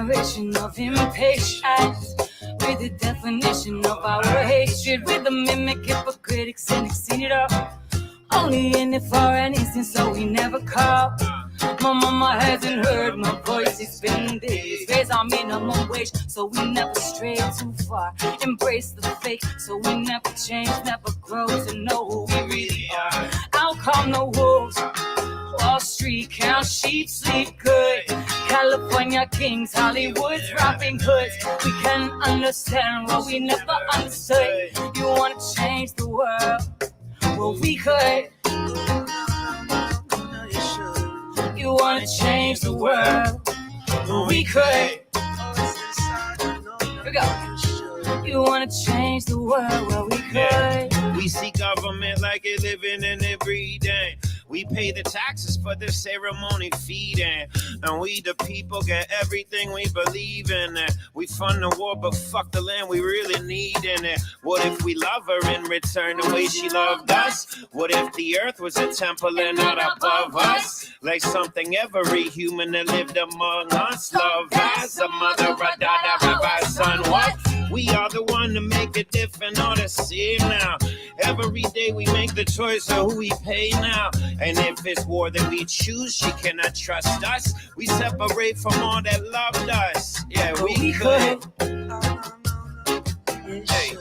generation of impatience, with the definition of our hatred, with the mimic hypocritic cynics seen it all. Only in it for an instant, so we never call. My mama hasn't heard my voice, it's been days. Raise our minimum wage, so we never stray too far. Embrace the fake, so we never change, never grow to know who we really are. Out come the wolves, Wall Street count sheep, sleep good. California kings, Hollywood's Robin Hoods. We can understand what we never understood. You wanna change the world? Well, we could. You wanna change the world? Well, we could. Here we go. You wanna change the world? Well, we could. We see government like it living and it breathing. We pay the taxes for the ceremony feeding. And we the people get everything we believe in. We fund the war, but fuck the land we really need in it. What if we love her in return the way she loved us? What if the earth was a temple and not above us? Like something every human that lived among us. Love as a mother, a daughter, a son. What? We are the one to make it different or to see now. Every day we make the choice of who we pay now. And if it's war that we choose, she cannot trust us. We separate from all that loved us. Yeah, we could. Hey.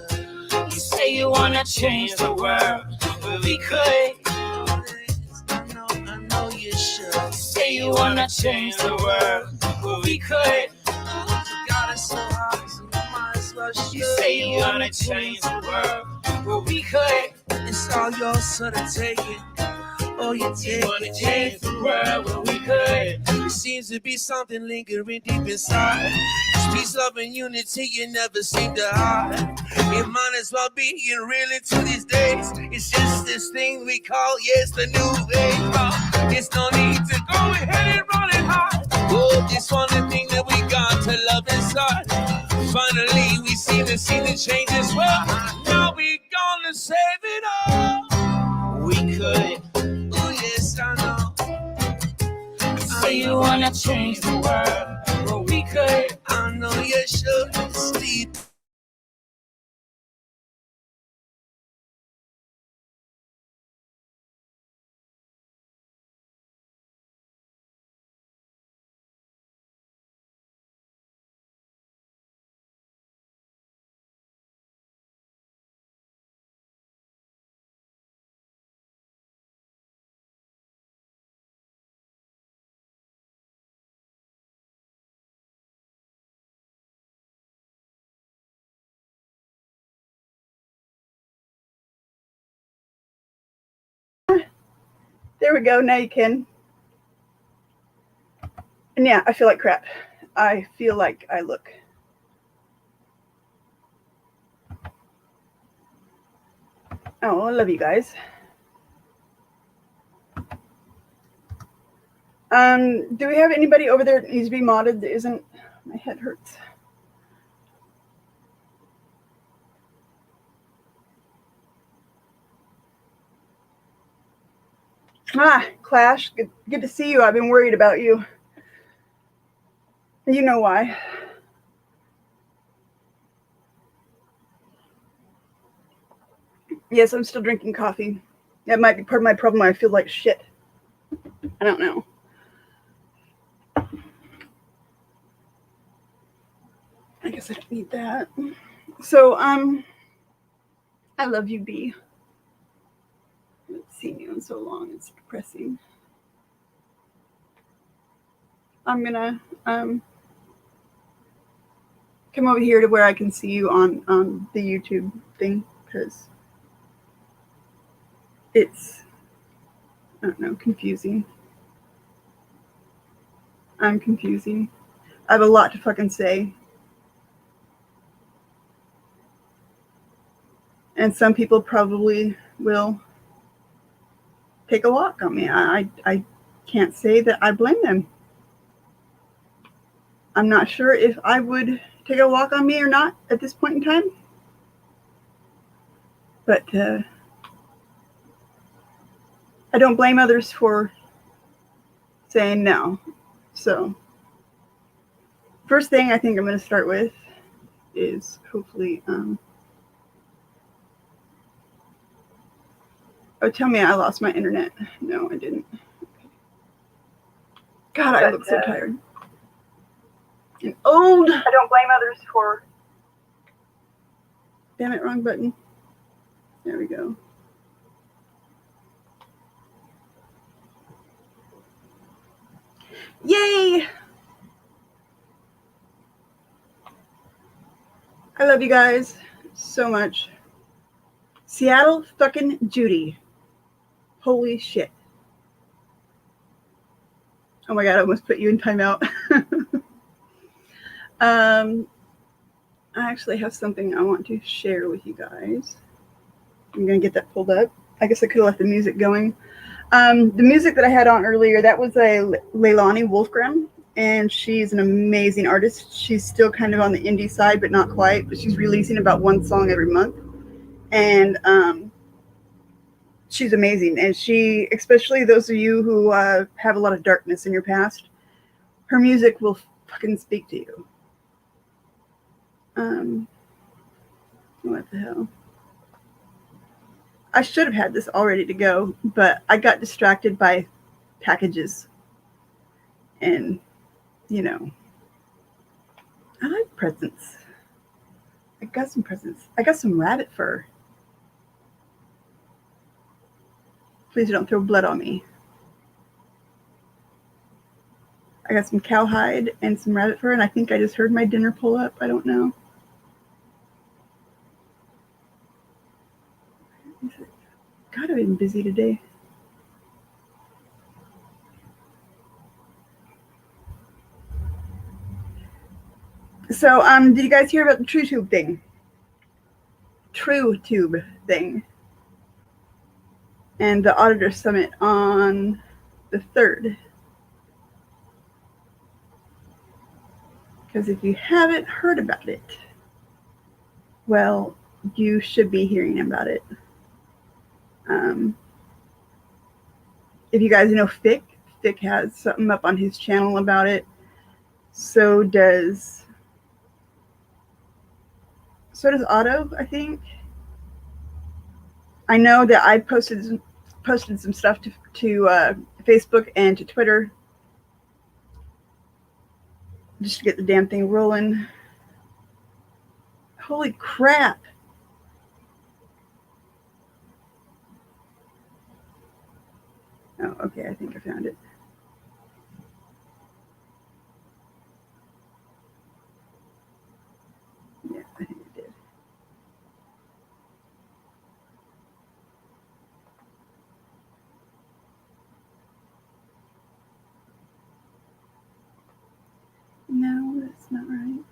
You say you wanna change the world, but we could. I know you should. You say you wanna change the world, but we could. Got us so high, so you might as well should. You say you wanna change the world, but we could. It's all yours, so to take it. Oh, you wanna change the world, but we could. There seems to be something lingering deep inside. This peace, love, and unity you never seem to hide. It might as well be real into these days. It's just this thing we call, yes, the new age. There's no need to go ahead and run it hard. Oh, this one the thing that we got to love inside. Finally, we seem to see the change as well. Now we gonna save it all. We could. Oh, yes, I know. You say you wanna change the world, but we could. I know you should sleep. There we go. Now you can. And yeah, I feel like crap. I feel like I look. Oh, I love you guys. Do we have anybody over there that needs to be modded that isn't? My head hurts. Clash, good to see you. I've been worried about you. You know why. Yes, I'm still drinking coffee. That might be part of my problem. I feel like shit. I don't know. I guess I don't need that. So, I love you, B. I haven't seen you in so long. It's depressing. I'm gonna come over here to where I can see you on the YouTube thing, because it's, I don't know, confusing. I'm confusing. I have a lot to fucking say. And some people probably will take a walk on me. I can't say that I blame them. I'm not sure if I would take a walk on me or not at this point in time. But I don't blame others for saying no. So First thing I think I'm going to start with is hopefully, oh, tell me I lost my internet. No, I didn't. God, I look so tired. And old. I don't blame others for. Damn it, wrong button. There we go. Yay! I love you guys so much. Seattle fucking Judy. Holy shit. Oh my God, I almost put you in timeout. I actually have something I want to share with you guys. I'm going to get that pulled up. I guess I could have left the music going. The music that I had on earlier, that was a Leilani Wolfgram, and she's an amazing artist. She's still kind of on the indie side, but not quite. But she's releasing about one song every month. And she's amazing. And she, especially those of you who have a lot of darkness in your past, her music will fucking speak to you. What the hell? I should have had this all ready to go, but I got distracted by packages. And, you know, I like presents. I got some presents. I got some rabbit fur. Please don't throw blood on me. I got some cowhide and some rabbit fur, and I think I just heard my dinner pull up. I don't know. God, I've been busy today. So, did you guys hear about the TrueTube thing? TrueTube thing. And the Auditor Summit on the 3rd. Because if you haven't heard about it, well, you should be hearing about it. If you guys know Fick has something up on his channel about it. So does Otto, I think. I know that I posted some stuff to Facebook and to Twitter just to get the damn thing rolling. Holy crap. Oh, okay, I think I found it. Yeah, I think I did. No, that's not right.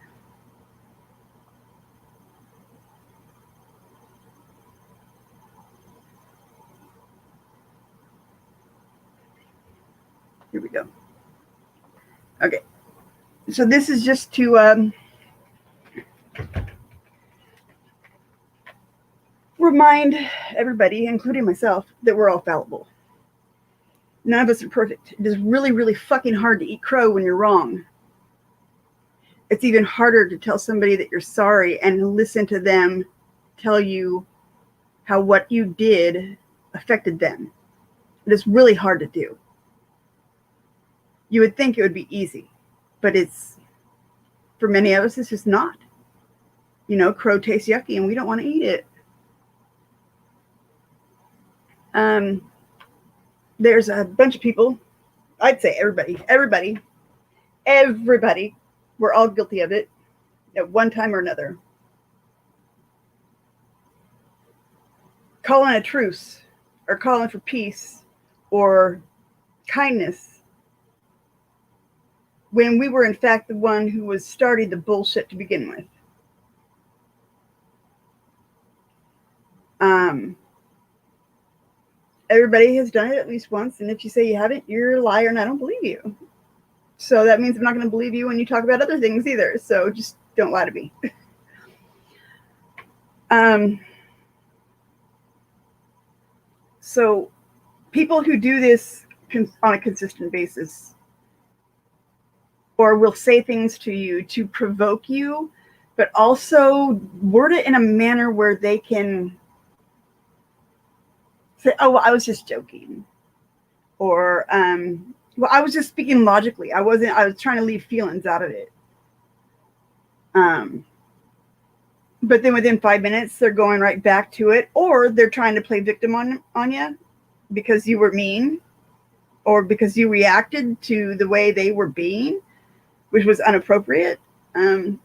Here we go. Okay. So this is just to remind everybody, including myself, that we're all fallible. None of us are perfect. It is really, really fucking hard to eat crow when you're wrong. It's even harder to tell somebody that you're sorry and listen to them tell you how what you did affected them. It is really hard to do. You would think it would be easy, but it's, for many of us, it's just not. You know, crow tastes yucky and we don't want to eat it. There's a bunch of people, I'd say everybody, we're all guilty of it at one time or another. Calling a truce or calling for peace or kindness when we were in fact the one who was starting the bullshit to begin with. Everybody has done it at least once, and if you say you haven't, you're a liar and I don't believe you. So that means I'm not going to believe you when you talk about other things either, so just don't lie to me. So people who do this on a consistent basis or will say things to you to provoke you, but also word it in a manner where they can say, oh, well, I was just joking. Or, well, I was just speaking logically. I was trying to leave feelings out of it. But then within 5 minutes, they're going right back to it, or they're trying to play victim on you because you were mean, or because you reacted to the way they were being, which was inappropriate. You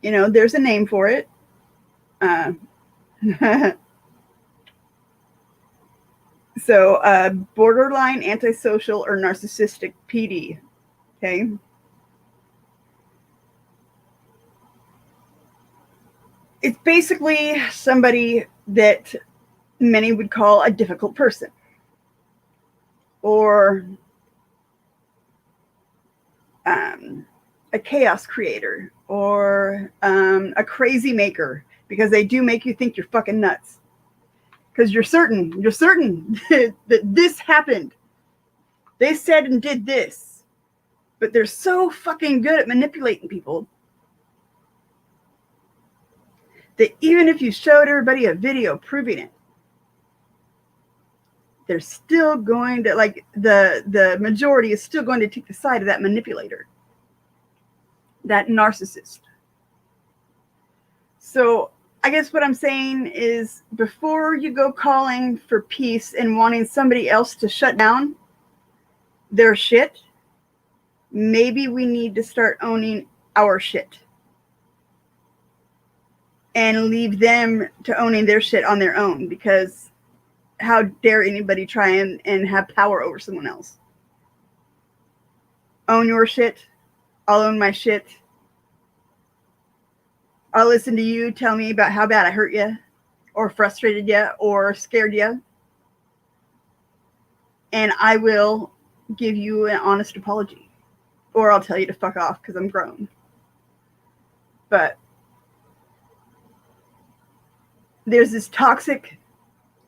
know, there's a name for it. So, borderline antisocial or narcissistic PD. Okay. It's basically somebody that many would call a difficult person, or a chaos creator, or a crazy maker, because they do make you think you're fucking nuts. Because you're certain that this happened. They said and did this, but they're so fucking good at manipulating people that even if you showed everybody a video proving it, they're still going to, like, the majority is still going to take the side of that manipulator, that narcissist. So I guess what I'm saying is, before you go calling for peace and wanting somebody else to shut down their shit, maybe we need to start owning our shit and leave them to owning their shit on their own, because how dare anybody try and have power over someone else? Own your shit. I'll own my shit. I'll listen to you tell me about how bad I hurt you, or frustrated you, or scared you. And I will give you an honest apology. Or I'll tell you to fuck off because I'm grown. But there's this toxic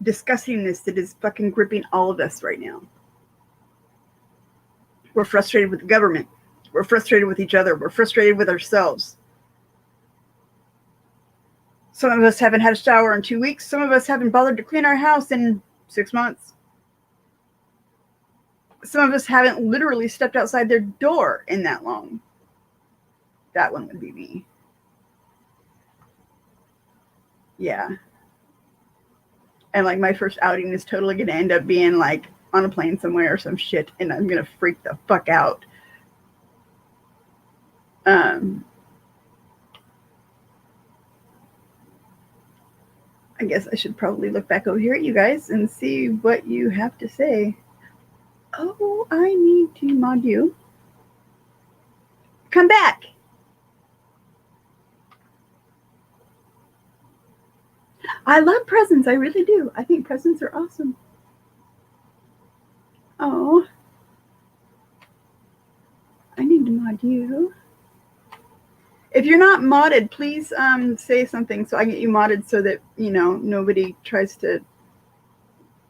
disgustingness that is fucking gripping all of us right now. We're frustrated with the government. We're frustrated with each other. We're frustrated with ourselves. Some of us haven't had a shower in 2 weeks. Some of us haven't bothered to clean our house in 6 months. Some of us haven't literally stepped outside their door in that long. That one would be me. Yeah. And like, my first outing is totally going to end up being like on a plane somewhere or some shit, and I'm going to freak the fuck out. I guess I should probably look back over here at you guys and see what you have to say. Oh, I need to mod you. Come back. I love presents. I really do. I think presents are awesome. Oh. I need to mod you. If you're not modded, please say something so I can get you modded, so that, you know, nobody tries to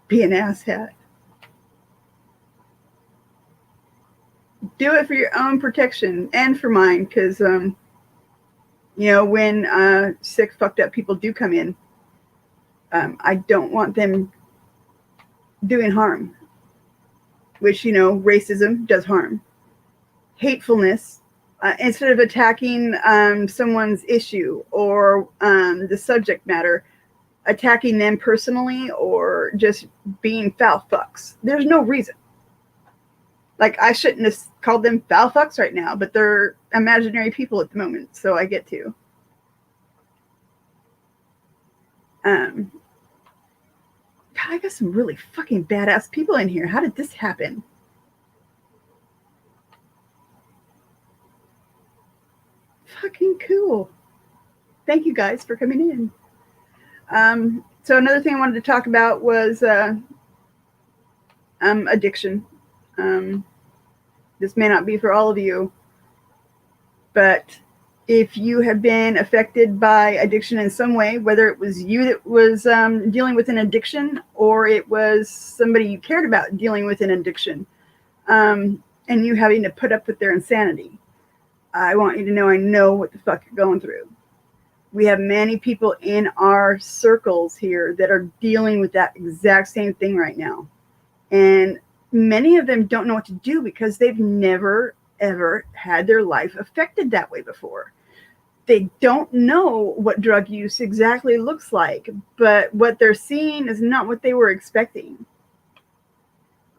be an asshat. Do it for your own protection and for mine, because, you know, when sick, fucked up people do come in, I don't want them doing harm, which, you know, racism does harm. Hatefulness, instead of attacking someone's issue or the subject matter, attacking them personally or just being foul fucks. There's no reason. Like, I shouldn't have called them foul fucks right now, but they're imaginary people at the moment, so I get to. God, I got some really fucking badass people in here. How did this happen? Fucking cool. Thank you guys for coming in. So another thing I wanted to talk about was addiction. This may not be for all of you, but if you have been affected by addiction in some way, whether it was you that was dealing with an addiction, or it was somebody you cared about dealing with an addiction, and you having to put up with their insanity. I want you to know I know what the fuck you're going through. We have many people in our circles here that are dealing with that exact same thing right now. And many of them don't know what to do because they've never, ever had their life affected that way before. They don't know what drug use exactly looks like, but what they're seeing is not what they were expecting.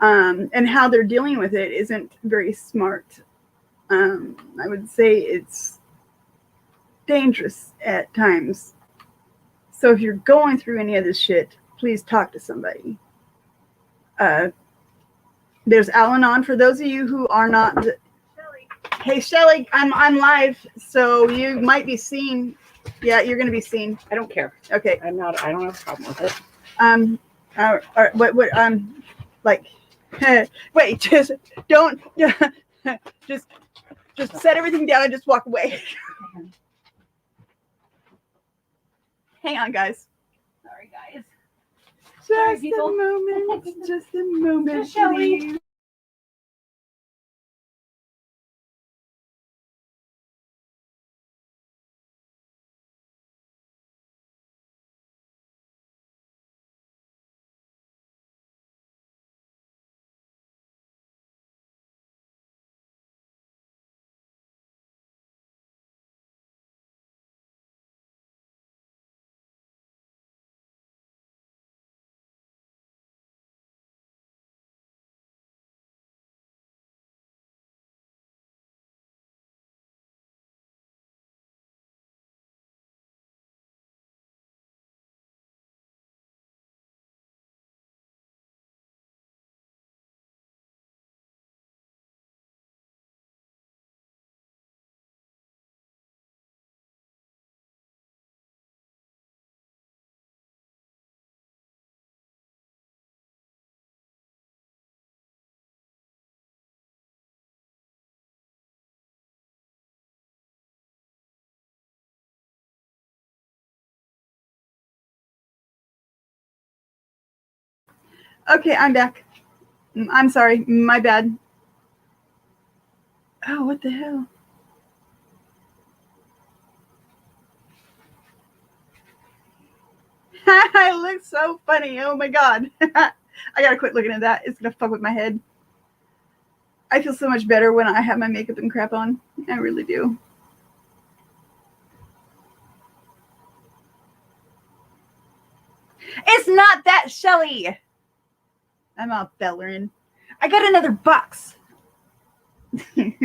And how they're dealing with it isn't very smart. I would say it's dangerous at times. So if you're going through any of this shit, please talk to somebody. There's Al-Anon for those of you who are not. Hey Shelly, I'm live, so you might be seen. Yeah, you're gonna be seen. I don't care. Okay. I don't have a problem with it. Like, wait, just don't, just set everything down and just walk away. Hang on, guys. Sorry, guys. Just people. a moment. Just a moment, Just Shelly. please. Okay, I'm back. I'm sorry. My bad. Oh, what the hell? I look so funny. Oh my God. I gotta quit looking at that. It's gonna fuck with my head. I feel so much better when I have my makeup and crap on. I really do. It's not that, Shelly. I'm all Bellerin. I got another box. Knife.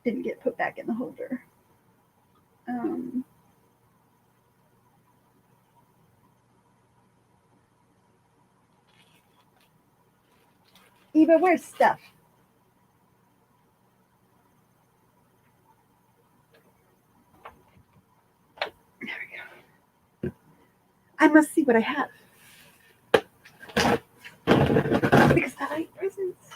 Didn't get put back in the holder. Eva, where's stuff? There we go. I must see what I have. Because I like presents.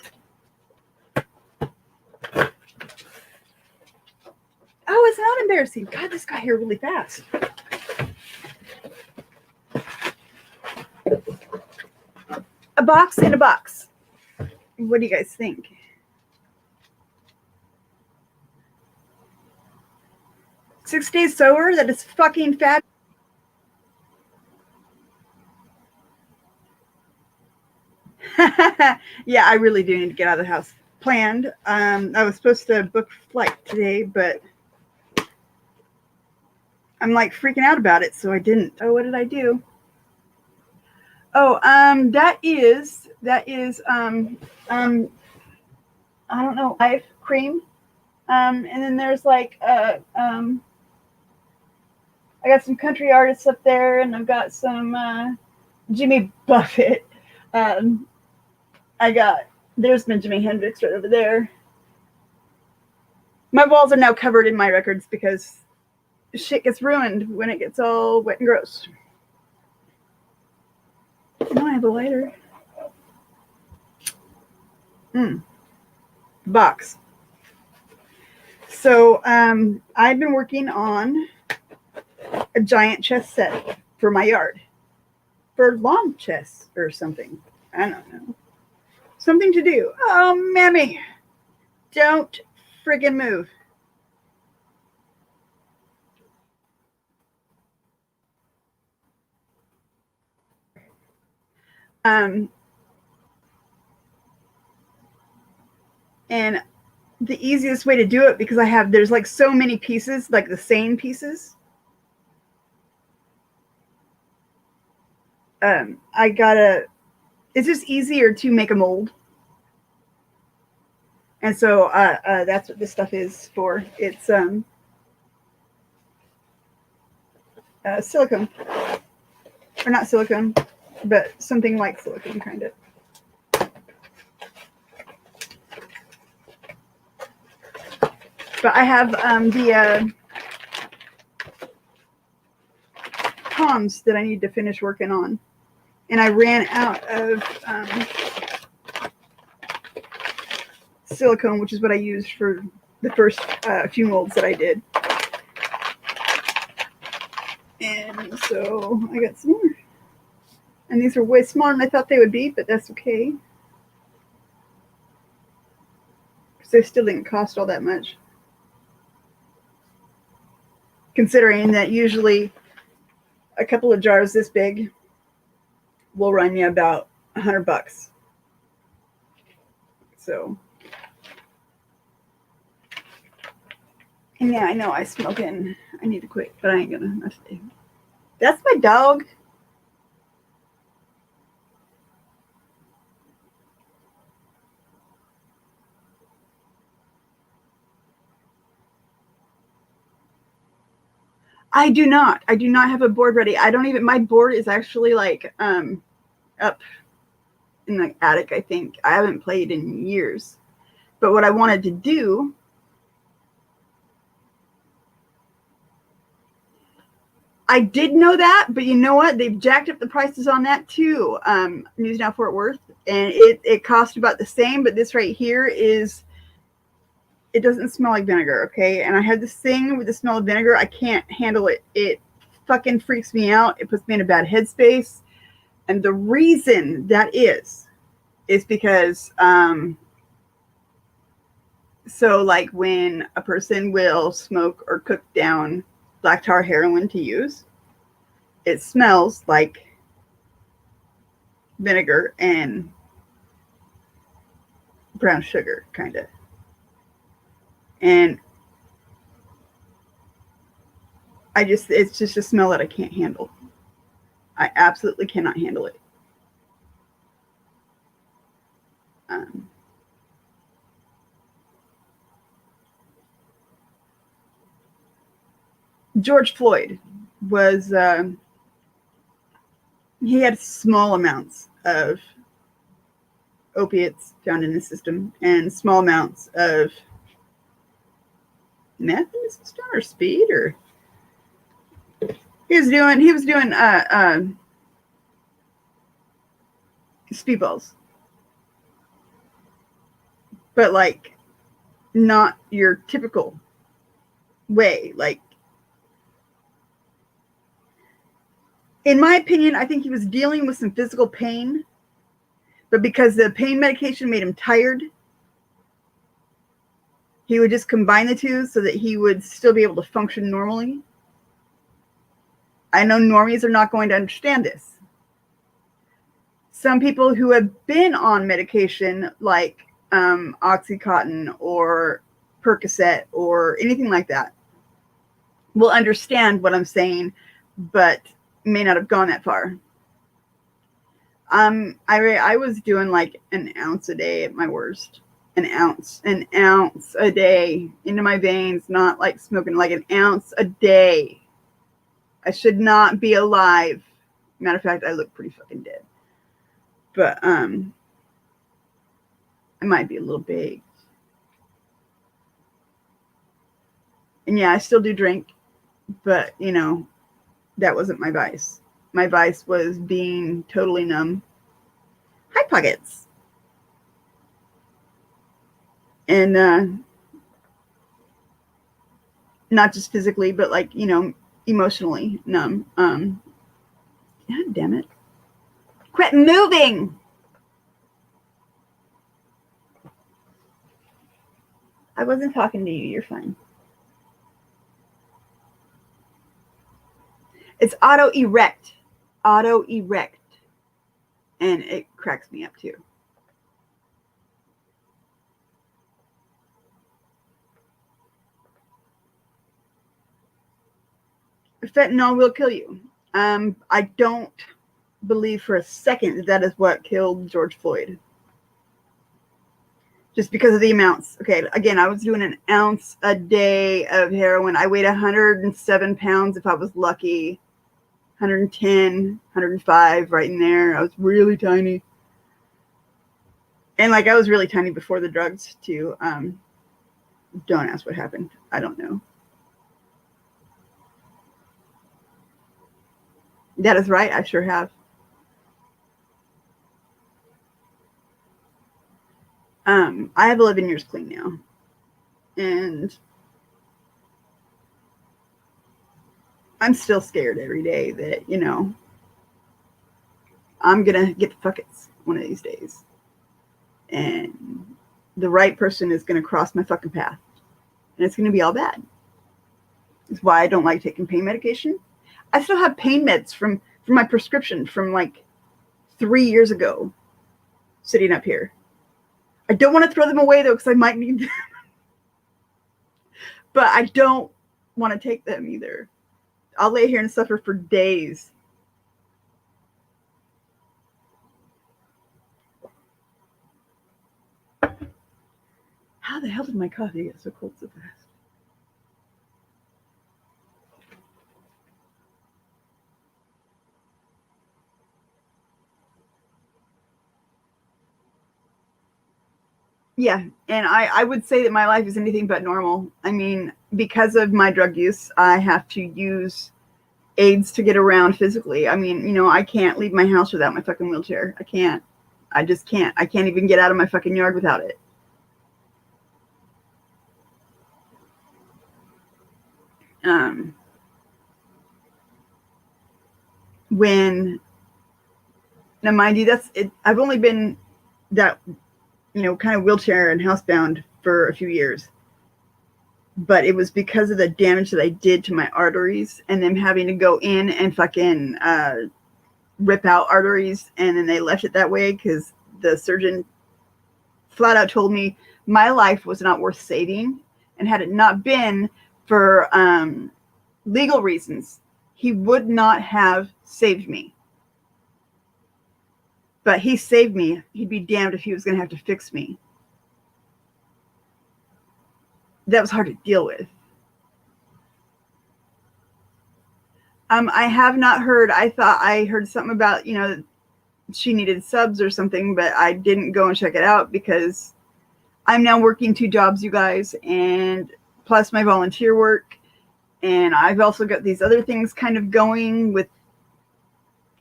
Oh, it's not embarrassing. God, this got here really fast. A box in a box. What do you guys think? Six days sober? That is fucking fat. Yeah, I really do need to get out of the house. Planned. I was supposed to book a flight today, but I'm like freaking out about it, so I didn't. Oh, what did I do? Oh, that is I don't know, live cream. And then there's like I got some country artists up there, and I've got some Jimmy Buffett. There's my Jimi Hendrix right over there. My walls are now covered in my records because shit gets ruined when it gets all wet and gross. Now I have a lighter. Box. So I've been working on a giant chess set for my yard. For lawn chess or something. I don't know. Something to do. Oh, mammy. Don't friggin' move. And the easiest way to do it, because there's like so many pieces, like the same pieces. It's just easier to make a mold. And so that's what this stuff is for. It's silicone. Or not silicone, but something like silicone, kind of. But I have the comms that I need to finish working on. And I ran out of silicone, which is what I used for the first few molds that I did. And so I got some more. And these are way smaller than I thought they would be, but that's okay. Because they still didn't cost all that much. Considering that usually a couple of jars this big will run you about $100. So, and yeah, I know I smoke and I need to quit, but I ain't gonna. Not today. That's my dog. I do not have a board ready. I don't even, my board is actually like up in the attic, I think. I haven't played in years. But what I wanted to do I did know that, but you know what? They've jacked up the prices on that too. News Now Fort Worth, and it cost about the same, but this right here is, it doesn't smell like vinegar, okay? And I had this thing with the smell of vinegar. I can't handle it. It fucking freaks me out. It puts me in a bad headspace. And the reason that is because, so like when a person will smoke or cook down black tar heroin to use, it smells like vinegar and brown sugar, kind of. And it's just a smell that I can't handle. I absolutely cannot handle it. George Floyd was, he had small amounts of opiates found in his system and small amounts of meth in his system, or speed, or he was doing speedballs, but like not your typical way. Like, in my opinion, I think he was dealing with some physical pain, but because the pain medication made him tired, he would just combine the two so that he would still be able to function normally. I know normies are not going to understand this. Some people who have been on medication like Oxycontin or Percocet or anything like that will understand what I'm saying, but may not have gone that far. I was doing like an ounce a day at my worst. An ounce a day into my veins, not like smoking, like an ounce a day. I should not be alive. Matter of fact, I look pretty fucking dead. But I might be a little big. And yeah, I still do drink, but you know, that wasn't my vice. My vice was being totally numb. Hi, Pockets. And not just physically, but like, you know, emotionally numb. God damn it. Quit moving. I wasn't talking to you. You're fine. It's auto erect. Auto erect. And it cracks me up too. Fentanyl will kill you. I don't believe for a second that is what killed George Floyd. Just because of the amounts. Okay, again, I was doing an ounce a day of heroin. I weighed 107 pounds if I was lucky. 110, 105, right in there. I was really tiny. And like I was really tiny before the drugs too. Don't ask what happened. I don't know. That is right. I sure have. I have 11 years clean now. And I'm still scared every day that, you know, I'm going to get the fuckets one of these days. And the right person is going to cross my fucking path. And it's going to be all bad. That's why I don't like taking pain medication. I still have pain meds from my prescription from like 3 years ago sitting up here. I don't want to throw them away though because I might need them. But I don't want to take them either. I'll lay here and suffer for days. How the hell did my coffee get so cold so fast? Yeah, and I would say that my life is anything but normal. I mean, because of my drug use, I have to use aids to get around physically. I mean, you know, I can't leave my house without my fucking wheelchair. I can't. I just can't. I can't even get out of my fucking yard without it. Now mind you, that's it. I've only been that, you know, kind of wheelchair and housebound for a few years. But it was because of the damage that I did to my arteries and them having to go in and fucking rip out arteries. And then they left it that way because the surgeon flat out told me my life was not worth saving. And had it not been for legal reasons, he would not have saved me. But he saved me. He'd be damned if he was going to have to fix me. That was hard to deal with. I have not heard. I thought I heard something about, you know, she needed subs or something, but I didn't go and check it out because I'm now working 2 jobs, you guys, and plus my volunteer work. And I've also got these other things kind of going with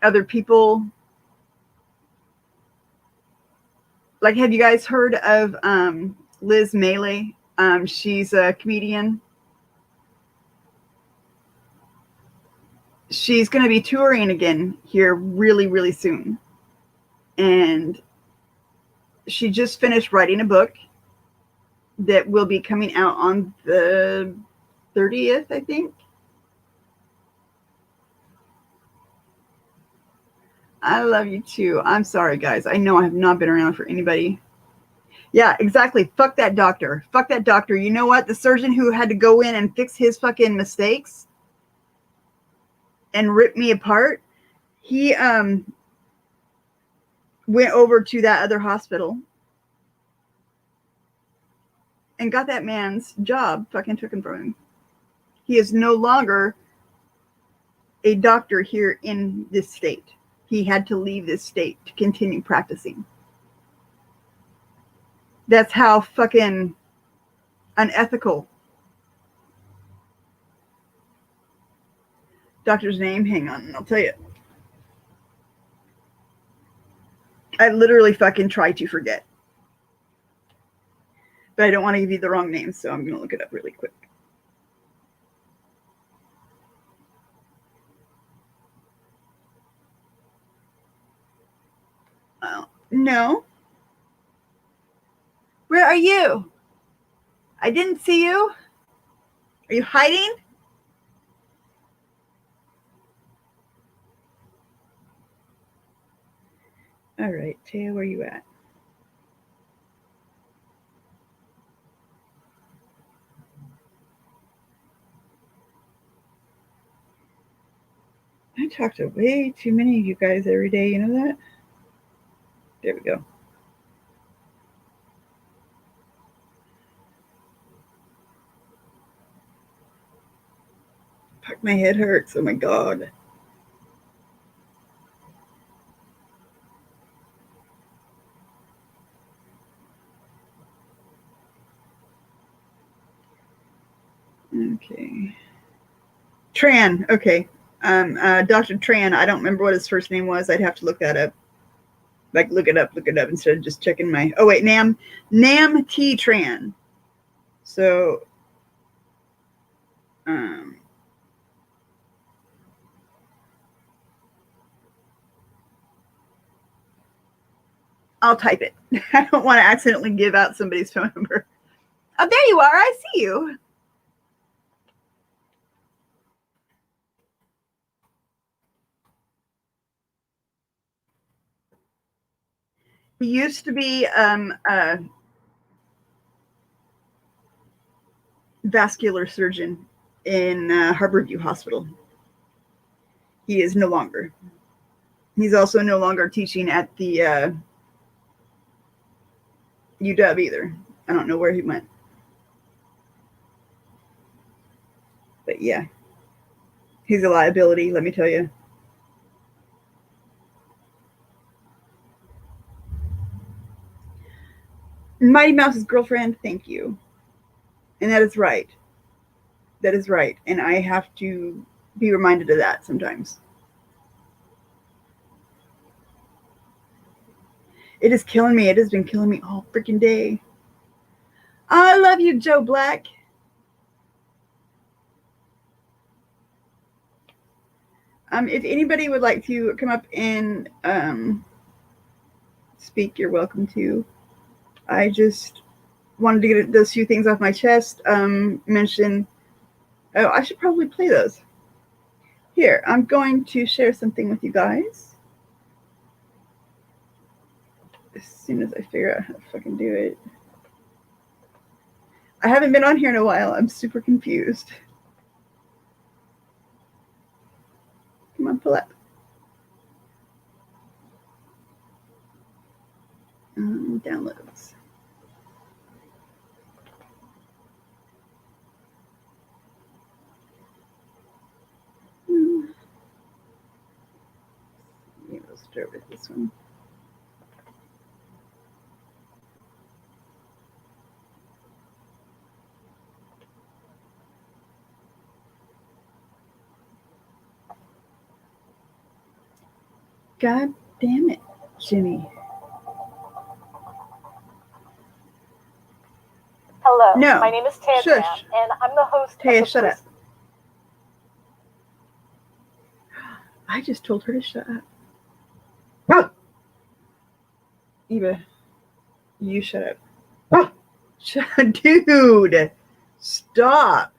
other people. Like, have you guys heard of Liz Melee? She's a comedian. She's going to be touring again here really, really soon. And she just finished writing a book that will be coming out on the 30th, I think. I love you too. I'm sorry, guys. I know I have not been around for anybody. Yeah, exactly. Fuck that doctor. Fuck that doctor. You know what? The surgeon who had to go in and fix his fucking mistakes and rip me apart, he went over to that other hospital and got that man's job fucking taken from him. He is no longer a doctor here in this state. He had to leave this state to continue practicing. That's how fucking unethical. Doctor's name, hang on, I'll tell you. I literally fucking try to forget. But I don't want to give you the wrong name, so I'm going to look it up really quick. No. Where are you? I didn't see you. Are you hiding? All right, Taya, where are you at? I talk to way too many of you guys every day, you know that? There we go. Fuck, my head hurts. Oh my god. Okay. Tran, okay. Dr. Tran, I don't remember what his first name was. I'd have to look that up. Like, look it up instead of just checking my. Oh, wait, Nam T. Tran. So, I'll type it. I don't want to accidentally give out somebody's phone number. Oh, there you are. I see you. He used to be a vascular surgeon in Harborview Hospital. He is no longer. He's also no longer teaching at the UW either. I don't know where he went. But yeah, he's a liability, let me tell you. Mighty Mouse's girlfriend, thank you. And that is right. That is right. And I have to be reminded of that sometimes. It is killing me. It has been killing me all freaking day. I love you, Joe Black. If anybody would like to come up and speak, you're welcome to. I just wanted to get those few things off my chest. Mention. Oh, I should probably play those. Here, I'm going to share something with you guys. As soon as I figure out how to fucking do it. I haven't been on here in a while. I'm super confused. Come on, pull up. Downloads. Maybe we'll start with this one. God damn it, Jimmy. Hello, no. My name is Taya, and I'm the host Taya, of the shut up. I just told her to shut up. Eva, you shut up. Dude, stop.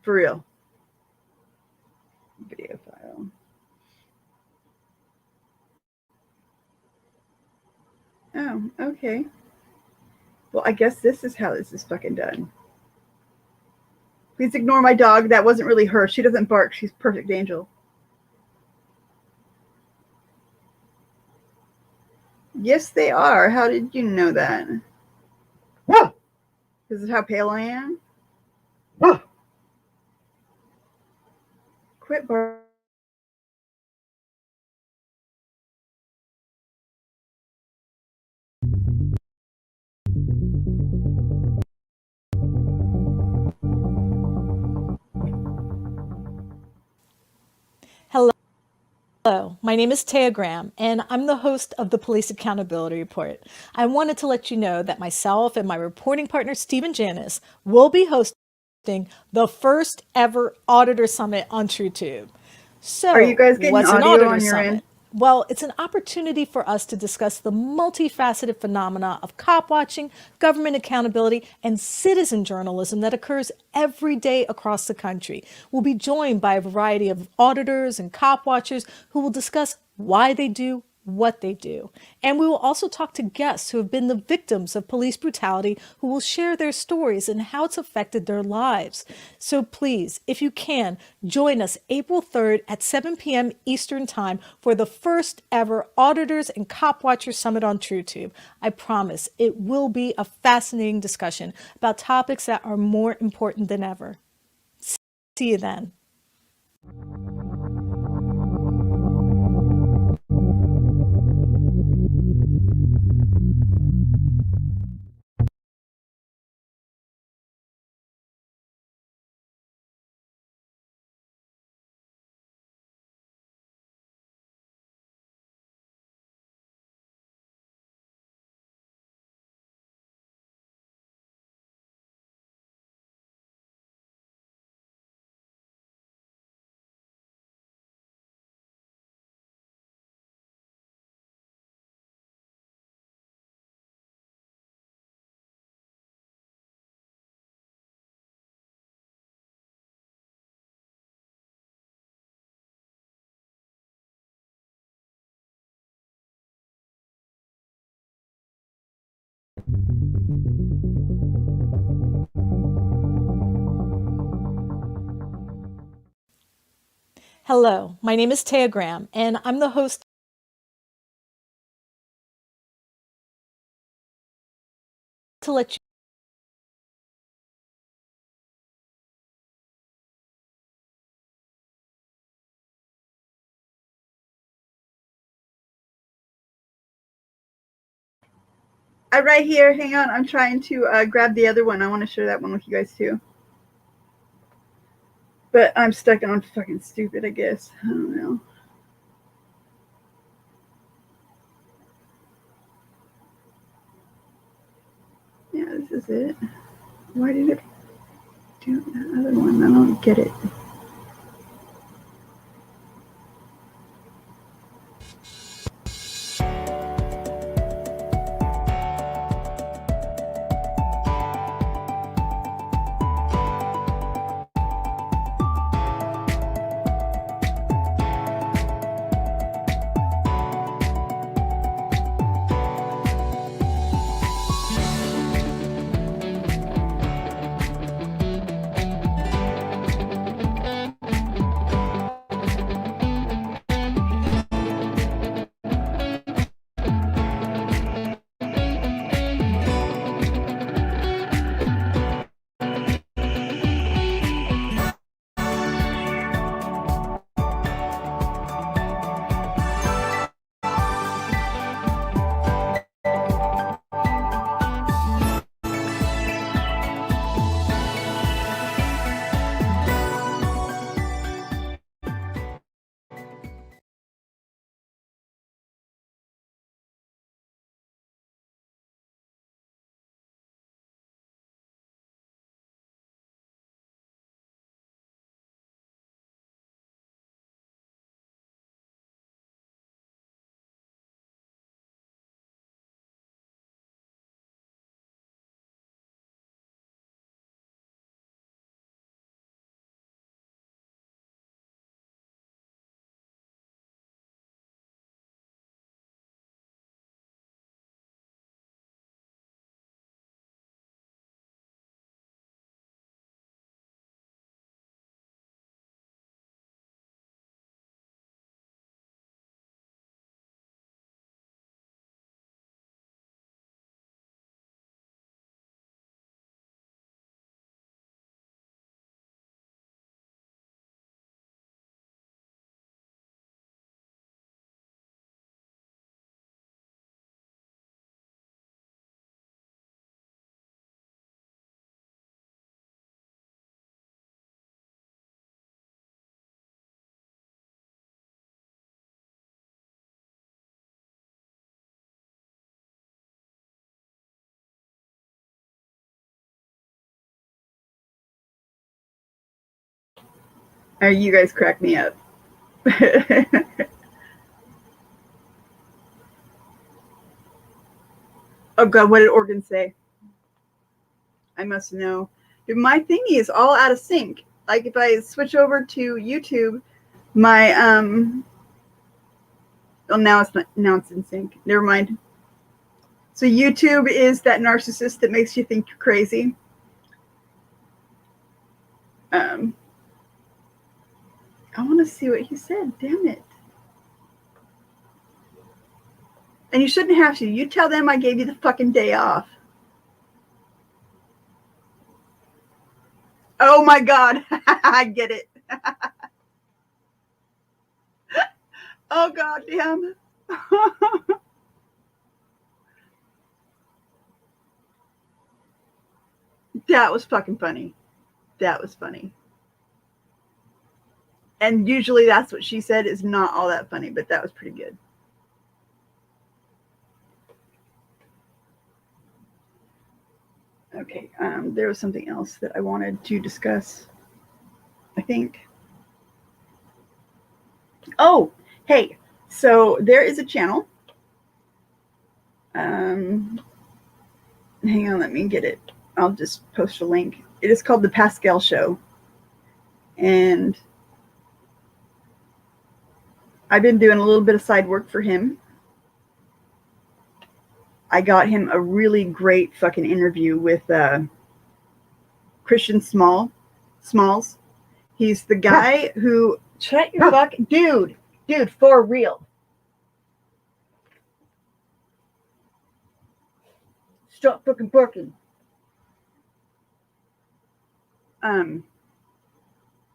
For real. Video file. Oh, okay. Well, I guess this is how this is fucking done. Please ignore my dog. That wasn't really her. She doesn't bark. She's a perfect angel. Yes, they are. How did you know that? This is how pale I am? Quit barking. Hello, my name is Taya Graham, and I'm the host of the Police Accountability Report. I wanted to let you know that myself and my reporting partner, Stephen Janis, will be hosting the first ever Auditor Summit on TrueTube. So, Are you guys getting what's an audio Auditor on your Summit? end? Well, it's an opportunity for us to discuss the multifaceted phenomena of cop watching, government accountability, and citizen journalism that occurs every day across the country. We'll be joined by a variety of auditors and cop watchers who will discuss why they do what they do. And we will also talk to guests who have been the victims of police brutality who will share their stories and how it's affected their lives. So please, if you can, join us April 3rd at 7 p.m. Eastern Time for the first ever Auditors and Cop Watchers Summit on TrueTube. I promise it will be a fascinating discussion about topics that are more important than ever. See you then. Hello, my name is Thea Graham, and I'm the host to let you Right here. Hang on. I'm trying to grab the other one. I want to share that one with you guys too. But I'm stuck on fucking stupid, I guess. I don't know. Yeah, this is it. Why did it do that other one? I don't get it. You guys crack me up. Oh God, what did Oregon say? I must know. Dude, my thingy is all out of sync. Like if I switch over to YouTube, my oh, now it's not. Now it's in sync. Never mind. So YouTube is that narcissist that makes you think you're crazy. I want to see what he said. Damn it. And you shouldn't have to. You tell them I gave you the fucking day off. Oh my God. I get it. Oh God damn. That was fucking funny. That was funny. And usually that's what she said is not all that funny, but that was pretty good. Okay, there was something else that I wanted to discuss, I think. Oh, hey, so there is a channel. Hang on, let me get it. I'll just post a link. It is called The Pascal Show. And I've been doing a little bit of side work for him. I got him a really great fucking interview with Christian Smalls. He's the guy who... Shut your fuck... Dude, for real. Stop fucking barking.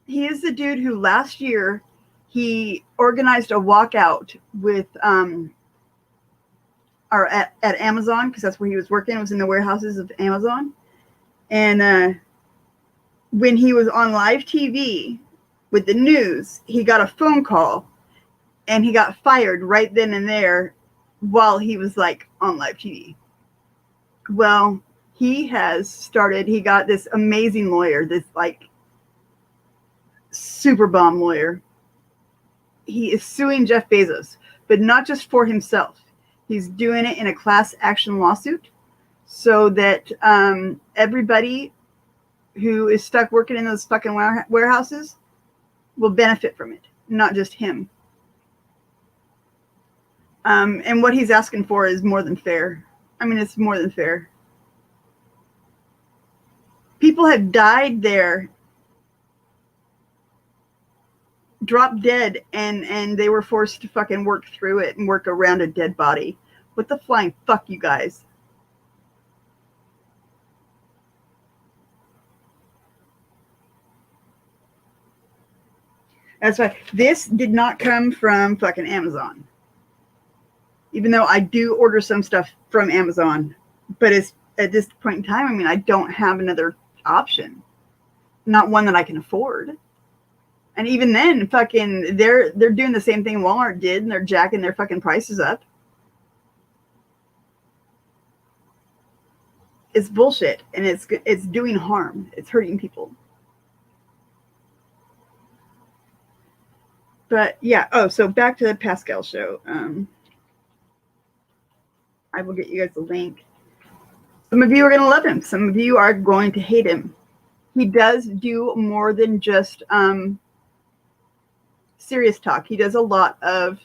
He is the dude who last year he organized a walkout with at Amazon, because that's where he was working. It was in the warehouses of Amazon. And when he was on live TV with the news, he got a phone call and he got fired right then and there while he was like on live TV. Well, he got this amazing lawyer, this like super bomb lawyer. He is suing Jeff Bezos, but not just for himself. He's doing it in a class action lawsuit so that everybody who is stuck working in those fucking warehouses will benefit from it, not just him. And what he's asking for is more than fair. I mean, it's more than fair. People have died there, dropped dead, and they were forced to fucking work through it and work around a dead body. What the flying fuck, you guys? That's right. This did not come from fucking Amazon. Even though I do order some stuff from Amazon, but it's at this point in time, I mean, I don't have another option. Not one that I can afford. And even then, fucking, they're doing the same thing Walmart did, and they're jacking their fucking prices up. It's bullshit, and it's doing harm. It's hurting people. But yeah. Oh, so back to the Pascal Show. I will get you guys a link. Some of you are going to love him. Some of you are going to hate him. He does do more than just serious talk. He does a lot of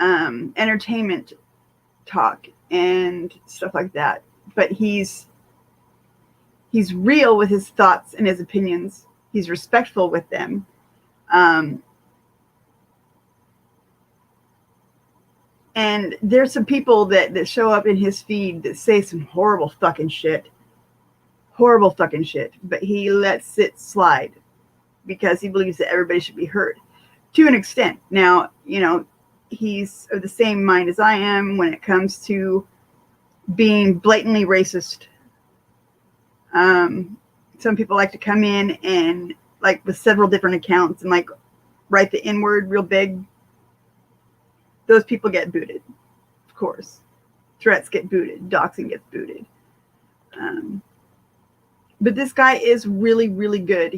entertainment talk and stuff like that. But he's real with his thoughts and his opinions. He's respectful with them. And there's some people that show up in his feed that say some horrible fucking shit. Horrible fucking shit. But he lets it slide because he believes that everybody should be heard to an extent. Now, you know, he's of the same mind as I am when it comes to being blatantly racist. Some people like to come in and like with several different accounts and like write the N-word real big. Those people get booted, of course. Threats get booted. Doxing gets booted. But this guy is really, really good.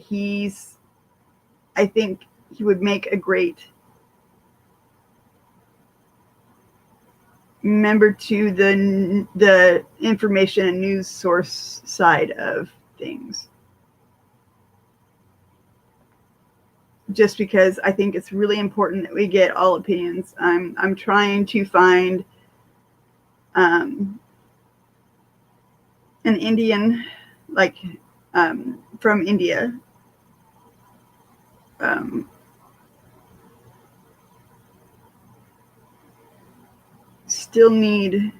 I think he would make a great member to the information and news source side of things. Just because I think it's really important that we get all opinions. I'm trying to find an Indian, like from India, still need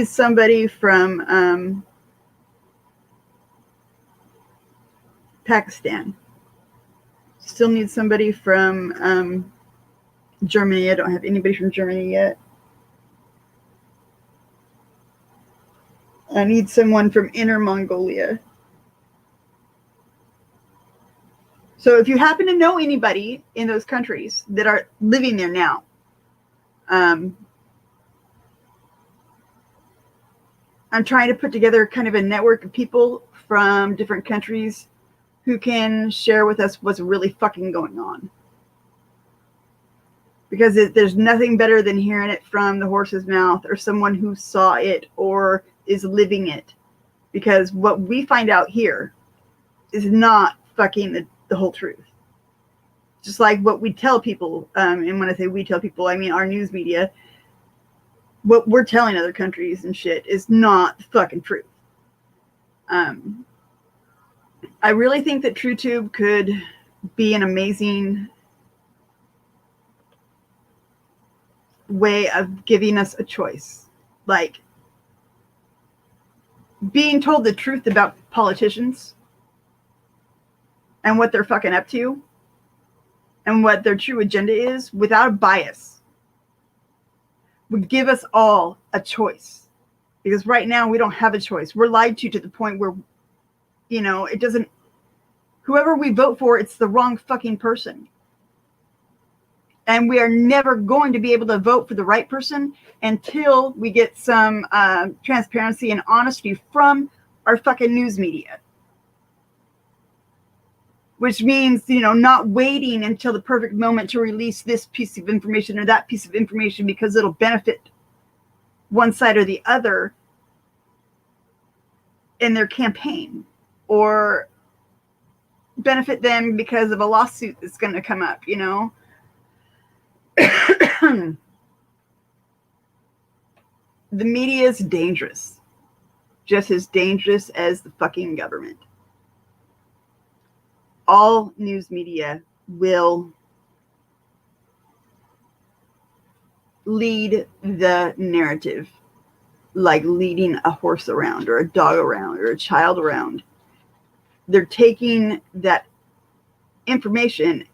somebody from Pakistan. Still need somebody from Germany. I don't have anybody from Germany yet. I need someone from Inner Mongolia. So if you happen to know anybody in those countries that are living there now, I'm trying to put together kind of a network of people from different countries who can share with us what's really fucking going on. Because there's nothing better than hearing it from the horse's mouth or someone who saw it or is living it. Because what we find out here is not fucking the whole truth. Just like what we tell people, and when I say we tell people, I mean our news media, what we're telling other countries and shit is not the fucking truth. I really think that TrueTube could be an amazing way of giving us a choice. Like being told the truth about politicians and what they're fucking up to and what their true agenda is without a bias would give us all a choice. Because right now we don't have a choice. We're lied to the point where, you know, it doesn't, whoever we vote for, it's the wrong fucking person. And we are never going to be able to vote for the right person until we get some transparency and honesty from our fucking news media. Which means, you know, not waiting until the perfect moment to release this piece of information or that piece of information because it'll benefit one side or the other in their campaign or benefit them because of a lawsuit that's going to come up, you know. The media is dangerous, just as dangerous as the fucking government. All news media will lead the narrative like leading a horse around or a dog around or a child around. They're taking that information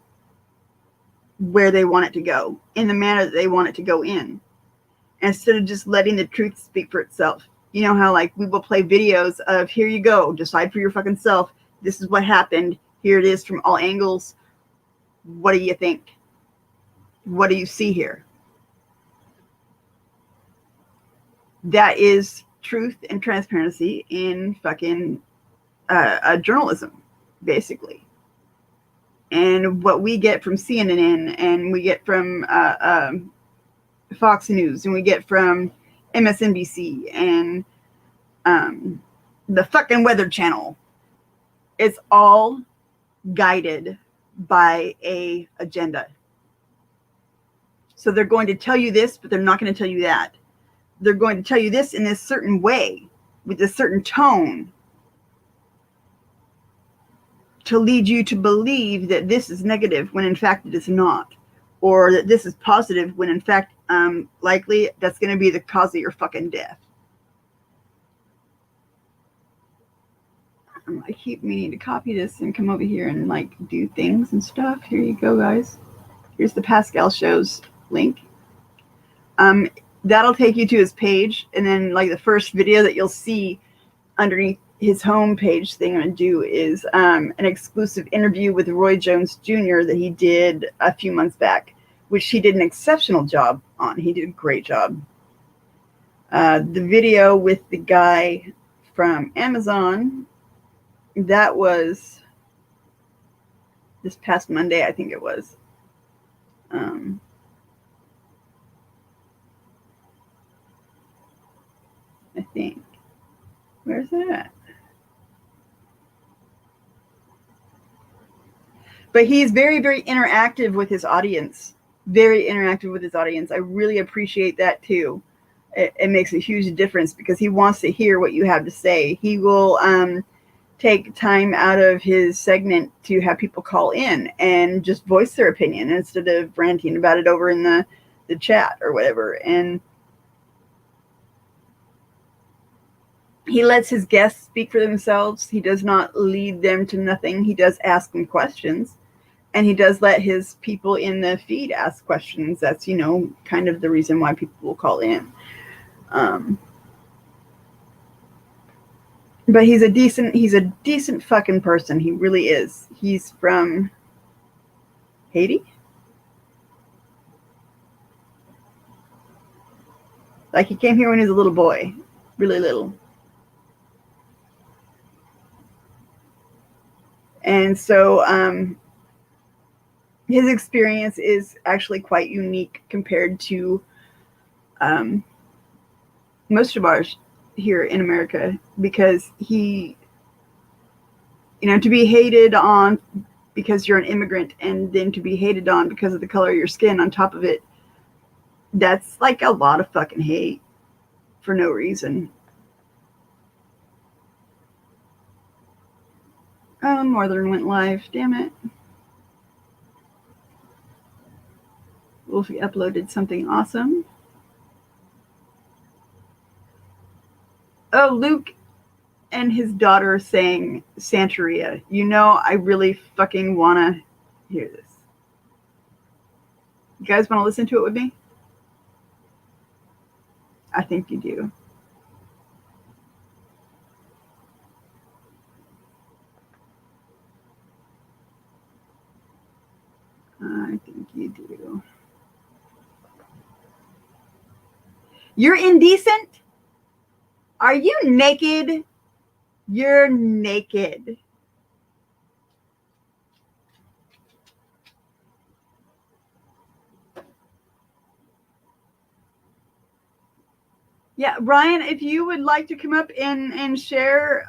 where they want it to go, in the manner that they want it to go in, instead of just letting the truth speak for itself. You know how, like, we will play videos of, here you go, decide for your fucking self. This is what happened. Here it is from all angles. What do you think? What do you see here? That is truth and transparency in fucking journalism, basically. And what we get from CNN and we get from Fox News and we get from MSNBC and the fucking Weather Channel, it's all guided by a agenda. So they're going to tell you this, but they're not going to tell you that. They're going to tell you this in this certain way, with a certain tone, to lead you to believe that this is negative when in fact it is not, or that this is positive when in fact likely that's going to be the cause of your fucking death. I keep meaning to copy this and come over here and like do things and stuff. Here you go, guys. Here's the Pascal Show's link. That'll take you to his page, and then like the first video that you'll see underneath his home page thing I'm going to do is an exclusive interview with Roy Jones Jr. that he did a few months back, which he did an exceptional job on. He did a great job. The video with the guy from Amazon That was this past Monday, I think it was. I think. Where's that? But he's very, very interactive with his audience. Very interactive with his audience. I really appreciate that too. It makes a huge difference because he wants to hear what you have to say. He will take time out of his segment to have people call in and just voice their opinion instead of ranting about it over in the chat or whatever. And he lets his guests speak for themselves. He does not lead them to nothing. He does ask them questions. And he does let his people in the feed ask questions. That's, kind of the reason why people will call in. But he's a decent fucking person. He really is. He's from Haiti. Like he came here when he was a little boy, really little. And so his experience is actually quite unique compared to most of ours here in America, because he, to be hated on because you're an immigrant and then to be hated on because of the color of your skin on top of it, that's like a lot of fucking hate for no reason. Oh, Northern went live. Damn it. Wolfie uploaded something awesome. Oh, Luke and his daughter sang Santeria. I really fucking want to hear this. You guys want to listen to it with me? I think you do. I think you do. You're indecent? Are you naked? You're naked. Yeah, Ryan, if you would like to come up and share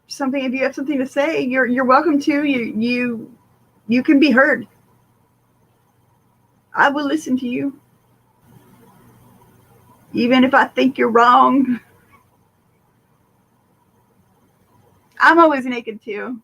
something, if you have something to say, you're welcome to. You can be heard. I will listen to you. Even if I think you're wrong. I'm always naked too.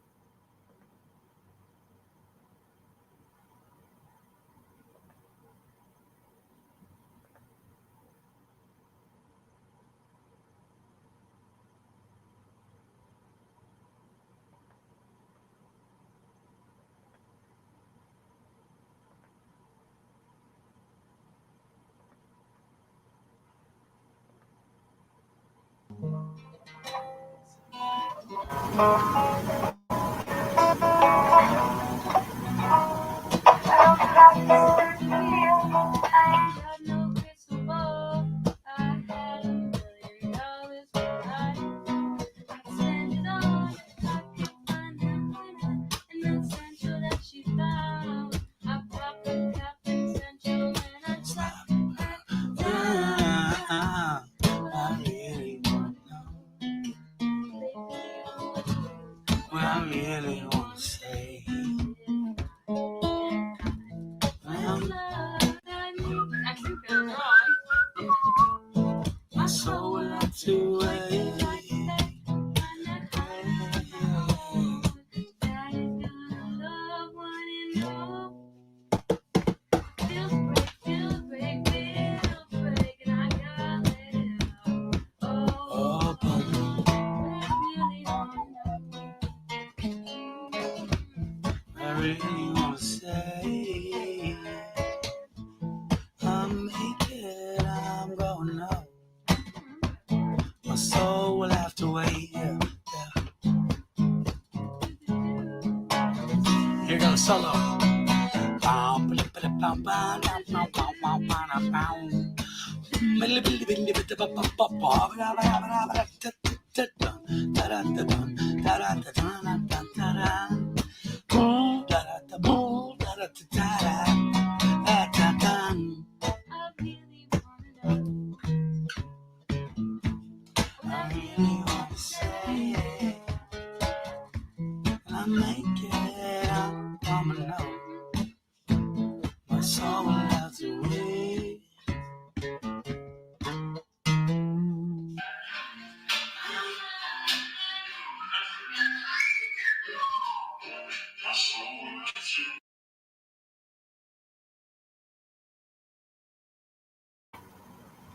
I really want to say it. I make it up, I'ma know. My soul melts away.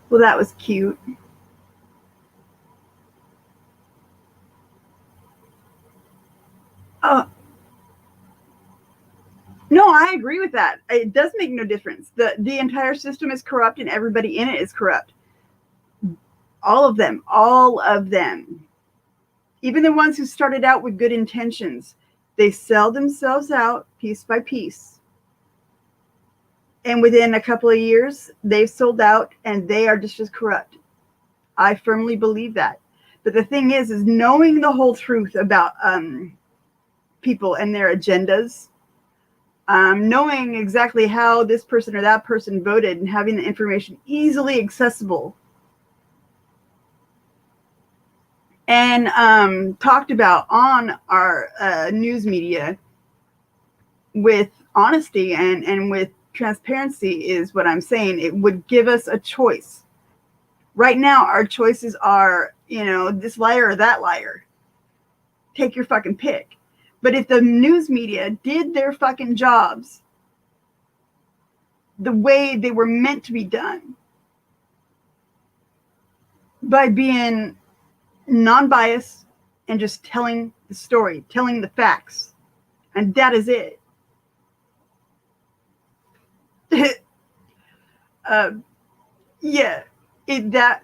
Well, that was cute. Oh, no, I agree with that. It does make no difference. The entire system is corrupt and everybody in it is corrupt. All of them. Even the ones who started out with good intentions, they sell themselves out piece by piece. And within a couple of years, they've sold out and they are just as corrupt. I firmly believe that. But the thing is knowing the whole truth about people and their agendas, knowing exactly how this person or that person voted and having the information easily accessible and talked about on our news media with honesty and with transparency is what I'm saying. It would give us a choice. Right now, our choices are, this liar or that liar. Take your fucking pick. But if the news media did their fucking jobs the way they were meant to be done, by being non-biased and just telling the story, telling the facts, and that is it.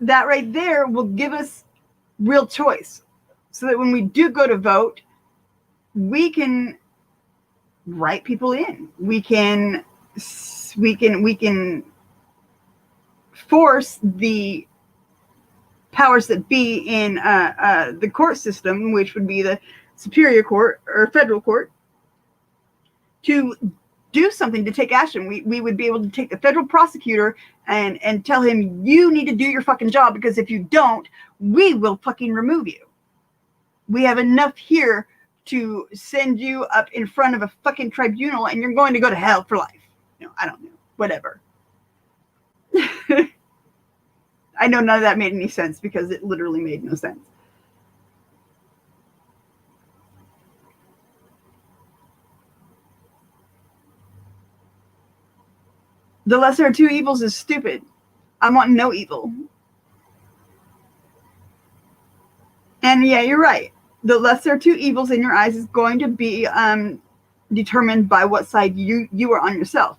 That right there will give us real choice, so that when we do go to vote, we can write people in. We can force the powers that be in the court system, which would be the superior court or federal court, to do something, to take action. We would be able to take the federal prosecutor and tell him, you need to do your fucking job, because if you don't, we will fucking remove you. We have enough here to send you up in front of a fucking tribunal and you're going to go to hell for life. I don't know. Whatever. I know none of that made any sense because it literally made no sense. The lesser of two evils is stupid. I want no evil. And yeah, you're right. The lesser of two evils in your eyes is going to be determined by what side you are on yourself.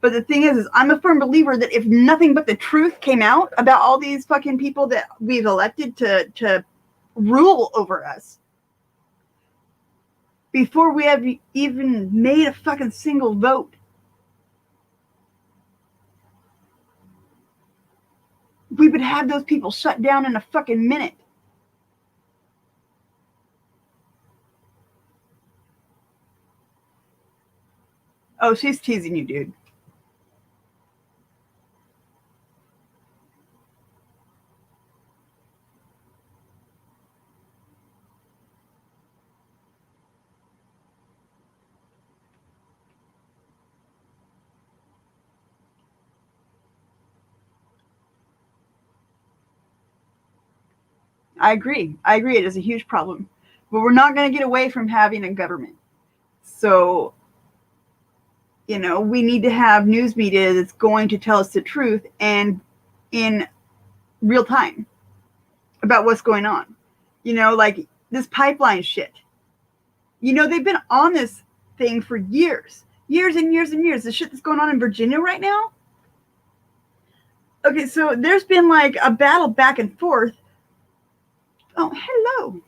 But the thing is I'm a firm believer that if nothing but the truth came out about all these fucking people that we've elected to rule over us, before we have even made a fucking single vote, we would have those people shut down in a fucking minute. Oh, she's teasing you, dude. I agree. It is a huge problem. But we're not going to get away from having a government. So, we need to have news media that's going to tell us the truth and in real time about what's going on. Like this pipeline shit. They've been on this thing for years and years and years. The shit that's going on in Virginia right now. Okay, so there's been like a battle back and forth. Oh, hello.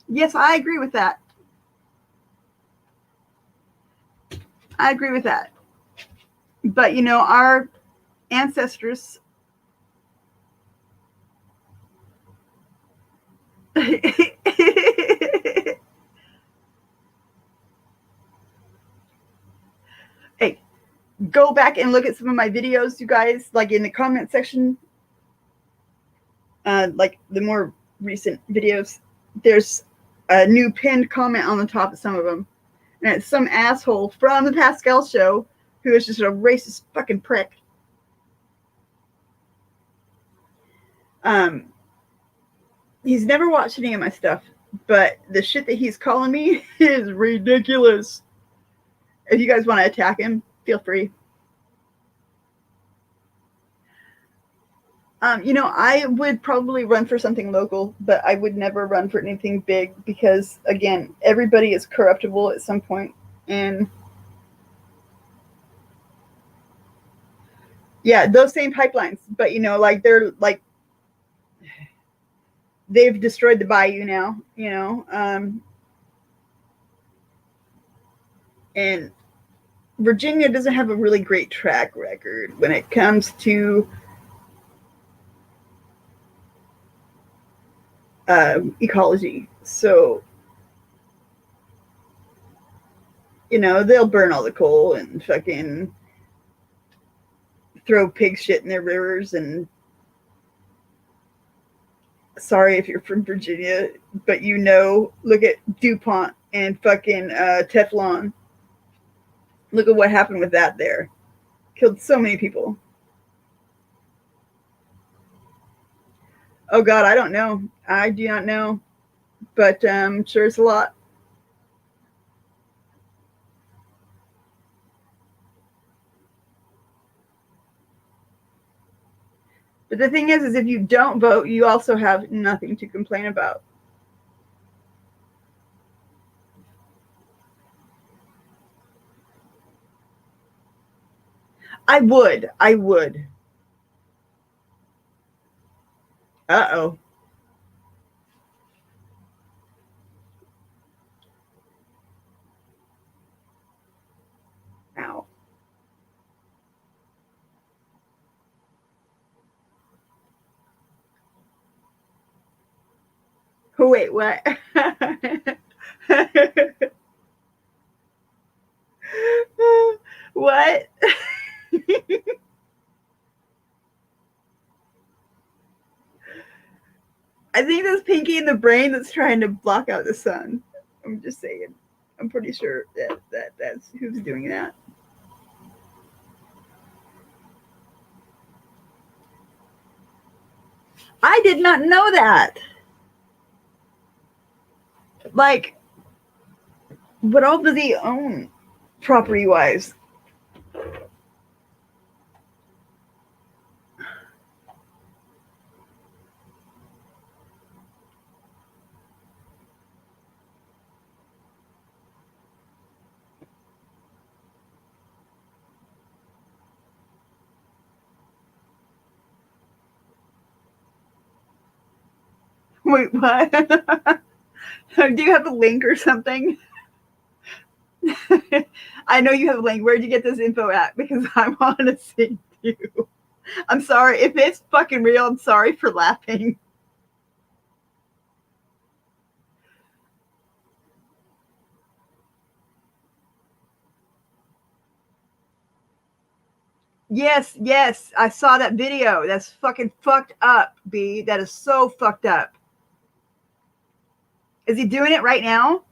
Yes, I agree with that. But, our ancestors hey, go back and look at some of my videos, you guys, like in the comment section, like the more recent videos. There's a new pinned comment on the top of some of them, and it's some asshole from the Pascal show who is just a racist fucking prick. He's never watched any of my stuff, but the shit that he's calling me is ridiculous. If you guys want to attack him, feel free. You know, I would probably run for something local, but I would never run for anything big because, again, everybody is corruptible at some point. And yeah, those same pipelines, but you know, like they're like, they've destroyed the bayou now, you know, and Virginia doesn't have a really great track record when it comes to ecology. So, you know, they'll burn all the coal and fucking throw pig shit in their rivers. And sorry if you're from Virginia, but you know, look at DuPont and fucking Teflon. Look at what happened with that there. Killed so many people. Oh God, I don't know. I do not know. But sure it's a lot. But the thing is if you don't vote, you also have nothing to complain about. I would. Uh-oh. Ow. Oh, wait, what? What? I think that's Pinky in the Brain that's trying to block out the sun. I'm just saying. I'm pretty sure that's who's doing that. I did not know that. Like, what all does he own property-wise? Wait, what? Do you have a link or something? I know you have a link. Where'd you get this info at? Because I want to see you. I'm sorry. If it's fucking real, I'm sorry for laughing. Yes. I saw that video. That's fucking fucked up, B. That is so fucked up. Is he doing it right now?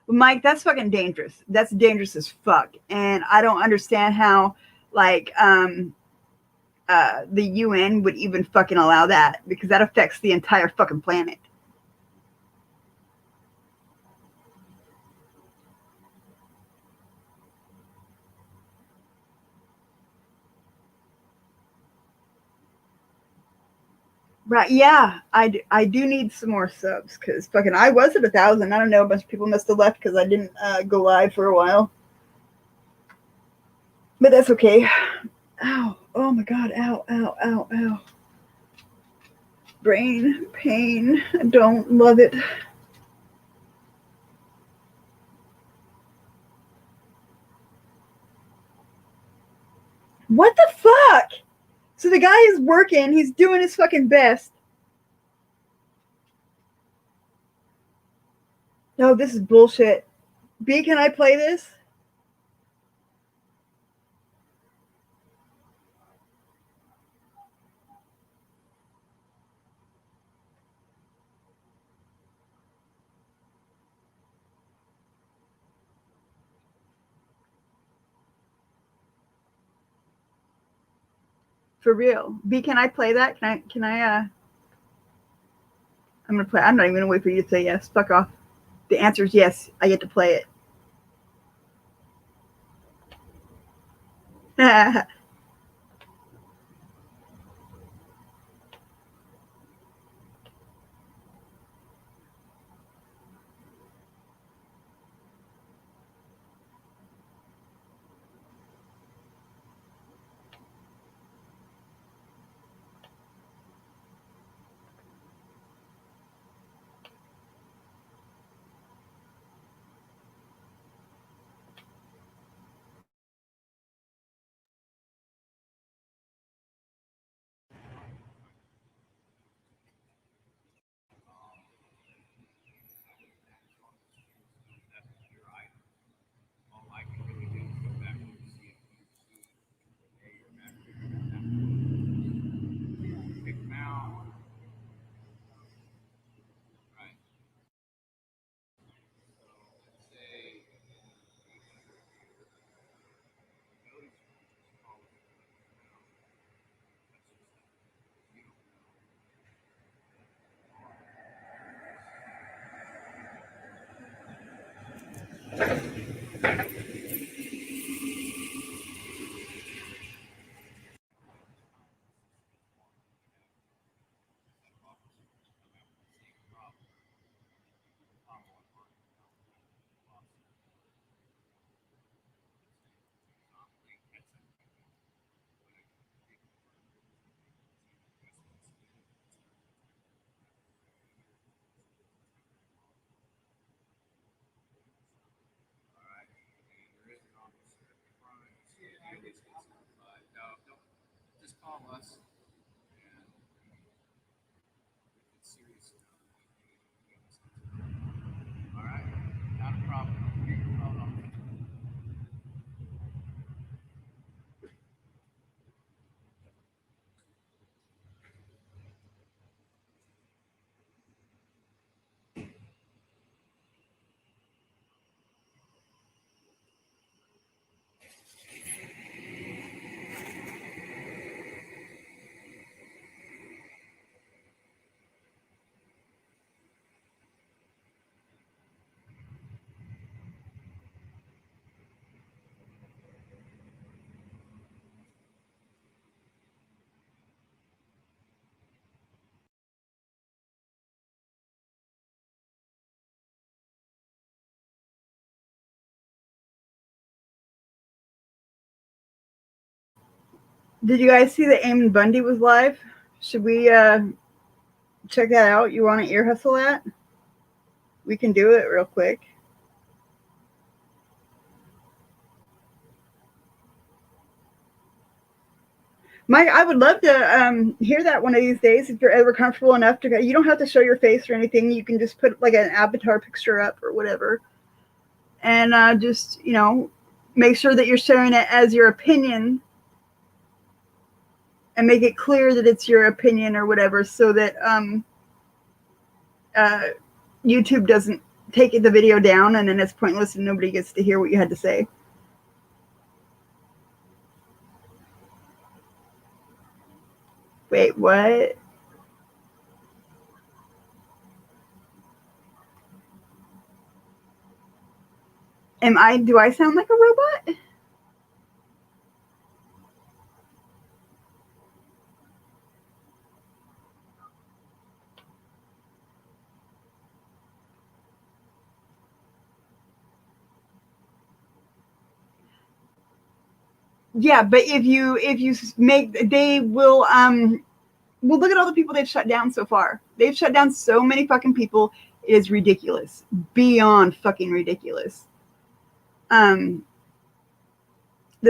Mike, that's fucking dangerous. That's dangerous as fuck. And I don't understand how, like, the UN would even fucking allow that, because that affects the entire fucking planet. Right, yeah, I do need some more subs, because fucking I was at 1,000. I don't know, a bunch of people must have left because I didn't go live for a while. But that's okay. Ow, oh my God, ow. Brain pain. I don't love it. What the fuck? So the guy is working. He's doing his fucking best. No, this is bullshit. B, can I play this? For real. B, can I play that? I'm gonna play. I'm not even gonna wait for you to say yes. Fuck off. The answer is yes. I get to play it. Did you guys see that Eamon Bundy was live? Should we check that out? You want to ear hustle that? We can do it real quick. Mike, I would love to hear that one of these days if you're ever comfortable enough to go. You don't have to show your face or anything. You can just put like an avatar picture up or whatever. And just, make sure that you're sharing it as your opinion and make it clear that it's your opinion or whatever so that YouTube doesn't take the video down and then it's pointless and nobody gets to hear what you had to say. Wait, what? Do I sound like a robot? Yeah, but if you make, they will Well, look at all the people they've shut down so far. They've shut down so many fucking people. It is ridiculous. Beyond fucking ridiculous. The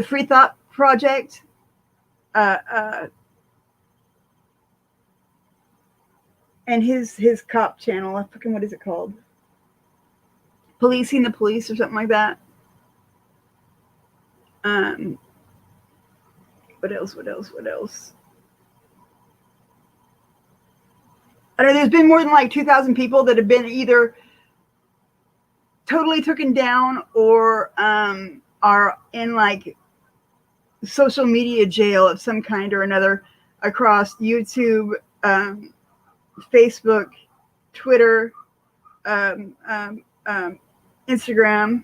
Free Thought Project, and his cop channel, I fucking, what is it called? Policing the Police or something like that. What else? I know there's been more than like 2,000 people that have been either totally taken down or are in like social media jail of some kind or another across YouTube, Facebook, Twitter, Instagram.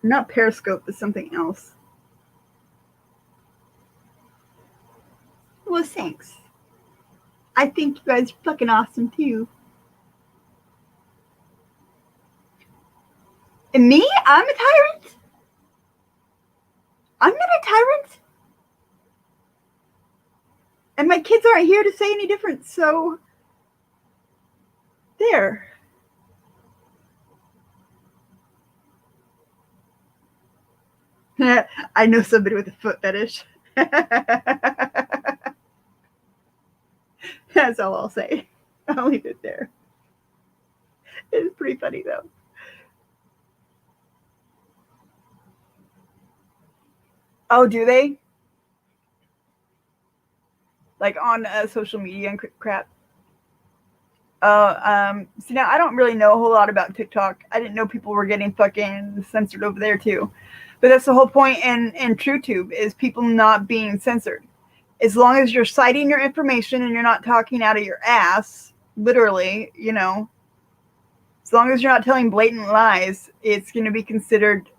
Not Periscope, but something else. Well, thanks. I think you guys are fucking awesome too. And me? I'm a tyrant? I'm not a tyrant. And my kids aren't here to say any different, so there. I know somebody with a foot fetish. That's all I'll say. I'll leave it there. It's pretty funny though. Oh, do they? Like on social media and crap? See, now I don't really know a whole lot about TikTok. I didn't know people were getting fucking censored over there too. But that's the whole point in TrueTube is people not being censored. As long as you're citing your information and you're not talking out of your ass, literally, you know, as long as you're not telling blatant lies, it's going to be considered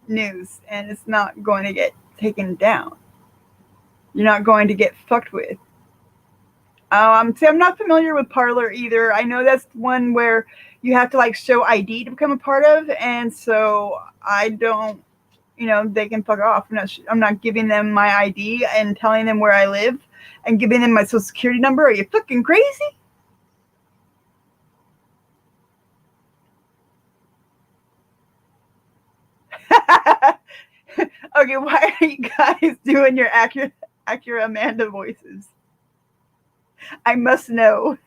news and it's not going to get taken down. You're not going to get fucked with. See, I'm not familiar with Parler either. I know that's one where you have to like show ID to become a part of, and so I don't, you know, they can fuck off. I'm not giving them my ID and telling them where I live and giving them my social security number. Are you fucking crazy? Okay, why are you guys doing your accurate Amanda voices? I must know.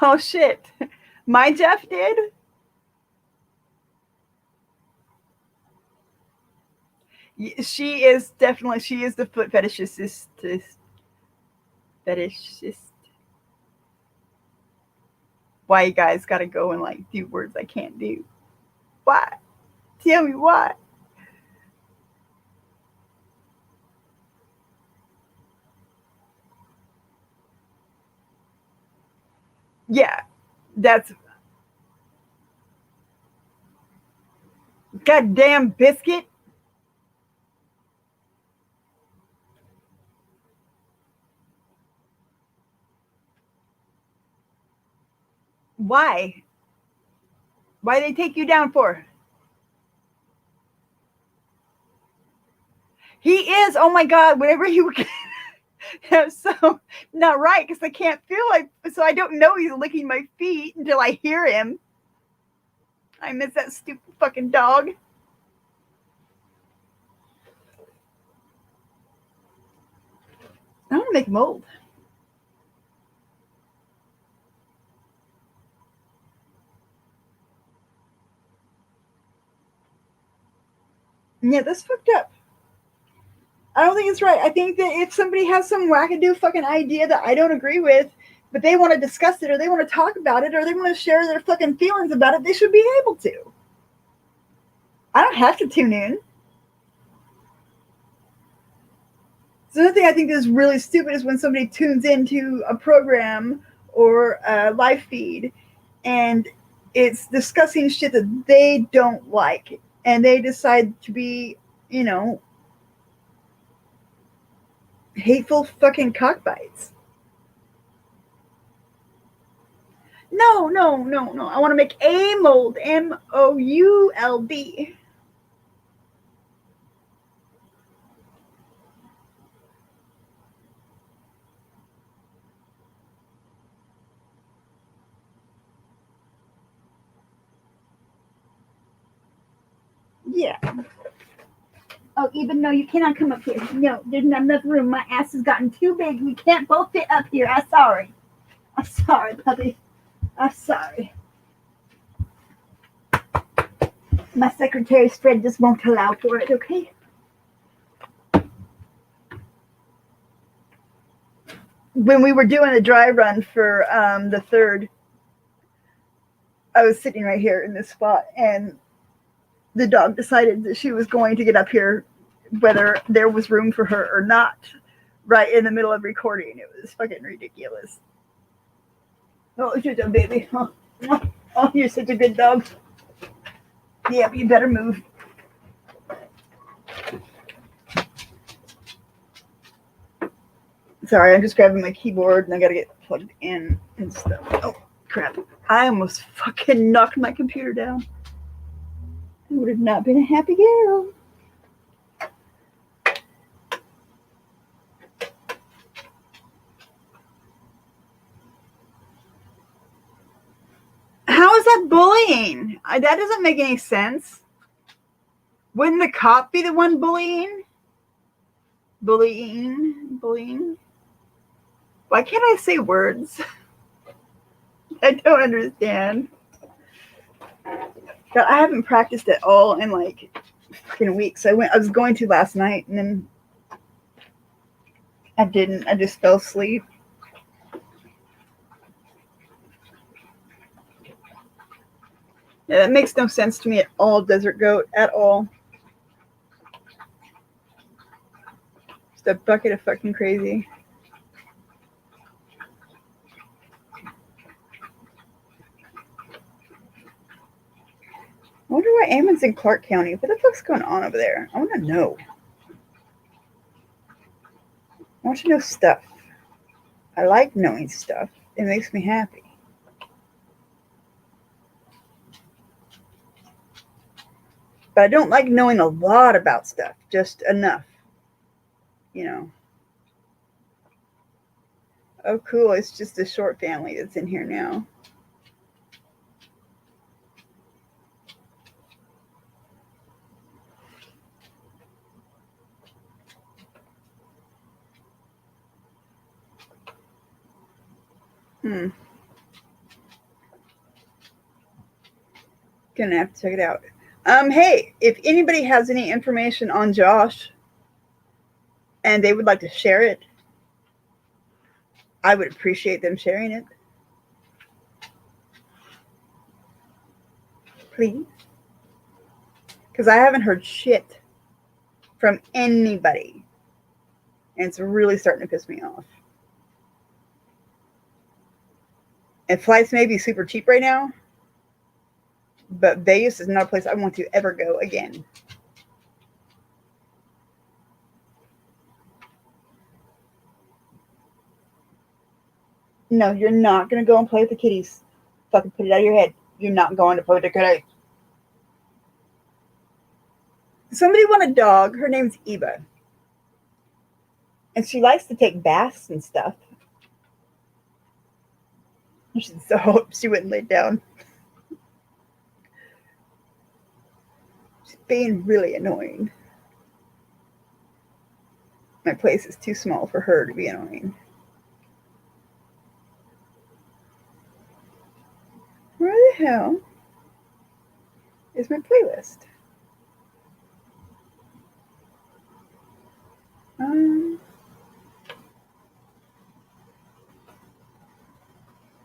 Oh shit. My Jeff did? She is the foot fetishist. Why you guys gotta go and like do words I can't do? Why? Tell me why. Yeah, that's goddamn biscuit. Why? Why they take you down for? He is. Oh my God! Whenever he would. So not right because I can't feel like, so I don't know he's licking my feet until I hear him. I miss that stupid fucking dog. I want to make him old. Yeah, that's fucked up. I don't think it's right. I think that if somebody has some wackadoo fucking idea that I don't agree with, but they want to discuss it or they want to talk about it or they want to share their fucking feelings about it, they should be able to. I don't have to tune in. So another thing I think is really stupid is when somebody tunes into a program or a live feed and it's discussing shit that they don't like and they decide to be, you know, hateful fucking cockbites. No. I want to make a mold, MOULD. Yeah. Oh, even no, you cannot come up here. No, there's not enough room. My ass has gotten too big. We can't both fit up here. I'm sorry. I'm sorry, puppy. I'm sorry. My secretary spread just won't allow for it, okay? When we were doing the dry run for the 3rd, I was sitting right here in this spot, and the dog decided that she was going to get up here, whether there was room for her or not, right in the middle of recording. It was fucking ridiculous. Oh, you're done, baby. Oh, you're such a good dog. Yeah, you better move. Sorry, I'm just grabbing my keyboard and I gotta get plugged in and stuff. Oh, crap. I almost fucking knocked my computer down. I would have not been a happy girl. How is that bullying? That doesn't make any sense. Wouldn't the cop be the one bullying? Bullying. Why can't I say words? I don't understand. God, I haven't practiced at all in like fucking weeks. I was going to last night and then I didn't. I just fell asleep. Yeah, that makes no sense to me at all, Desert Goat, at all. Just a bucket of fucking crazy. I wonder why Ammon's in Clark County. What the fuck's going on over there? I want to know. I want to know stuff. I like knowing stuff. It makes me happy. But I don't like knowing a lot about stuff. Just enough. You know. Oh, cool. It's just a short family that's in here now. Gonna have to check it out. Hey, if anybody has any information on Josh and they would like to share it, I would appreciate them sharing it. Please. Because I haven't heard shit from anybody. And it's really starting to piss me off. And flights may be super cheap right now, but Vegas is not a place I want to ever go again. No, you're not going to go and play with the kitties. Fucking put it out of your head. You're not going to play with the kitties. Somebody want a dog. Her name's Eva. And she likes to take baths and stuff. So she wouldn't lay down. She's being really annoying. My place is too small for her to be annoying. Where the hell is my playlist?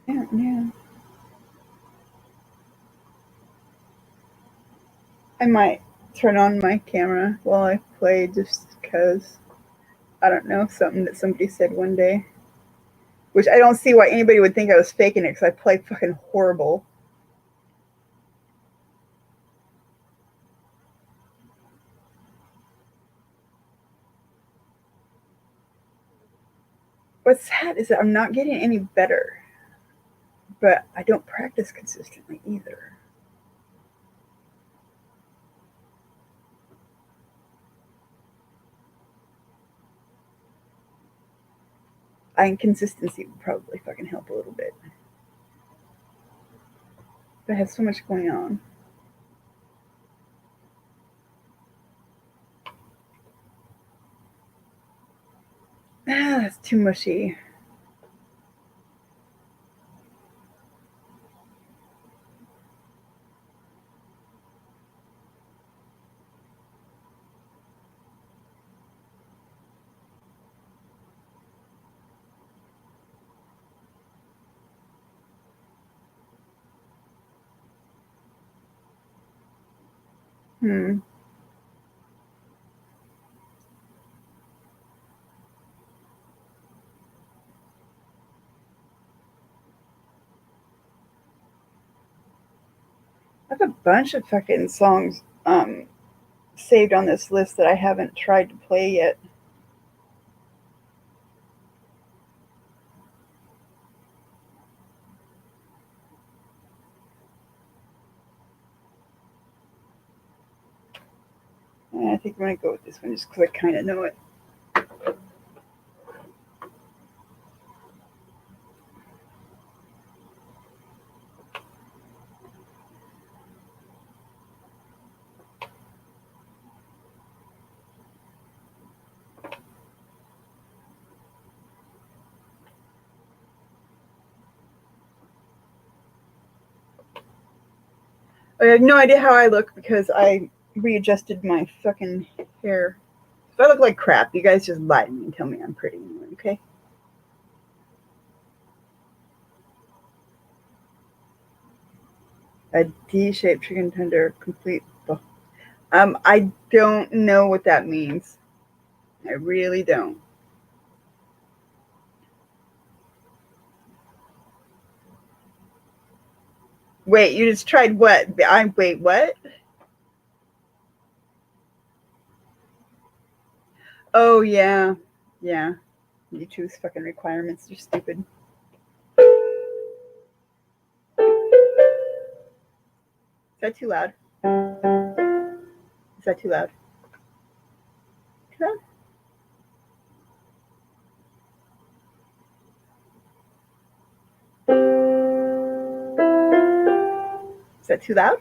I don't know. I might turn on my camera while I play just because, I don't know, something that somebody said one day. Which I don't see why anybody would think I was faking it because I play fucking horrible. What's sad is that I'm not getting any better. But I don't practice consistently either. Inconsistency would probably fucking help a little bit. But I have so much going on. too mushy. Hmm. I have a bunch of fucking songs saved on this list that I haven't tried to play yet. And I think I'm going to go with this one just because I kind of know it. I have no idea how I look because I readjusted my fucking hair. If I look like crap, you guys just lie to me and tell me I'm pretty anyway, okay? A D-shaped chicken tender, complete. I don't know what that means. I really don't. Wait, you just tried what? Wait, what? Oh yeah, yeah. YouTube's fucking requirements are stupid. Is that too loud? Is that too loud? Too loud? Is that too loud?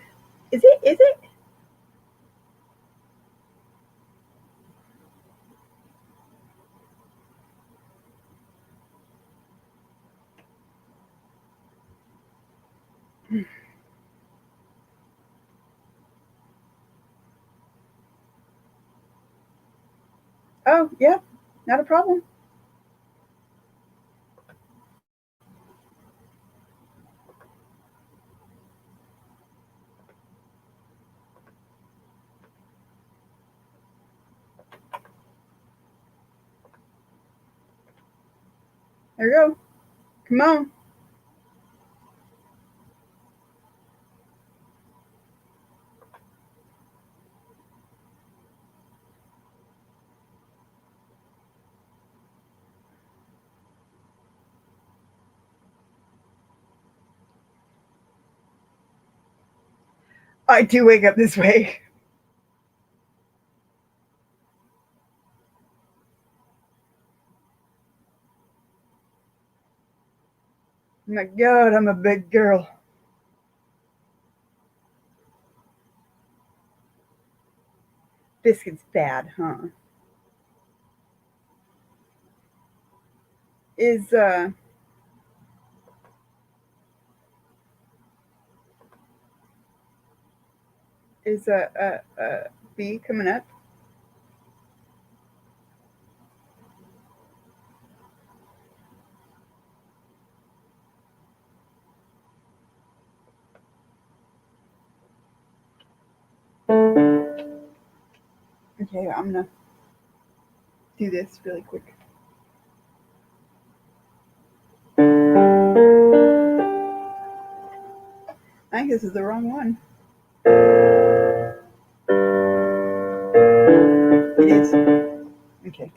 Is it? Is it? Oh, yeah. Not a problem. There you go. Come on. I do wake up this way. Oh my God, I'm a big girl. Biscuit's bad, huh? Is B coming up? Okay, I'm gonna do this really quick. I think this is the wrong one. It is. Okay.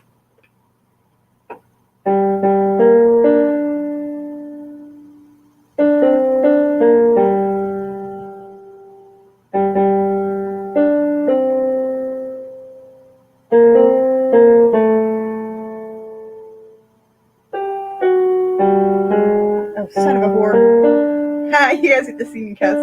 Oh, son of a whore. Ha, you guys get to see me cuss.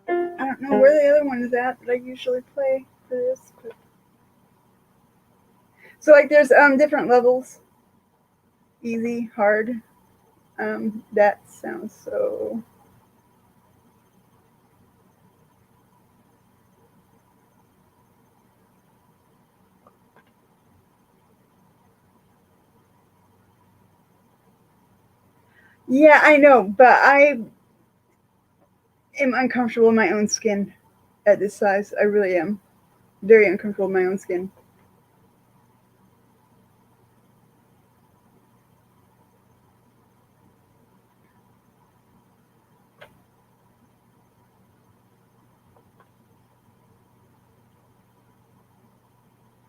I don't know where the other one is at that I usually play for this. But... So like there's different levels. Easy, hard. That sounds so... Yeah, I know, but I am uncomfortable in my own skin at this size. I really am. Very uncomfortable in my own skin.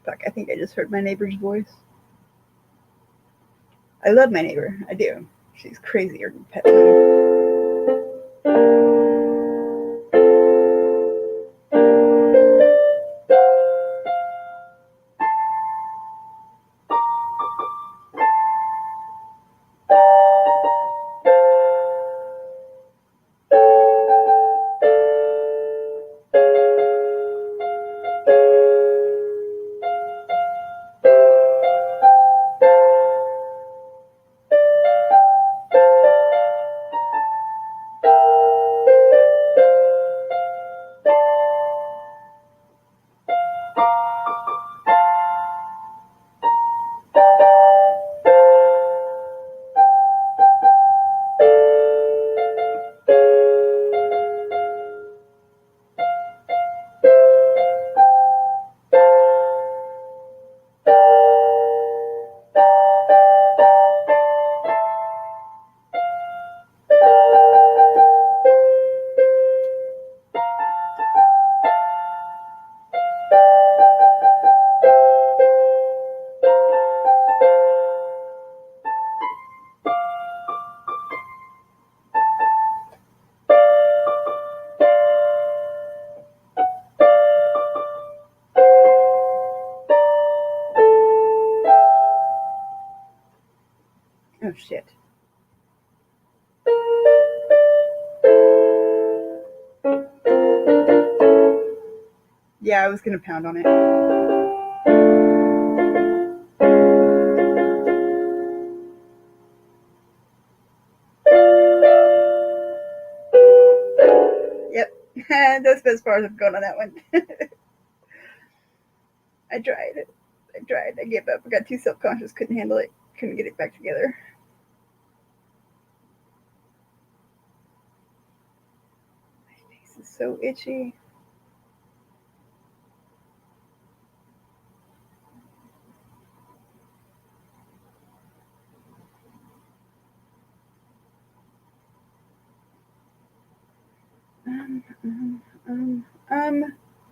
Fuck, I think I just heard my neighbor's voice. I love my neighbor. I do. She's crazier than pet mom. Oh shit. Yeah, I was gonna pound on it. Yep. That's as far as I'm going on that one. I tried. I gave up. I got too self-conscious, couldn't handle it, couldn't get it back together. My face is so itchy.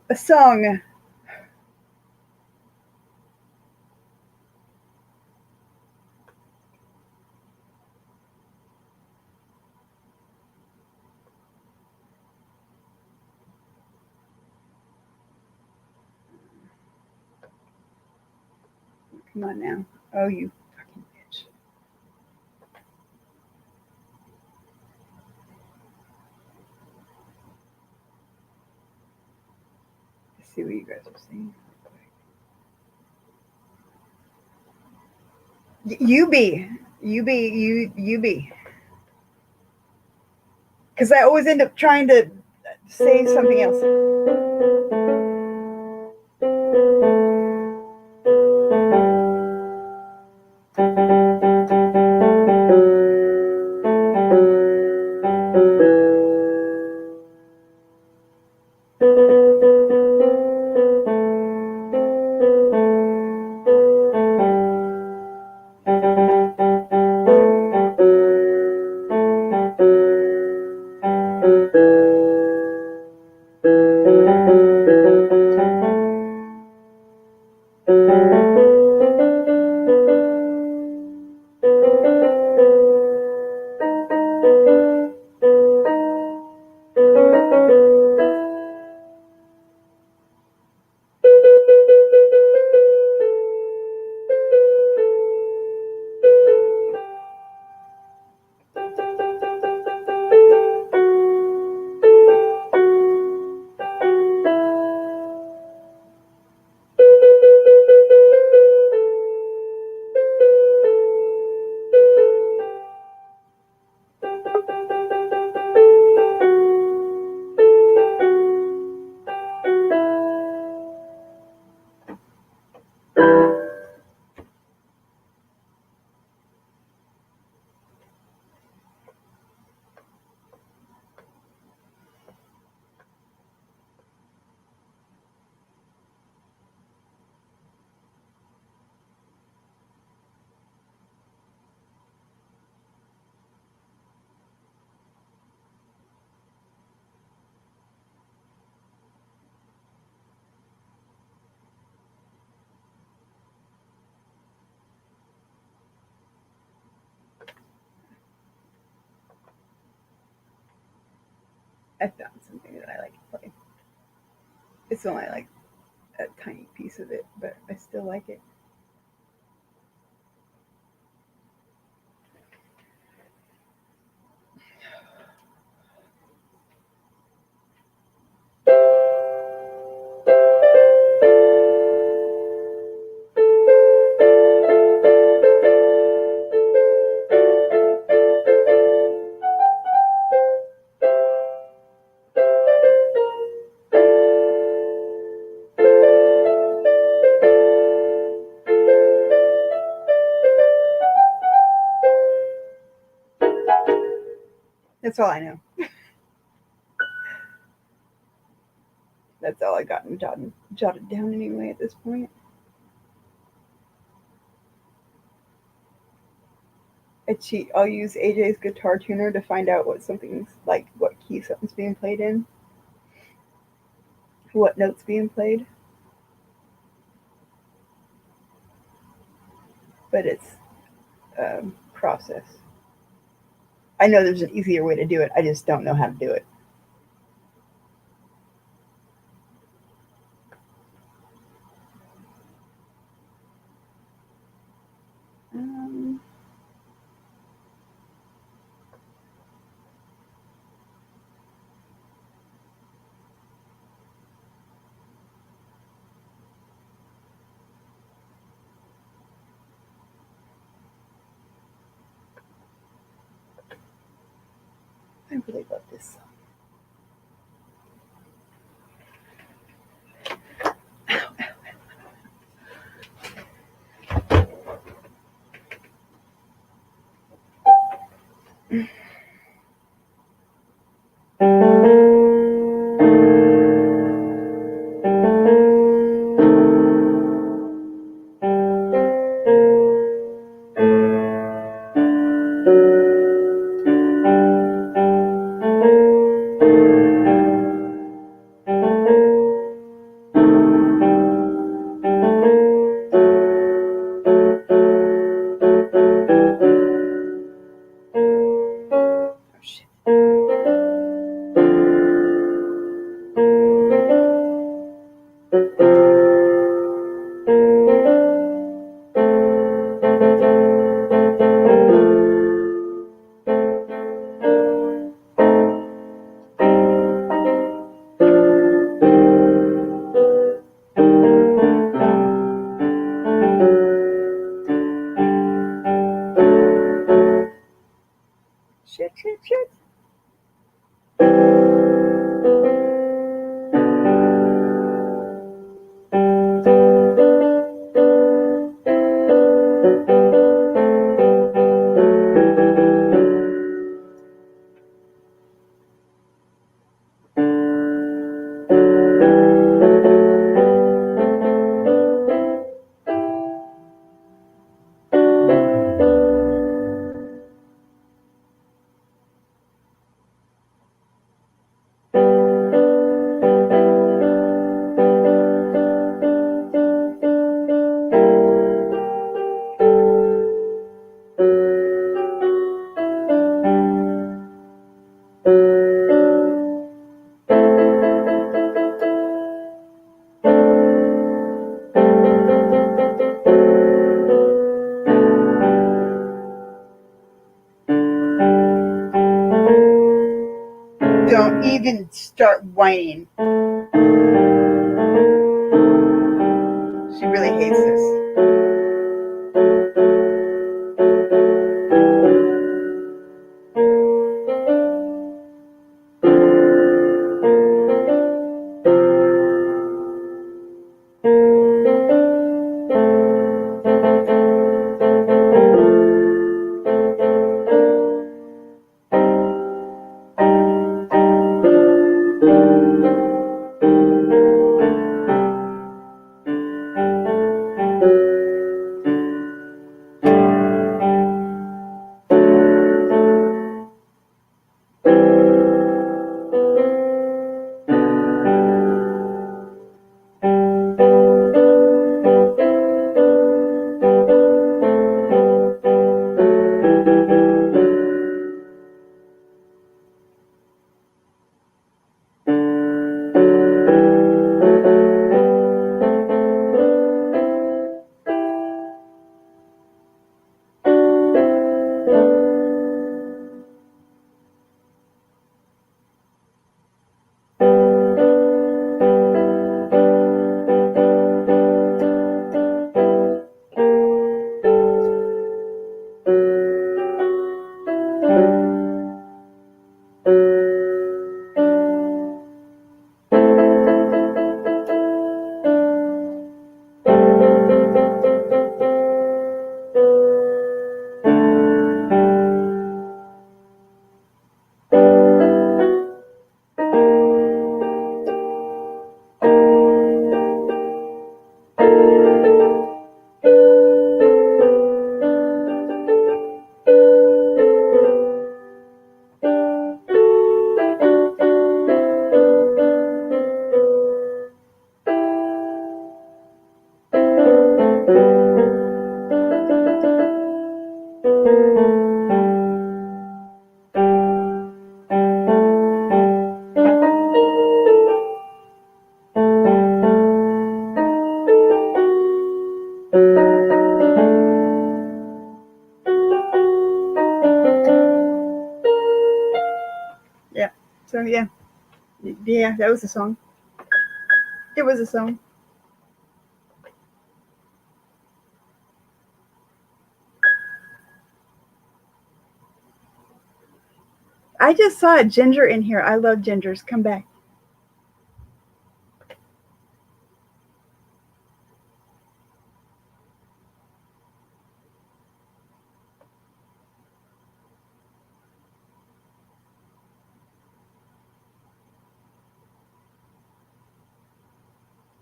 A song. Come on now. Oh, you fucking bitch. Let's see what you guys are saying. You be. Because I always end up trying to say something else. I found something that I like to play. It's only like a tiny piece of it, but I still like it. That's all I know. That's all I got jotted down anyway at this point. I cheat. I'll use AJ's guitar tuner to find out what something's like, what key something's being played in, what note's being played. But it's process. I know there's an easier way to do it. I just don't know how to do it. I really love this song. Shit. Don't even start whining. She really hates this. So yeah, that was a song. It was a song. I just saw a ginger in here. I love gingers. Come back.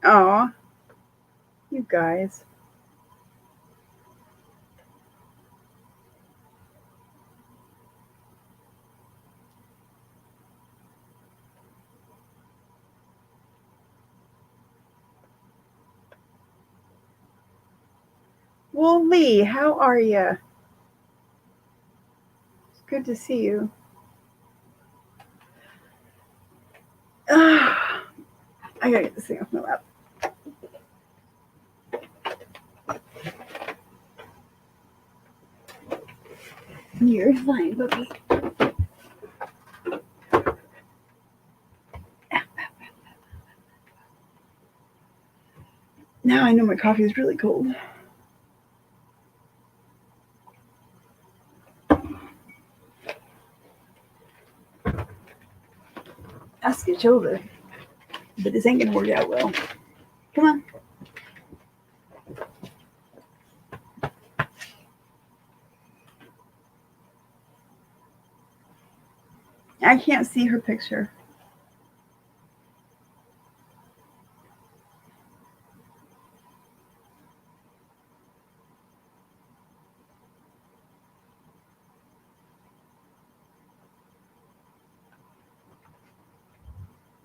Aw, you guys. Well, Lee, how are you? It's good to see you. I gotta get this thing off my lap. You're fine, puppy. Now I know my coffee is really cold. Ask your shoulder. But this ain't gonna work out well. Come on. I can't see her picture.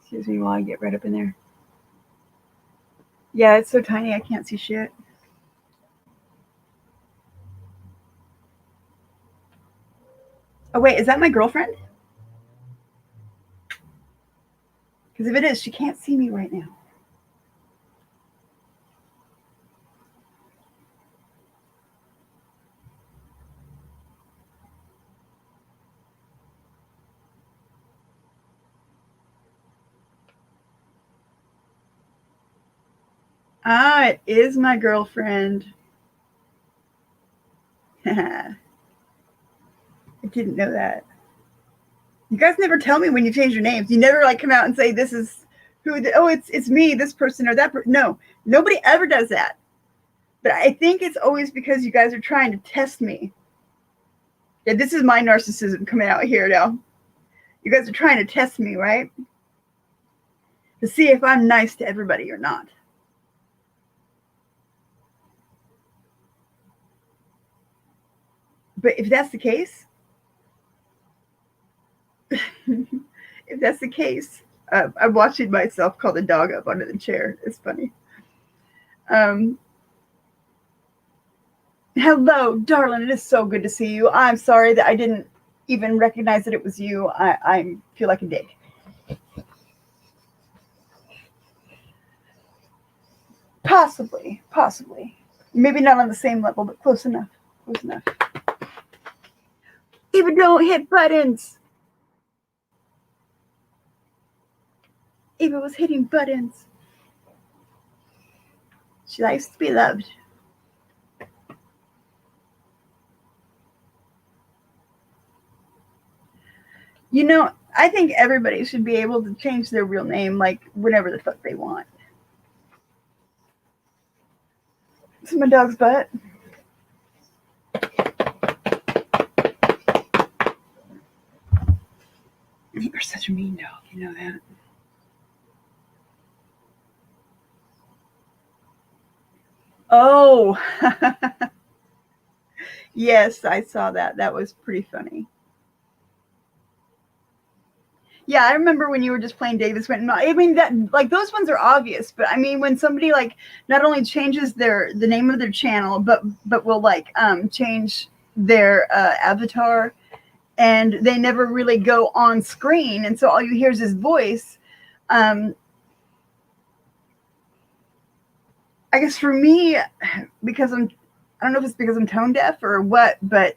Excuse me while I get right up in there. Yeah, it's so tiny I can't see shit. Oh wait, is that my girlfriend? Because if it is, she can't see me right now. Ah, it is my girlfriend. I didn't know that. You guys never tell me when you change your names. You never like come out and say this is who. It's me, this person or that person. No, nobody ever does that. But I think it's always because you guys are trying to test me. Yeah, this is my narcissism coming out here now. You guys are trying to test me, right? To see if I'm nice to everybody or not. But if that's the case, I'm watching myself call the dog up under the chair. It's funny. Hello, darling. It is so good to see you. I'm sorry that I didn't even recognize that it was you. I feel like a dick. Possibly. Maybe not on the same level, but close enough. Even don't hit buttons. Eva was hitting buttons. She likes to be loved. You know, I think everybody should be able to change their real name like whenever the fuck they want. This is my dog's butt. You're such a mean dog, you know that. Oh, yes, I saw that. That was pretty funny. Yeah, I remember when you were just playing Davis Went. I mean, that like those ones are obvious, but I mean, when somebody like not only changes the name of their channel, but will like change their avatar, and they never really go on screen, and so all you hear is his voice. I guess for me, because I don't know if it's because I'm tone deaf or what, but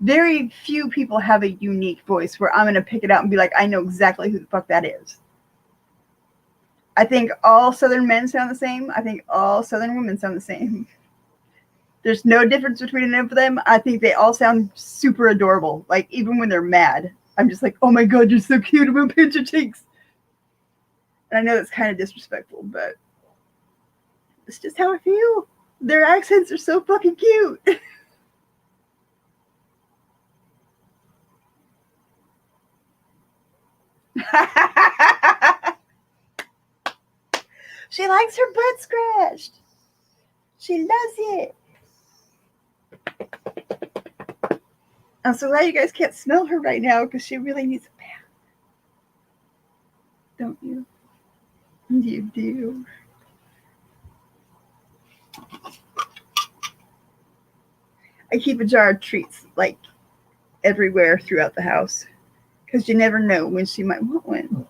Very few people have a unique voice where I'm going to pick it out and be like, I know exactly who the fuck that is. I think all Southern men sound the same. I think all Southern women sound the same. There's no difference between any of them. I think they all sound super adorable. Like, even when they're mad, I'm just like, oh my God, you're so cute. I'm going to pinch your cheeks. And I know that's kind of disrespectful, but it's just how I feel. Their accents are so fucking cute. She likes her butt scratched. She loves it. I'm so glad you guys can't smell her right now because she really needs a bath. Don't you? You do. I keep a jar of treats like everywhere throughout the house because you never know when she might want one.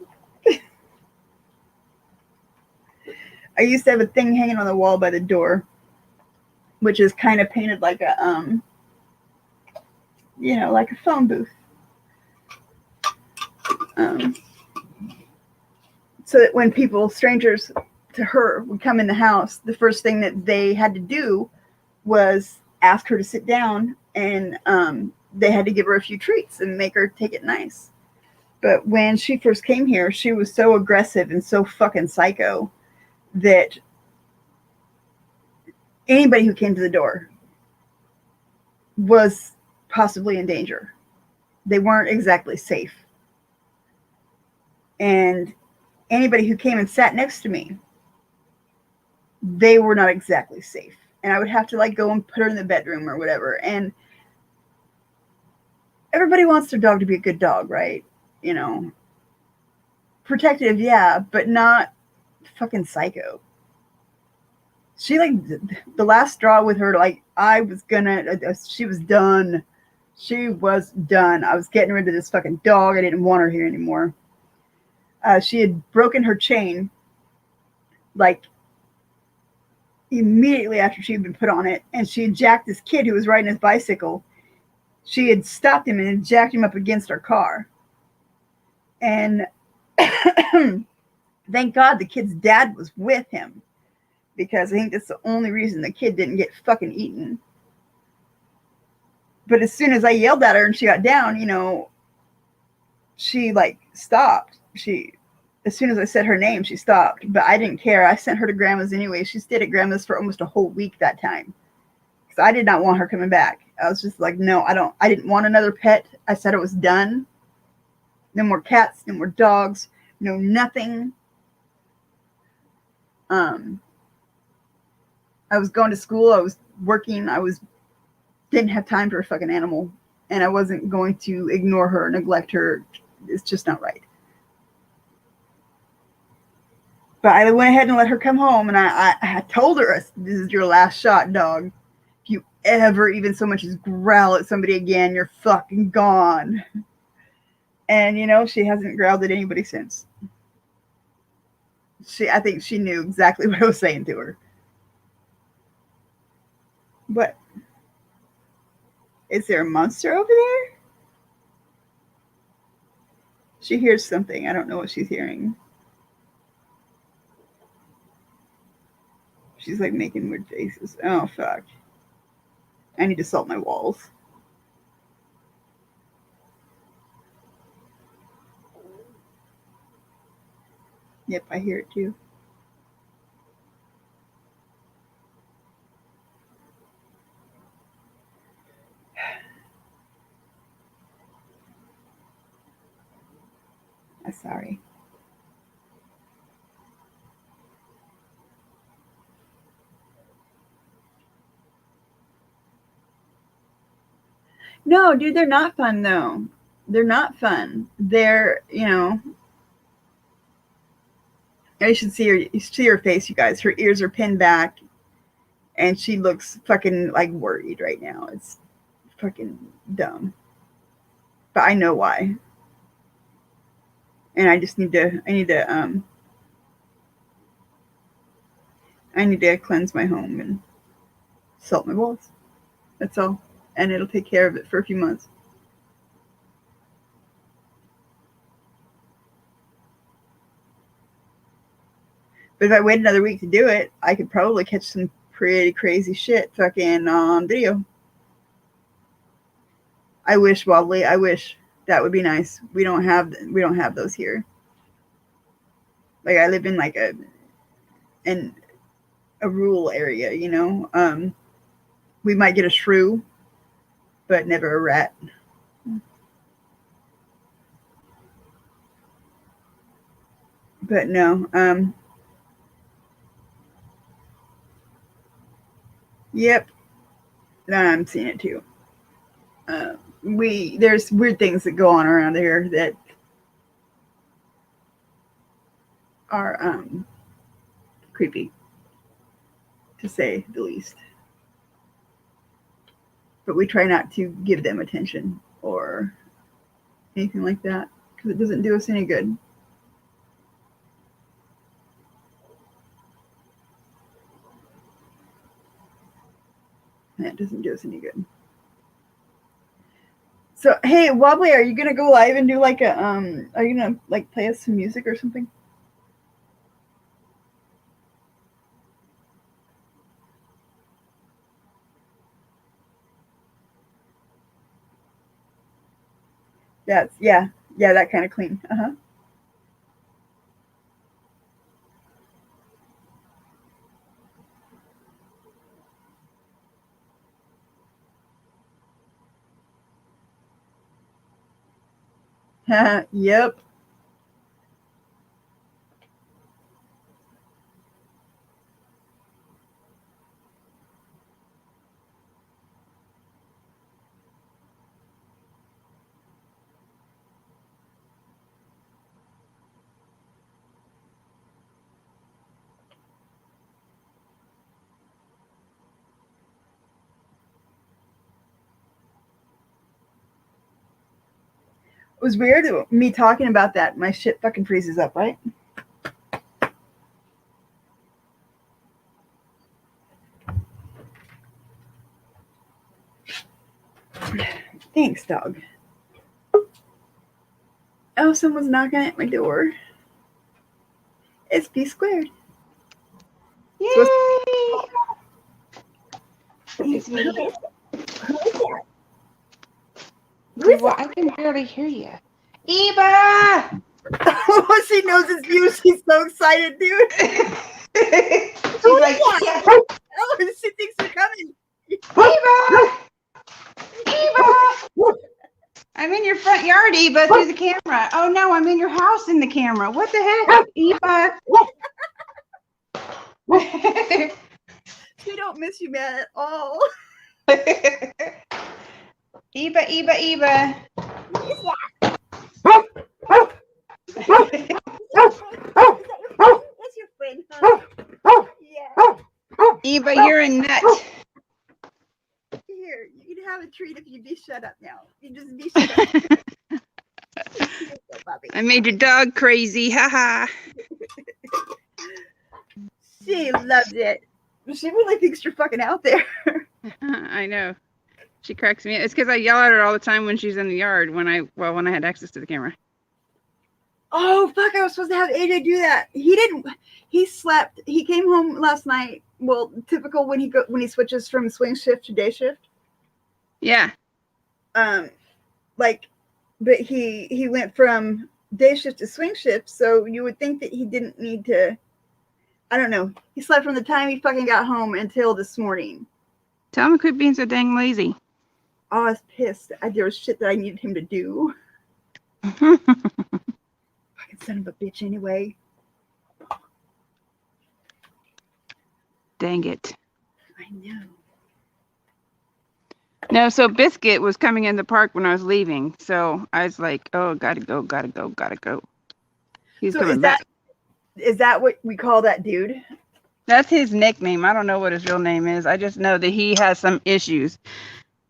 I used to have a thing hanging on the wall by the door, which is kind of painted like a like a phone booth. So that when strangers to her would come in the house, the first thing that they had to do was ask her to sit down, and they had to give her a few treats and make her take it nice. But when she first came here, she was so aggressive and so fucking psycho that anybody who came to the door was possibly in danger. They weren't exactly safe. And anybody who came and sat next to me, they were not exactly safe. And I would have to like go and put her in the bedroom or whatever. And everybody wants their dog to be a good dog, right? You know, protective, yeah, but not fucking psycho. She like the last straw with her, like she was done. She was done. I was getting rid of this fucking dog. I didn't want her here anymore. She had broken her chain like immediately after she had been put on it, and she had jacked this kid who was riding his bicycle. She had stopped him and had jacked him up against our car. And thank God the kid's dad was with him, because I think that's the only reason the kid didn't get fucking eaten. But as soon as I yelled at her and she got down, she like stopped. As soon as I said her name, she stopped. But I didn't care. I sent her to grandma's anyway. She stayed at grandma's for almost a whole week that time, because I did not want her coming back. I was just like, no, I didn't want another pet. I said it was done. No more cats, no more dogs, no nothing. I was going to school. I was working. Didn't have time for a fucking animal, and I wasn't going to ignore her, neglect her. It's just not right. But I went ahead and let her come home, and I told her, this is your last shot, dog. If you ever even so much as growl at somebody again, you're fucking gone. And she hasn't growled at anybody since. I think she knew exactly what I was saying to her. What? Is there a monster over there? She hears something. I don't know what she's hearing. She's like making weird faces. Oh, fuck. I need to salt my walls. Yep, I hear it too. I'm sorry. No, dude, they're not fun though. They're not fun. They're, you should see her. You see her face, you guys. Her ears are pinned back, and she looks fucking like worried right now. It's fucking dumb, but I know why. And I just need to cleanse my home and salt my walls. That's all. and it'll take care of it for a few months. But if I wait another week to do it, I could probably catch some pretty crazy shit fucking on video. I wish, Wobbly. I wish that would be nice. We don't have those here. Like, I live in like a rural area, you know. We might get a shrew, but never a rat. But no. Yep. No, I'm seeing it too. There's weird things that go on around here that are creepy, to say the least. But we try not to give them attention or anything like that because it doesn't do us any good. That doesn't do us any good. So, hey, Wobbly, are you gonna go live and do like a are you gonna like play us some music or something? That's yeah, that kind of clean. Yep. It was weird me talking about that. My shit fucking freezes up, right? Thanks, dog. Oh, someone's knocking at my door. It's B squared. Yay! It's me. Well, I can barely hear you. Eva! Oh, she knows it's you. She's so excited, dude. She's like, yeah. Oh, she thinks you're coming. Eva! Eva! I'm in your front yard, Eva, through the camera. Oh, no, I'm in your house in the camera. What the heck, Eva? We don't miss you, man, at all. Eva, Eva, Eva. That's your friend, huh? Yeah. Eva, you're a nut. Here, you can have a treat if you be shut up now. You just be shut up. I made your dog crazy. Haha. She loves it. She really thinks you're fucking out there. I know. She cracks me up. It's because I yell at her all the time when she's in the yard when I had access to the camera. Oh, fuck, I was supposed to have AJ do that. He didn't. He slept. He came home last night. Well, typical when he switches from swing shift to day shift. Yeah. But he went from day shift to swing shift, so you would think that he didn't need to. I don't know. He slept from the time he fucking got home until this morning. Tell him to quit being so dang lazy. Oh, I was pissed. There was shit that I needed him to do. Fucking son of a bitch anyway. Dang it. I know. No, so Biscuit was coming in the park when I was leaving. So I was like, oh, gotta go. He's coming back. Is that what we call that dude? That's his nickname. I don't know what his real name is. I just know that he has some issues.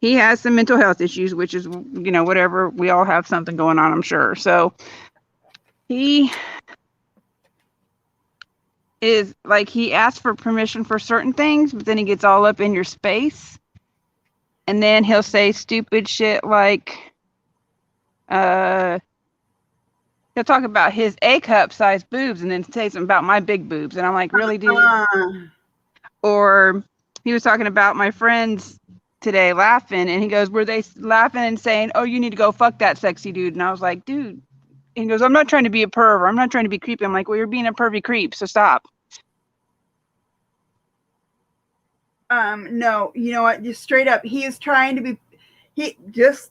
He has some mental health issues, which is, whatever. We all have something going on, I'm sure. So he is like, he asks for permission for certain things, but then he gets all up in your space. And then he'll say stupid shit like, he'll talk about his A cup size boobs and then say something about my big boobs. And I'm like, really, dude? Or he was talking about my friends today laughing, and he goes, were they laughing and saying, oh, you need to go fuck that sexy dude? And I was like, dude. And he goes, I'm not trying to be a perv. I'm not trying to be creepy. I'm like, well, you're being a pervy creep, so stop. No, you know what? Just straight up, he is trying to be. He just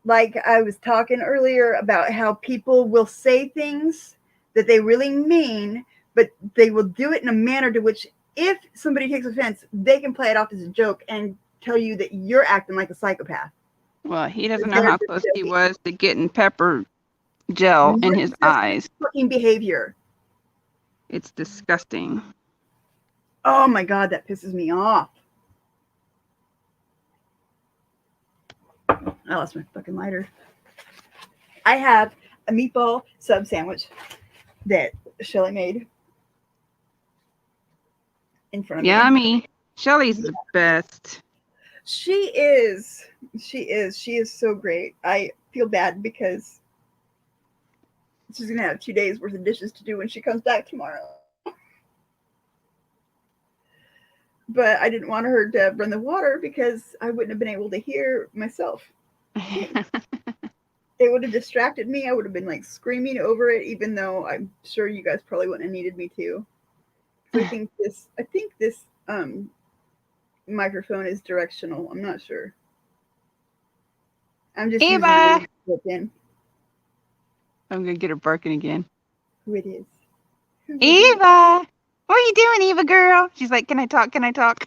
like I was talking earlier about how people will say things that they really mean, but they will do it in a manner to which, if somebody takes offense, they can play it off as a joke and tell you that you're acting like a psychopath. Well, he doesn't know how close he was to getting pepper gel in his eyes. Fucking behavior. It's disgusting. Oh my God, that pisses me off. I lost my fucking lighter. I have a meatball sub sandwich that Shelly made in front of me. Yummy. Shelly's the best. She is. She is so great. I feel bad because she's going to have 2 days worth of dishes to do when she comes back tomorrow. But I didn't want her to run the water because I wouldn't have been able to hear myself. It would have distracted me. I would have been like screaming over it, even though I'm sure you guys probably wouldn't have needed me to. I think this microphone is directional. I'm not sure. I'm just Eva. using I'm gonna get her barking again. who it is. Eva, what are you doing, Eva girl? She's like, can I talk? Can I talk?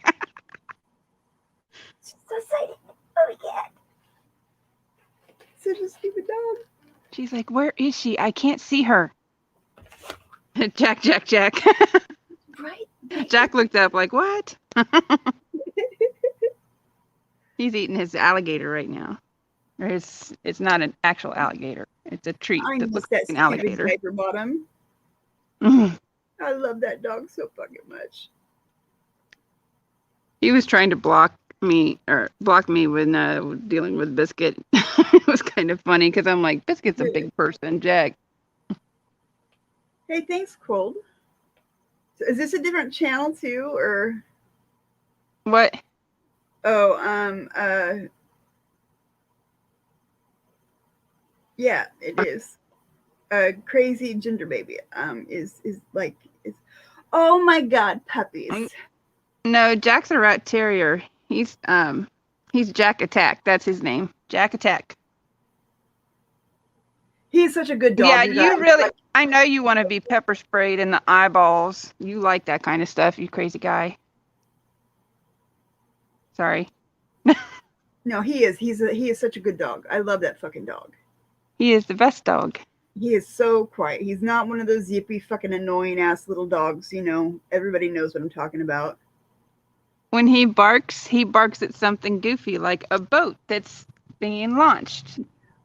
She's so excited. Oh my God. Such a stupid dog. She's like, where is she? I can't see her. Jack. Right. Jack looked up like, what? He's eating his alligator right now. Or it's not an actual alligator. It's a treat I that miss looks that like an stupid alligator. diaper bottom. Mhm. I love that dog so fucking much. He was trying to block me when dealing with Biscuit. It was kind of funny because I'm like, Biscuit's a big person, Jack. Hey, thanks, Cold. So is this a different channel too, or? What? Oh, yeah, it is. Crazy Ginger Baby is like is. Oh my God, puppies! No, Jack's a rat terrier. He's Jack Attack. That's his name, Jack Attack. He's such a good dog. Yeah, you you guys. really. I know you want to be pepper sprayed in the eyeballs. You like that kind of stuff, you crazy guy. Sorry. No, he is. He is such a good dog. I love that fucking dog. He is the best dog. He is so quiet. He's not one of those yippy fucking annoying ass little dogs. You know, everybody knows what I'm talking about. When he barks at something goofy, like a boat that's being launched.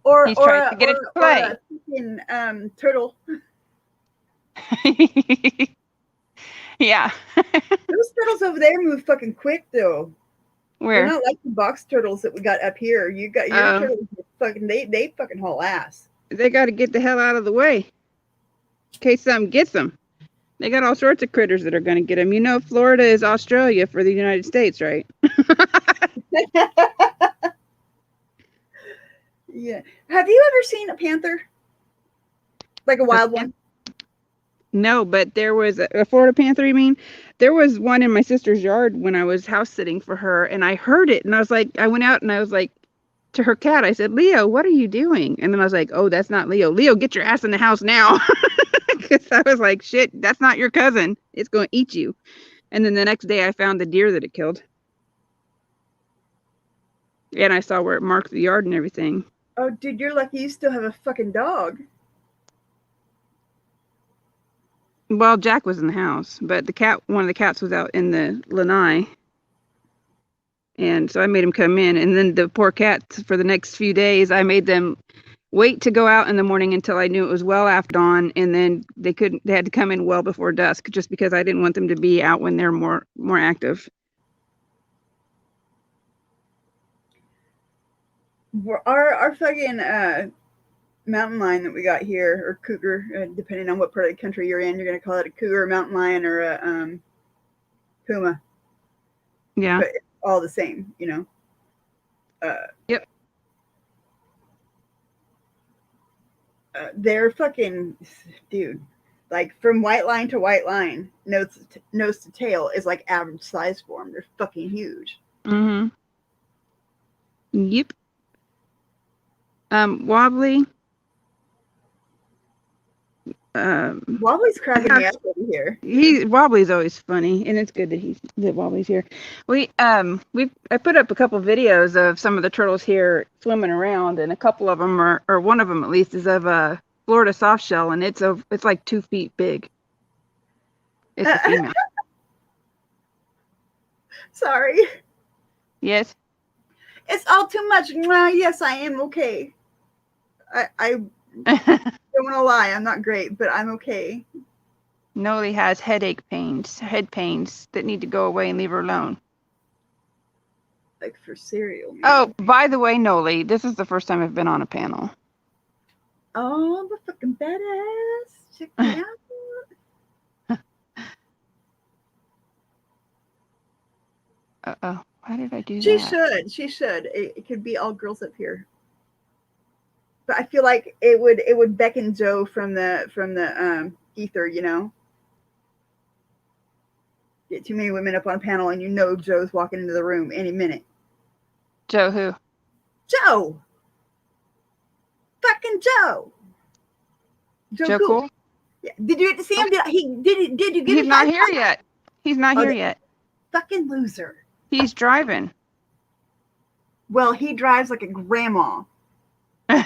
Or He's trying to get it to play. Or a fucking turtle. Yeah. Those turtles over there move fucking quick though. Where? They're not like the box turtles that we got up here. You got your turtles fucking they fucking haul ass. They got to get the hell out of the way in case something gets them. They got all sorts of critters that are going to get them. You know, Florida is Australia for the United States, right? Yeah. Have you ever seen a panther? Like a wild one? No, but there was a Florida panther, you mean? There was one in my sister's yard when I was house sitting for her, and I heard it, and I was like, I went out and I was like, to her cat, I said, Leo, what are you doing? And then I was like, oh, that's not Leo. Leo, get your ass in the house now. Because I was like, shit, that's not your cousin. It's going to eat you. And then the next day I found the deer that it killed. And I saw where it marked the yard and everything. Oh, dude, you're lucky you still have a fucking dog. Well, Jack was in the house, but one of the cats was out in the lanai. And so I made him come in. And then the poor cats, for the next few days, I made them wait to go out in the morning until I knew it was well after dawn. And then they had to come in well before dusk, just because I didn't want them to be out when they're more active. Our fucking mountain lion that we got here, or cougar, depending on what part of the country you're in, you're gonna call it a cougar, a mountain lion, or a puma. Yeah. But it's all the same, you know. Yep. They're fucking, dude. Like from white line to white line, nose to tail is like average size for them. They're fucking huge. Mm-hmm. Yep. Wobbly. Wobbly's cracking me up over here. Wobbly's always funny, and it's good that Wobbly's here. I put up a couple videos of some of the turtles here swimming around, and a couple of them or one of them at least is of a Florida softshell, and it's like 2 feet big. It's a female. Sorry. Yes. It's all too much. Yes, I am okay. I don't want to lie. I'm not great, but I'm okay. Noli has head pains that need to go away and leave her alone. Like for cereal. Man. Oh, by the way, Noli, this is the first time I've been on a panel. Oh, the fucking badass. Check me out. Uh-oh. Why did I do She that? should. She should. It could be all girls up here. But I feel like it would beckon Joe from the ether, you know. Get too many women up on a panel and you know Joe's walking into the room any minute. Joe who? Joe. Fucking Joe. Joe Cool? Yeah. Did you get to see him? Did you get him? He's not here yet. He's not here yet. Fucking loser. He's driving. Well, he drives like a grandma. I'm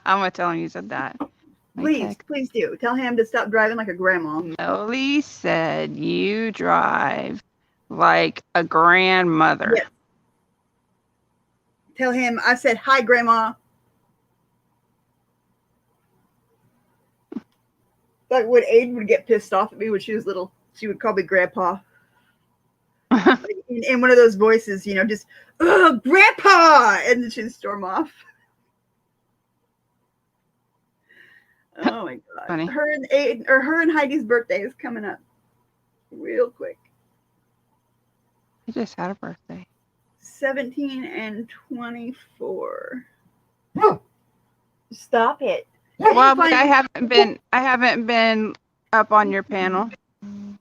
gonna tell him you said that. Please do. Tell him to stop driving like a grandma. Noli said you drive like a grandmother. Yes. Tell him I said hi, grandma. Like when Aiden would get pissed off at me when she was little, she would call me grandpa. Like in one of those voices, you know, just grandpa, and then she'd storm off. Oh my god! Funny. Her and Heidi's birthday is coming up, real quick. He just had a birthday. 17 and 24. Stop it! Well, I haven't been up on your panel.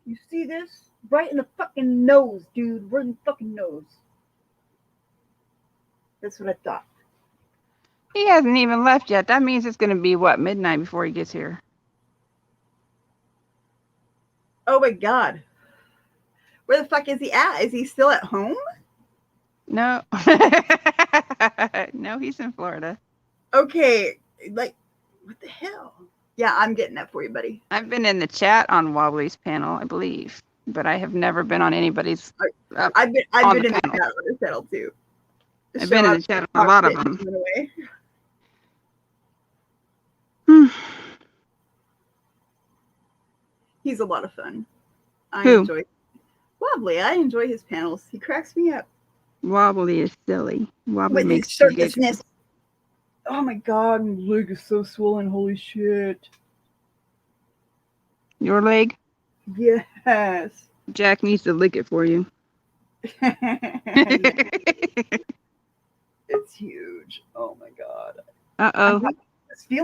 You see this? Right in the fucking nose, dude. Right in the fucking nose. That's what I thought. He hasn't even left yet. That means it's going to be, what, midnight before he gets here. Oh my god. Where the fuck is he at? Is he still at home? No. No, he's in Florida. Okay. Like, what the hell? Yeah, I'm getting that for you, buddy. I've been in the chat on Wobbly's panel, I believe. But I have never been on anybody's. I've been in the chat on the channel too. I've been in the chat on a lot of them. He's a lot of fun. Who? Enjoy Wobbly. I enjoy his panels. He cracks me up. Wobbly is silly. Wobbly With makes his shirtlessness. Oh my god, my leg is so swollen. Holy shit. Your leg? Yes. Jack needs to lick it for you. It's huge. Oh my god. Uh-oh.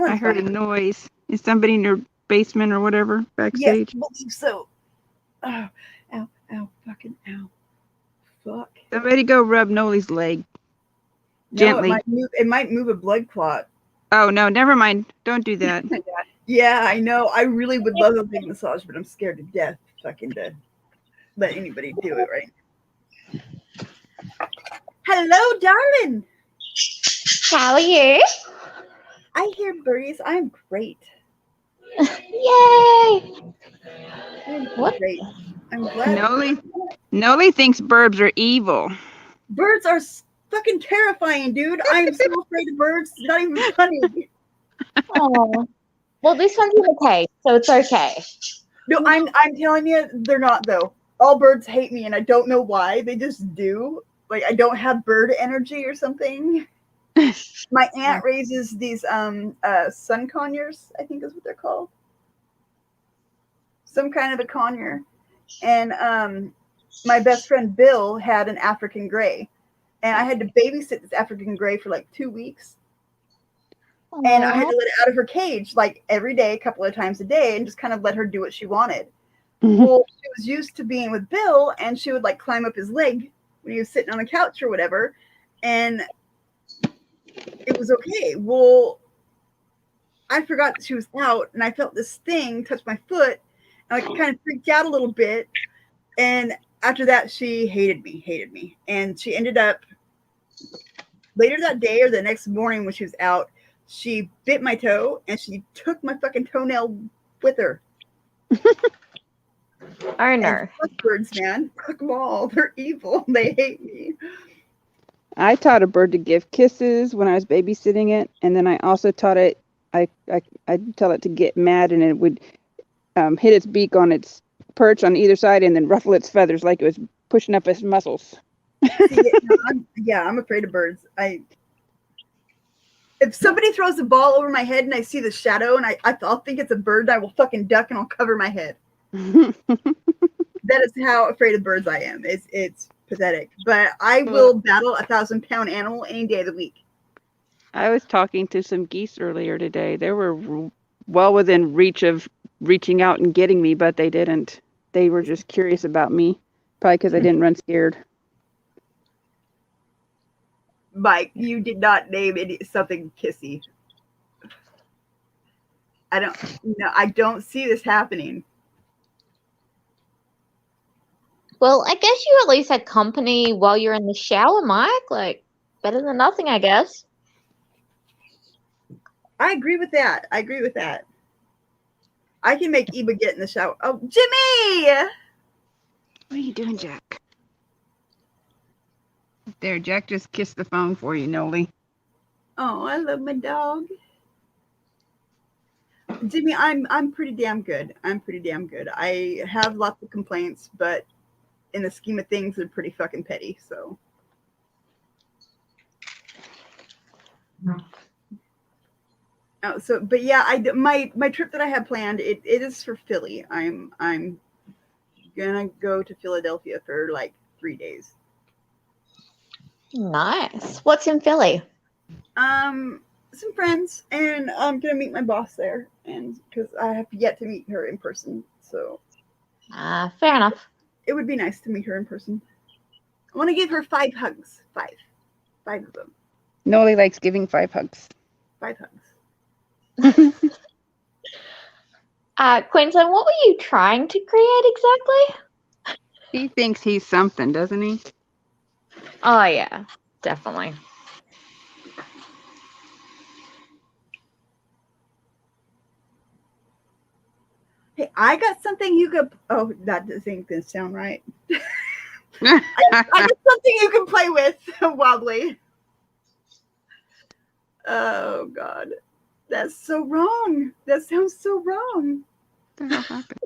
I heard a noise. Is somebody in your basement or whatever backstage? Yes, I believe so. Oh, ow, ow, fucking ow. Fuck. Somebody go rub Noli's leg. Gently. No, it might move a blood clot. Oh, no, never mind. Don't do that. Yeah, I know. I really would love a big massage, but I'm scared to death fucking to let anybody do it, right? Hello, darling. How are you? I hear birdies. I'm great. Yay! I'm What? great. I'm glad. Noli thinks birds are evil. Birds are fucking terrifying, dude. I am so afraid of birds. It's not even funny. Oh, well, this one's okay, so it's okay. No, I'm telling you, they're not though. All birds hate me, and I don't know why. They just do. like I don't have bird energy or something. My aunt raises these sun conures, I think is what they're called. Some kind of a conure. And my best friend Bill had an African gray. And I had to babysit this African gray for like 2 weeks. And I had to let it out of her cage like every day, a couple of times a day, and just kind of let her do what she wanted. Well, she was used to being with Bill, and she would like climb up his leg when he was sitting on the couch or whatever. And it was okay. Well, I forgot that she was out, and I felt this thing touch my foot, and I kind of freaked out a little bit. And after that, she hated me. And she ended up later that day or the next morning when she was out, she bit my toe, and she took my fucking toenail with her. Oh no. Fuck birds, man. Fuck them all. They're evil. They hate me. I taught a bird to give kisses when I was babysitting it, and then I also taught it. I tell it to get mad, and it would hit its beak on its perch on either side, and then ruffle its feathers like it was pushing up its muscles. See, I'm afraid of birds. If somebody throws a ball over my head and I see the shadow and I'll think it's a bird, I will fucking duck and I'll cover my head. That is how afraid of birds I am. It's pathetic. But I will battle a 1,000-pound animal any day of the week. I was talking to some geese earlier today. They were well within reach of reaching out and getting me, but they didn't. They were just curious about me, probably because I didn't run scared. Mike, you did not name something kissy. I don't see this happening. Well, I guess you at least had company while you're in the shower, Mike. Like, better than nothing, I guess. I agree with that. I can make Eva get in the shower. Oh, Jimmy! What are you doing, Jack? There, Jack just kissed the phone for you, Noli. Oh, I love my dog. Jimmy, I'm pretty damn good. I have lots of complaints, but in the scheme of things, they're pretty fucking petty. So, but yeah, my trip that I have planned it is for Philly. I'm gonna go to Philadelphia for like 3 days. Nice. What's in Philly? Some friends, and I'm gonna meet my boss there, and because I have yet to meet her in person, so Fair enough. it would be nice to meet her in person. I want to give her 5 hugs. 5 of them. Noli likes giving 5 hugs. 5 hugs. Queensland, what were you trying to create exactly? He thinks he's something, doesn't he? Oh, yeah, definitely. Hey, I got something you could. Oh, that doesn't sound right. I got something you can play with, wobbly. Oh God, that's so wrong. That sounds so wrong. What the hell happened?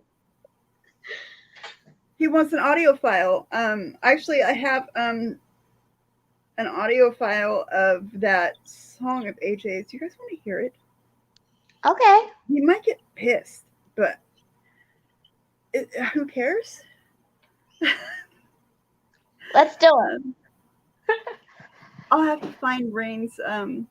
He wants an audio file. Actually, I have an audio file of that song of AJ's. Do you guys want to hear it? Okay. He might get pissed, but who cares? Let's do it. I'll have to find Rain's no,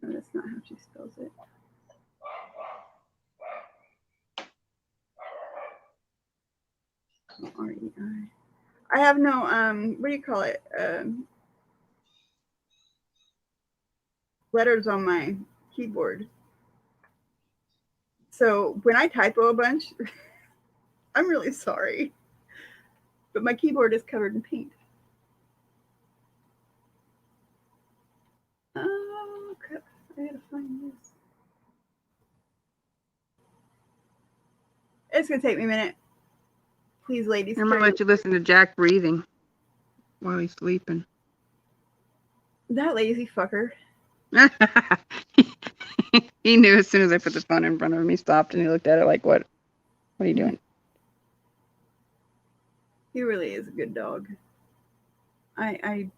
that's not how she spells it. R-E-I. I have no what do you call it? Letters on my keyboard. So when I typo a bunch, I'm really sorry. But my keyboard is covered in paint. Oh crap. I gotta find this. It's gonna take me a minute. Please, ladies. I'm gonna let you listen to Jack breathing while he's sleeping. That lazy fucker. He knew as soon as I put the phone in front of him. He stopped and he looked at it like, "What? What are you doing?" He really is a good dog. I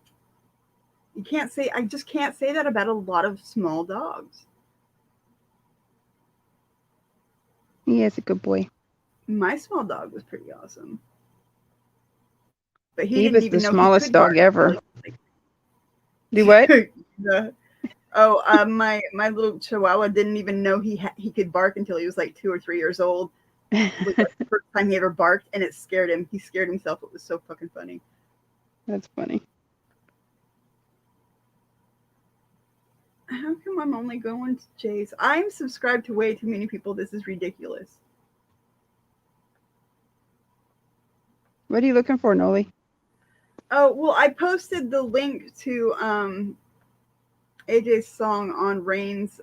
just can't say that about a lot of small dogs. He is a good boy. My small dog was pretty awesome. But He didn't was even the know smallest he could dog bark. ever. Do what? My little Chihuahua didn't even know he could bark until he was like 2 or 3 years old. It was like the first time he ever barked, and it scared him. He scared himself. It was so fucking funny. That's funny. How come I'm only going to Jay's? I'm subscribed to way too many people. This is ridiculous. What are you looking for, Noli? Oh, well, I posted the link to AJ's song on Rain's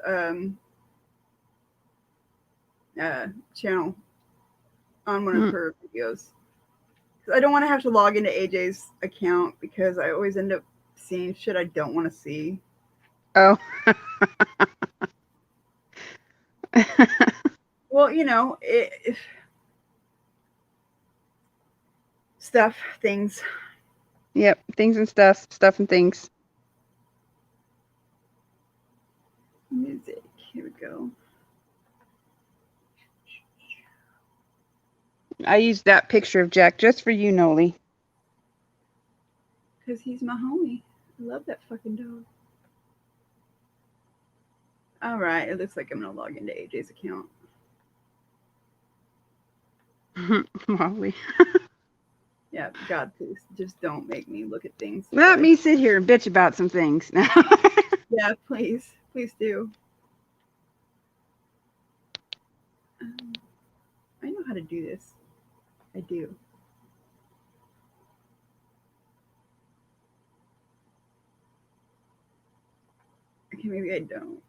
channel on one of her videos. I don't want to have to log into AJ's account because I always end up seeing shit I don't want to see. Oh. Well, stuff, things. Yep, things and stuff and things. Music. Here we go. I used that picture of Jack just for you, Noli. Because he's my homie. I love that fucking dog. All right, it looks like I'm going to log into AJ's account. Molly. Yeah, God, please, just don't make me look at things. Let me sit here and bitch about some things. Yeah, please. Please do. I know how to do this. I do. Okay, maybe I don't.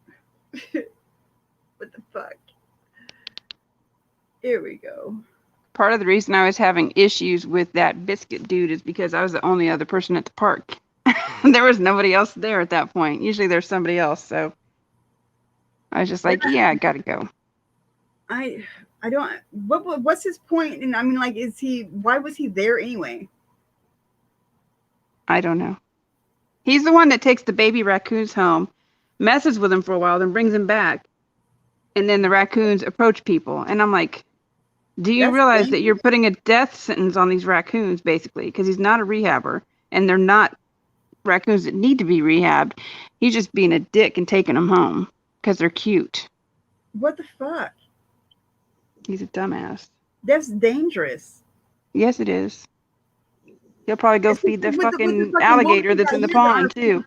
What the fuck? Here we go. Part of the reason I was having issues with that biscuit dude is because I was the only other person at the park. There was nobody else there at that point. Usually there's somebody else, so I was just like, yeah, I gotta go. I don't. What's his point? And I mean, like, why was he there anyway? I don't know. He's the one that takes the baby raccoons home, messes with them for a while, then brings them back, and then the raccoons approach people. And I'm like, do you realize that you're putting a death sentence on these raccoons, basically? Because he's not a rehabber, and they're not raccoons that need to be rehabbed. He's just being a dick and taking them home because they're cute. What the fuck? He's a dumbass. That's dangerous. Yes, it is. He'll probably go feed the fucking alligator that's in the pond, too.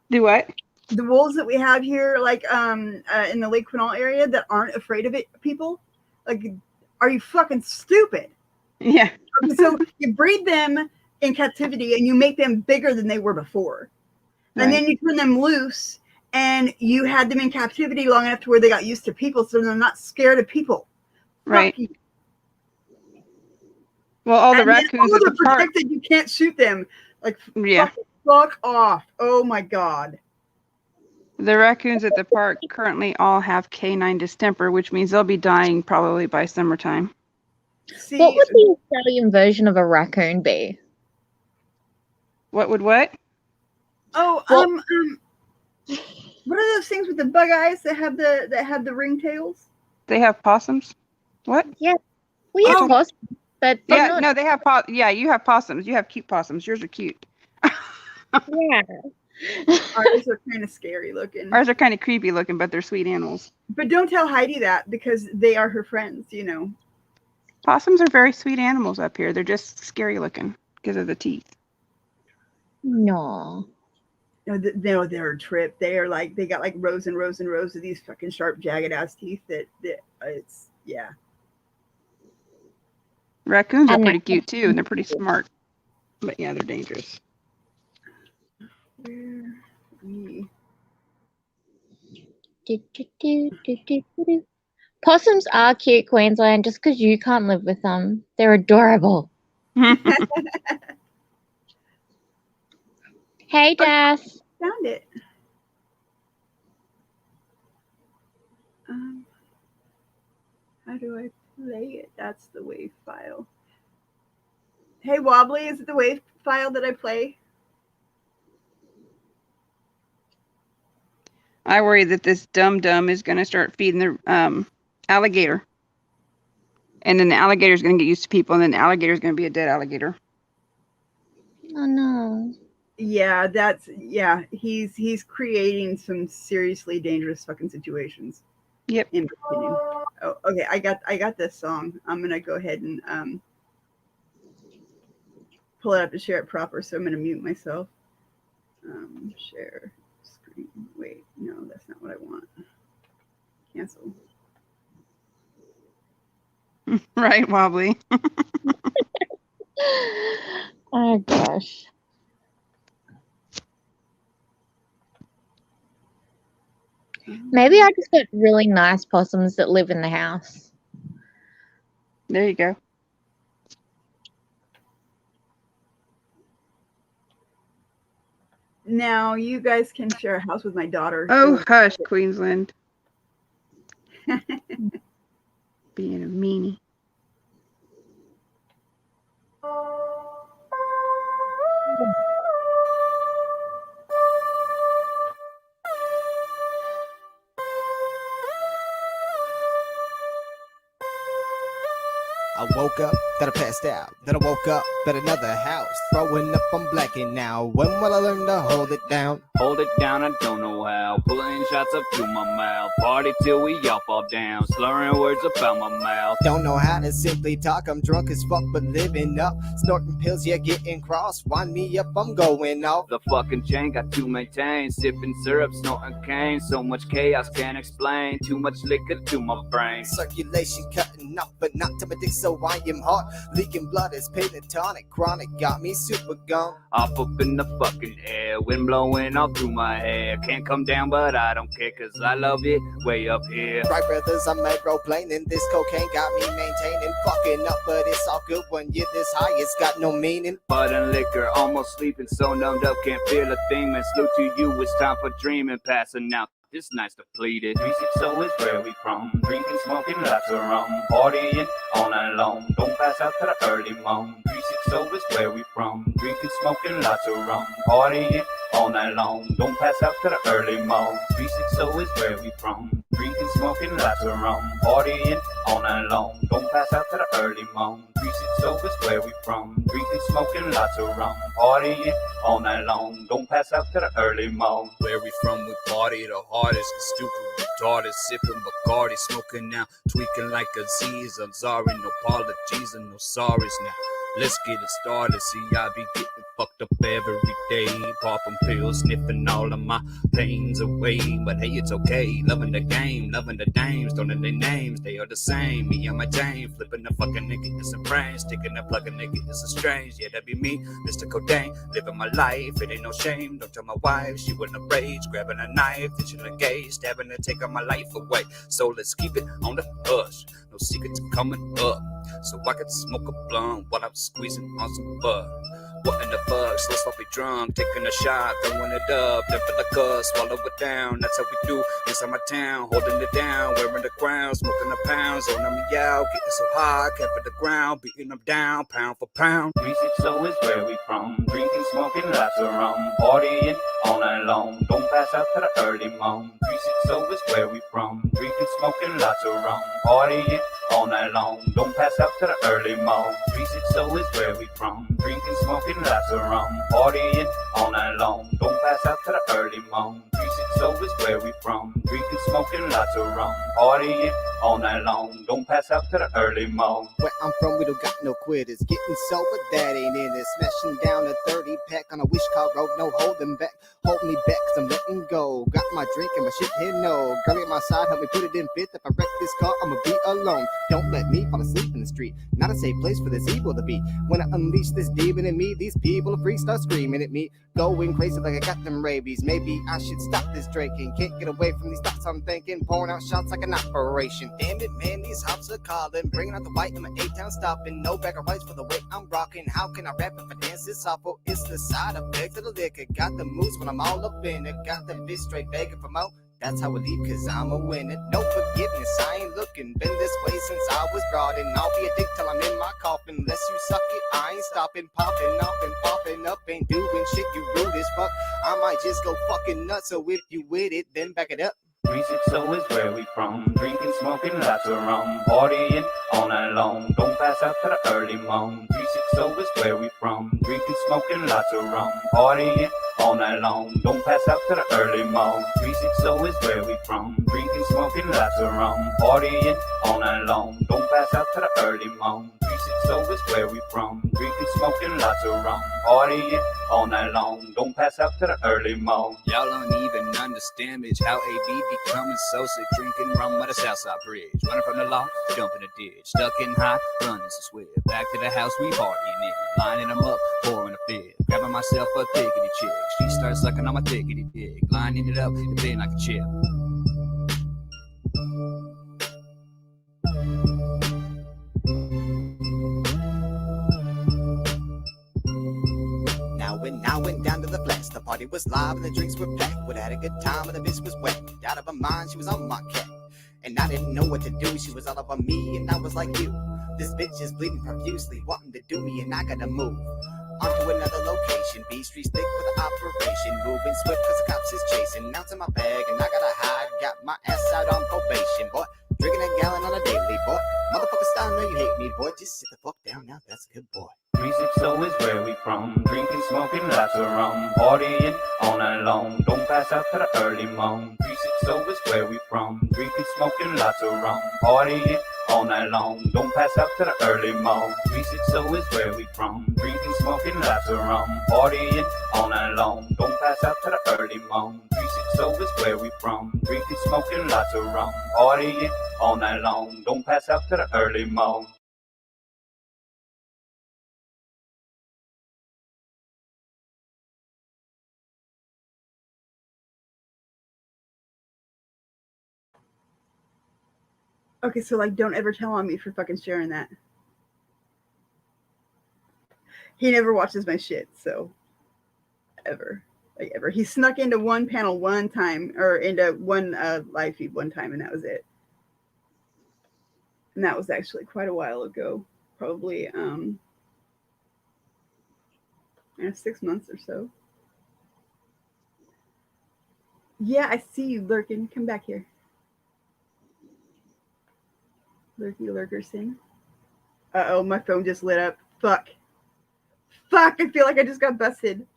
Do what? The wolves that we have here, like in the Lake Quinault area, that aren't afraid of it, people, like, are you fucking stupid? Yeah. So you breed them in captivity and you make them bigger than they were before. And then you turn them loose and you had them in captivity long enough to where they got used to people, so they're not scared of people. Right. Well, all the raccoons at the park. Protected, you can't shoot them. Like, yeah. Fuck off. Oh my God. The raccoons at the park currently all have canine distemper, which means they'll be dying probably by summertime. See, what would the Australian version of a raccoon be? What would what? Oh, what are those things with the bug eyes that have the ringtails? They have possums. What? Yeah, we have possums, but yeah, no, they have yeah, you have possums. You have cute possums. Yours are cute. Yeah. Ours are kind of scary looking. Ours are kind of creepy looking, but they're sweet animals. But don't tell Heidi that because they are her friends, you know. Possums are very sweet animals up here. They're just scary looking because of the teeth. No. No, they're a trip. They are like, they got like rows and rows and rows of these fucking sharp, jagged ass teeth that it's, yeah. Raccoons are pretty cute too, and they're pretty smart. But yeah, they're dangerous. Where we? Possums are cute, Queensland, just because you can't live with them. They're adorable. Hey, Dash. Found it. How do I play it? That's the WAV file. Hey, Wobbly, is it the WAV file that I play? I worry that this dum-dum is going to start feeding the alligator. And then the alligator is going to get used to people, and then the alligator is going to be a dead alligator. Oh no. Yeah, he's creating some seriously dangerous fucking situations. Yep. In my opinion. Oh, okay, I got this song. I'm gonna go ahead and pull it up to share it proper, so I'm gonna mute myself. Share screen. Wait, no, that's not what I want. Cancel. Right, Wobbly. Oh gosh. Maybe I just got really nice possums that live in the house. There you go. Now you guys can share a house with my daughter. Oh, hush, Queensland. Being a meanie. I woke up, then I passed out. Then I woke up at another house. Throwing up, I'm blacking now. When will I learn to hold it down? Hold it down, I don't know how. Pulling shots up through my mouth. Party till we all fall down. Slurring words about my mouth. Don't know how to simply talk. I'm drunk as fuck, but living up. Snorting pills, yeah, getting cross. Wind me up, I'm going off. The fucking chain got to maintain. Sipping syrup, snorting cane. So much chaos, can't explain. Too much liquor to my brain. Circulation cutting off, but not to my dick, so I am hot. Leaking blood is pentatonic. Chronic got me super gone. Off up in the fucking air. Wind blowing all through my hair. Can't come down, but I don't care, cause I love it way up here. Right, brothers, I'm at roleplaning. This cocaine got me maintaining. Fucking up, but it's all good when you're this high. It's got no meaning. Bud and liquor, almost sleeping, so numbed up, can't feel a thing. Man, salute to you, it's time for dreaming, passing out. This night's depleted. 360 is where we from. Drinking, smoking, lots of rum. Partying all night long. Don't pass out to the early morn. 360 is where we from. Drinking, smoking, lots of rum. Partying all night long. Don't pass out to the early morn. 360 is where we from. Drinking, smoking, lots of rum. Partying all night long. Don't pass out to the early morn. 360 is where we from. Drinking, smoking, lots of rum. Partying all night long. Don't pass out to the early morn. Where we from, we party the hardest. Stupid, retarded, sipping Bacardi, smoking now, tweaking like Aziz. I'm sorry, no apologies and no sorries now. Let's get it started. See, I be getting fucked up every day. Popping pills, sniffing all of my pains away. But hey, it's okay. Loving the game, loving the dames. Don't know their names, they are the same. Me and my Jane, flipping the fucking nigga, it's a brain. Sticking the plug a nigga, it's a strange. Yeah, that be me, Mr. Codain. Living my life, it ain't no shame. Don't tell my wife, she wouldn't rage. Grabbing a knife, then she'll engage. Stabbing and taking my life away. So let's keep it on the hush. No secrets coming up. So I could smoke a blunt while I'm squeezing on some bud. What in the fuck? So sloppy drunk, taking a shot, throwing it up, left in the cup, swallow it down. That's how we do inside my town, holding it down, wearing the ground, smoking the pounds, zoning me out, getting so high, capping the ground, beating them down, pound for pound. 360 is where we from. Drinking, smoking, lots of rum. Partying all night long. Don't pass out to the early morn. 360 is where we from. Drinking, smoking, lots of rum. Partying all night long. Don't pass out to the early morn. 360 is where we from. Drinking, smoking, lots of rum. Partying all night long. Don't pass out to the early morn. 360 is where we from. Drinking, smoking, lots of rum. Partying all night long. Don't pass out to the early morn. Where I'm from, we don't got no quitters. Getting sober, that ain't in it. Smashing down a 30 pack on a wish car road, no holding back. Hold me back, cause I'm letting go. Got my drink and my shit here, no. Girl at my side, help me put it in fifth. If I wreck this car, I'ma be alone. Don't let me fall asleep in the street. Not a safe place for this evil to be. When I unleash this demon in me, these people free start screaming at me. Going crazy like I got them rabies. Maybe I should stop this drinking. Can't get away from these thoughts I'm thinking. Pouring out shots like an operation. Damn it, man, these hops are calling. Bringing out the white in my A-town stopping. No bag of rights for the way I'm rocking. How can I rap if I dance this awful? It's the side effect of the liquor. Got the moves when I'm all up in it. Got the bitch straight begging for more. that's how I leave, cause I'm a winner. No forgiveness, I ain't looking. Been this way since I was brought in. I'll be a dick till I'm in my coffin. Unless you suck it, I ain't stopping. Popping off and popping up, ain't doing shit, you rude as fuck. I might just go fucking nuts, so if you with it, then back it up. 360 is where we from, drinking, smoking, lots of rum, partying all night long, don't pass out to the early morn. 360 is where we from, drinking, smoking, lots of rum, partying all night long, don't pass out to the early morn. 360 is where we from, drinking, smoking, lots of rum, partying all night long, don't pass out to the early morn. 360 is where we from, drinking, smoking, lots of rum, partying all night long, don't pass out to the early morn. Y'all don't even understand bitch how AB becoming so sick, drinking rum at the Southside Bridge, running from the law, jumping a ditch, stuck in high, running to sweat. Back to the house we partying in, lining them up, pouring a fit, grabbing myself a thickety chick. She starts sucking on my thickety dick, lining it up and feeling like a chip. When I went down to the flats, the party was live and the drinks were packed. We had a good time and the bitch was wet. Out of her mind, she was on my cat. And I didn't know what to do, she was all up on me and I was like, you, this bitch is bleeding profusely, wanting to do me and I gotta move on to another location. B Street's thick for the operation, moving swift cause the cops is chasing. Now to my bag and I gotta hide, got my ass out on probation, boy. Drinking a gallon on a daily, boy. Motherfucker style, know you hate me, boy. Just sit the fuck down now, that's a good boy. 360 is where we from, drinking, smoking, lots of rum, partying all night long, don't pass out to the early morn. 360 is where we from, drinking, smoking, lots of rum, partying all night long, don't pass out to the early morn. 360 is where we from, drinking, smoking, lots of rum, partying all night long, don't pass out to the early morn. 360 is where we from, drinking, smoking, lots of rum, partying all night long, don't pass out to the early morn. Okay, so like, don't ever tell on me for fucking sharing that. He never watches my shit, so ever, like ever. He snuck into one panel one time, or into one live feed one time, and that was it. And that was actually quite a while ago, probably 6 months or so. Yeah, I see you lurking. Come back here. Lurky lurker sing. Uh-oh, my phone just lit up. Fuck. Fuck, I feel like I just got busted.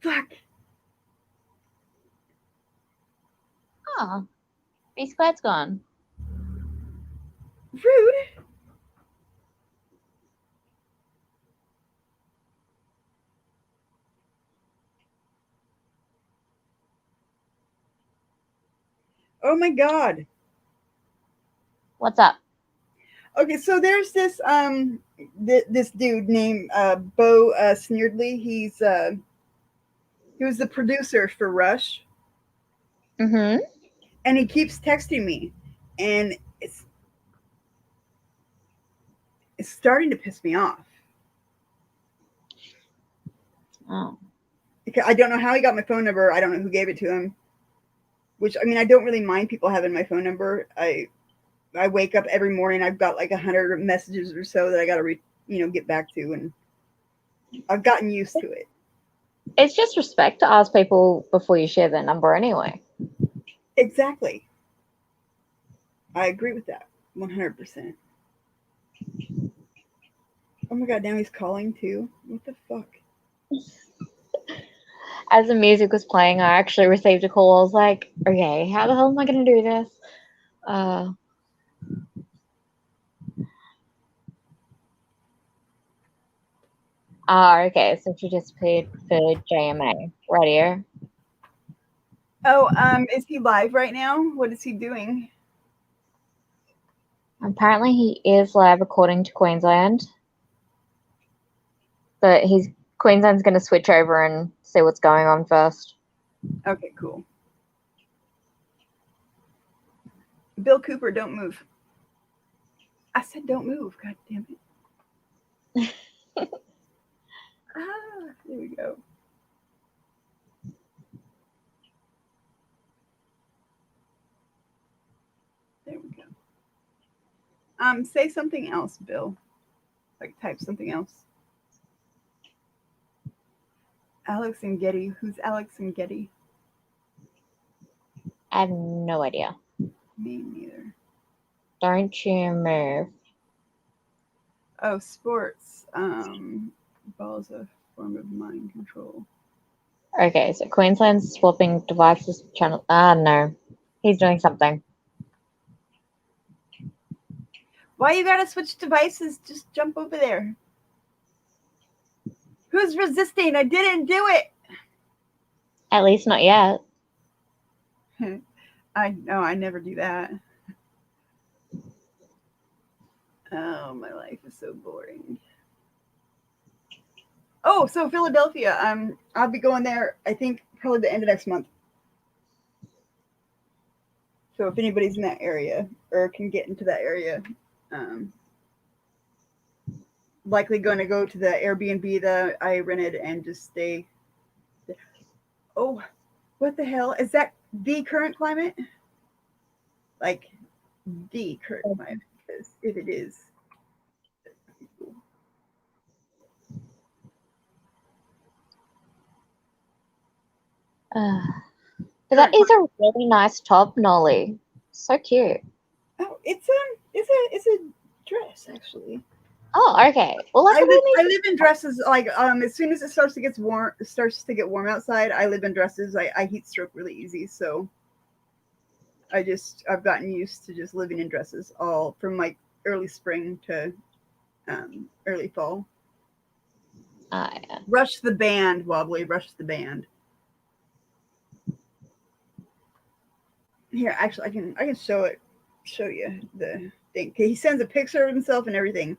Fuck. Oh, B-squared's gone. Rude. Oh my god. What's up? Okay, so there's this this dude named Bo Sneardley. He was the producer for Rush. Mm-hmm. And he keeps texting me, and it's starting to piss me off. Oh. Because I don't know how he got my phone number. I don't know who gave it to him. Which, I mean, I don't really mind people having my phone number. I wake up every morning. I've got like 100 messages or so that I got to get back to, and I've gotten used to it. It's just respect to ask people before you share their number anyway. Exactly. I agree with that 100%. Oh my god, now he's calling too. What the fuck? As the music was playing, I actually received a call. I was like, okay, how the hell am I going to do this? Okay, so she just paid for JMA radio. Oh, is he live right now? What is he doing? Apparently he is live according to Queensland. But Queensland's going to switch over and see what's going on first. Okay, cool. Bill Cooper, don't move. I said don't move. God damn it. There we go. Say something else, Bill. Like type something else. Alex and Getty. Who's Alex and Getty? I have no idea. Me neither. Don't you move. Oh, sports. Ball's a form of mind control. Okay, so Queensland's swapping devices channel. No. He's doing something. Why you gotta switch devices? Just jump over there. Who's resisting? I didn't do it. At least not yet. I know, I never do that. Oh, my life is so boring. Oh, so Philadelphia. I'll be going there, I think, probably the end of next month. So if anybody's in that area or can get into that area, likely going to go to the Airbnb that I rented and just stay. Oh, what the hell? Is that the current climate? Like, the current climate? Because if it is, That is a really nice top, Nolly. So cute. Oh, it's a dress actually. Oh, okay. Well, I live in dresses. Like as soon as it starts to get warm outside, I live in dresses. I heat stroke really easy, so I've gotten used to just living in dresses all from like early spring to early fall. Yeah. Rush the band, Wobbly. Rush the band. Here, actually, I can show you the thing. He sends a picture of himself and everything.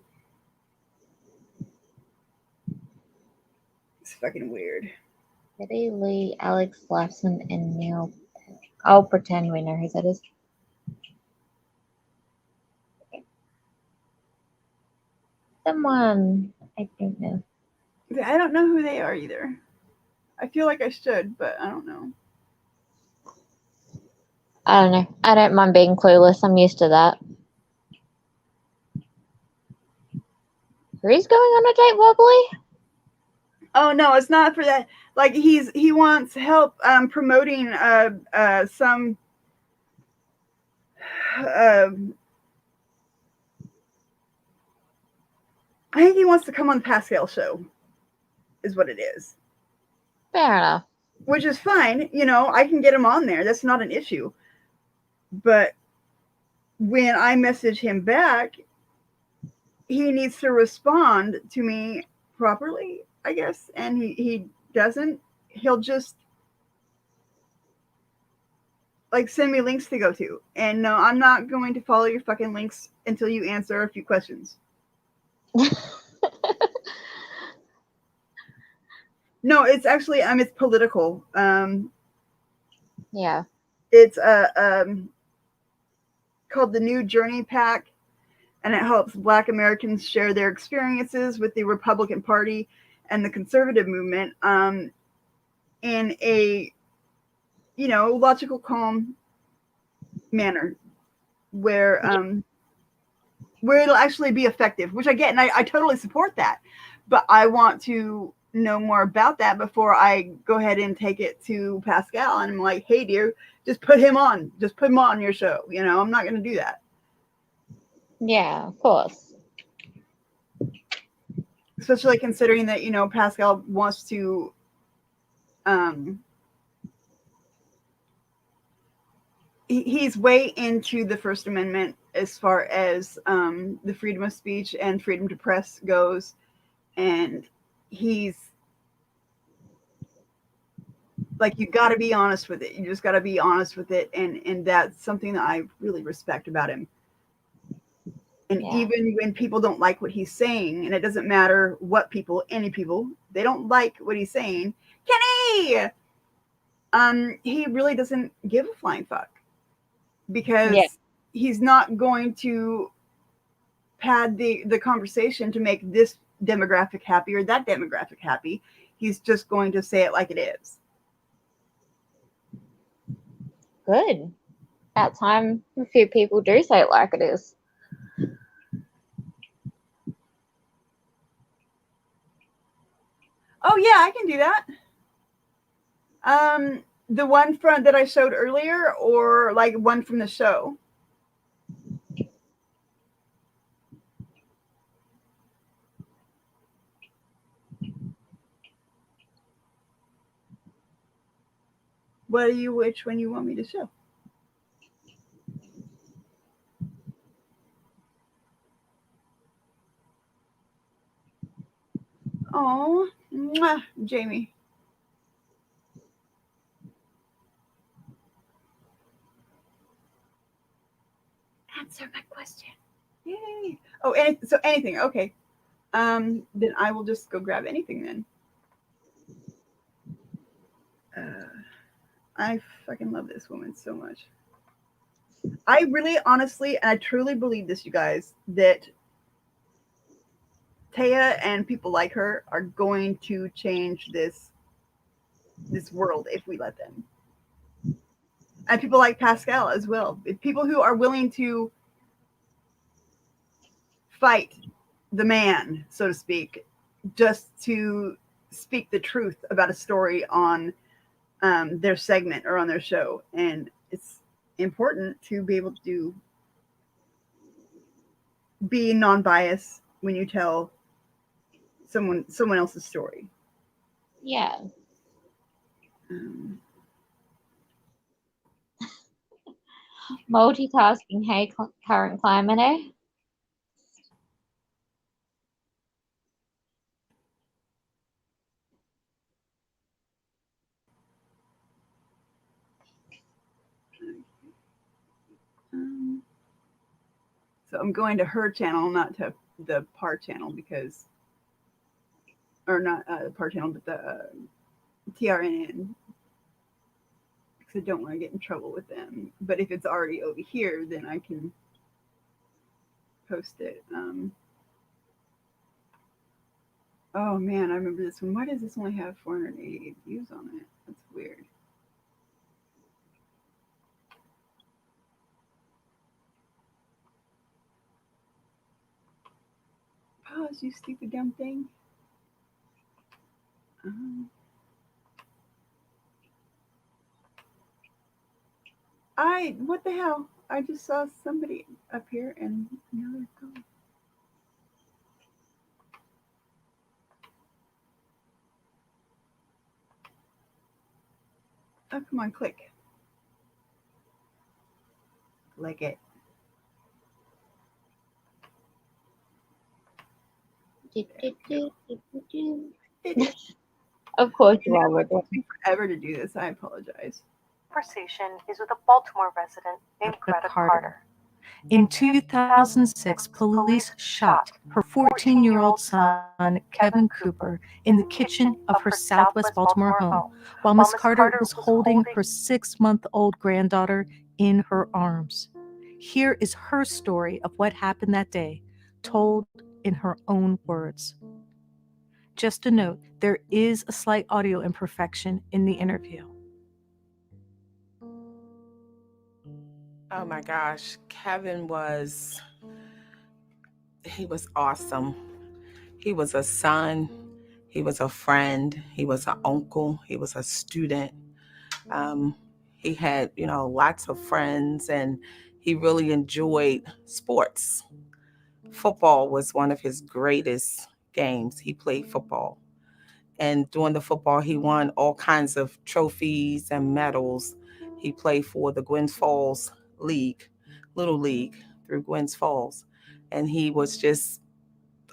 It's fucking weird. Eddie Lee, Alex Lawson, and Neil. I'll pretend we know who that is. Someone I don't know. I don't know who they are either. I feel like I should, but I don't know. I don't know. I don't mind being clueless. I'm used to that. Who's going on a date, Wobbly? Oh no, it's not for that. Like he wants help promoting some I think he wants to come on the Pascal show, is what it is. Fair enough. Which is fine. You know, I can get him on there. That's not an issue. But when I message him back, he needs to respond to me properly, I guess. And he doesn't. He'll just like send me links to go to. And no, I'm not going to follow your fucking links until you answer a few questions. No, it's actually it's political. Yeah. It's called the New Journey Pack, and it helps Black Americans share their experiences with the Republican Party and the conservative movement in a logical, calm manner where it'll actually be effective, which I get, and I totally support that. But I want to know more about that before I go ahead and take it to Pascal. And I'm like, hey, dear, just put him on. Just put him on your show. I'm not going to do that. Yeah, of course. Especially considering that, Pascal wants to he's way into the First Amendment as far as the freedom of speech and freedom to press goes. And he's like, you got to be honest with it. You just got to be honest with it. And that's something that I really respect about him. And even when people don't like what he's saying, and it doesn't matter what any people, they don't like what he's saying, Kenny, he really doesn't give a flying fuck. Because he's not going to pad the conversation to make this demographic happy or that demographic happy. He's just going to say it like it is. Good. About time a few people do say it like it is. Oh yeah, I can do that. The one from that I showed earlier, or like one from the show? Which one you want me to show? Oh, Jamie. Answer my question. Yay. Oh, so anything. Okay. Then I will just go grab anything then. I fucking love this woman so much. I really, honestly, and I truly believe this, you guys, that Taya and people like her are going to change this world if we let them. And people like Pascal as well. People who are willing to fight the man, so to speak, just to speak the truth about a story on their segment or on their show. And it's important to be able to be non-biased when you tell someone else's story. Yeah. Multitasking, hey, current climate, eh? So I'm going to her channel, not to the PAR channel, because, or not the PAR channel, but the TRNN, because I don't want to get in trouble with them. But if it's already over here, then I can post it. Oh man, I remember this one. Why does this only have 488 views on it? That's weird. Pause, you stupid dumb thing. What the hell? I just saw somebody up here and now they're gone. Oh, come on, click. Like it. Of course you are. It took me forever to do this. I apologize. Conversation is with a Baltimore resident named Greta Carter. In 2006, police shot her 14-year-old son, Kevin Cooper, in the kitchen of her Southwest Baltimore home while Miss Carter was holding her 6-month-old granddaughter in her arms. Here is her story of what happened that day, told in her own words. Just a note, there is a slight audio imperfection in the interview. Oh my gosh, Kevin was awesome. He was a son, he was a friend, he was an uncle, he was a student. He had, lots of friends, and he really enjoyed sports. Football was one of his greatest games. He played football. And during the football, he won all kinds of trophies and medals. He played for the Gwynns Falls League, Little League through Gwynns Falls. And he was just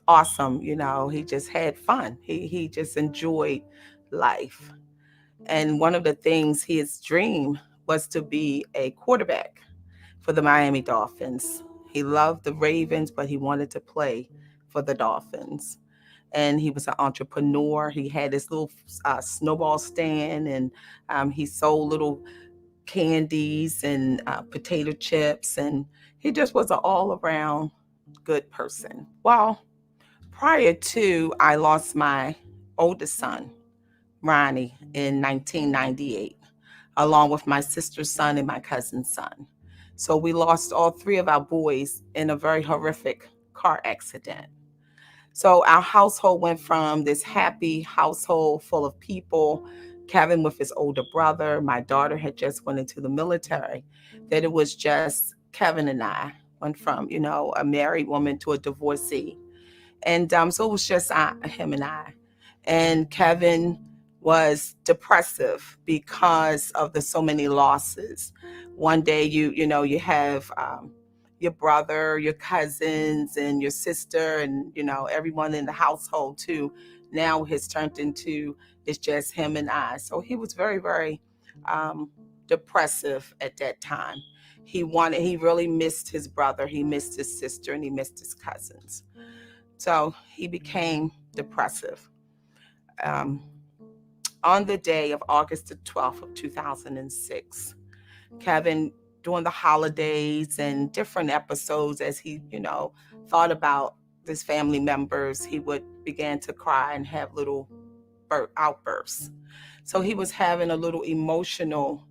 awesome. He just had fun. He just enjoyed life. And one of the things, his dream was to be a quarterback for the Miami Dolphins. He loved the Ravens, but he wanted to play for the Dolphins. And he was an entrepreneur. He had his little snowball stand, and he sold little candies and potato chips. And he just was an all-around good person. Well, prior to, I lost my oldest son, Ronnie, in 1998, along with my sister's son and my cousin's son. So we lost all three of our boys in a very horrific car accident. So our household went from this happy household full of people, Kevin with his older brother, my daughter had just went into the military, that it was just Kevin and I. Went from, a married woman to a divorcee. And so it was just him and I. And Kevin was depressive because of the so many losses. One day you have your brother, your cousins, and your sister, and everyone in the household too. Now has turned into it's just him and I. So he was very, very depressive at that time. He really missed his brother, he missed his sister, and he missed his cousins. So he became depressive. On the day of August the 12th of 2006, Kevin, during the holidays and different episodes, as he, thought about his family members, he would begin to cry and have little outbursts. So he was having a little emotional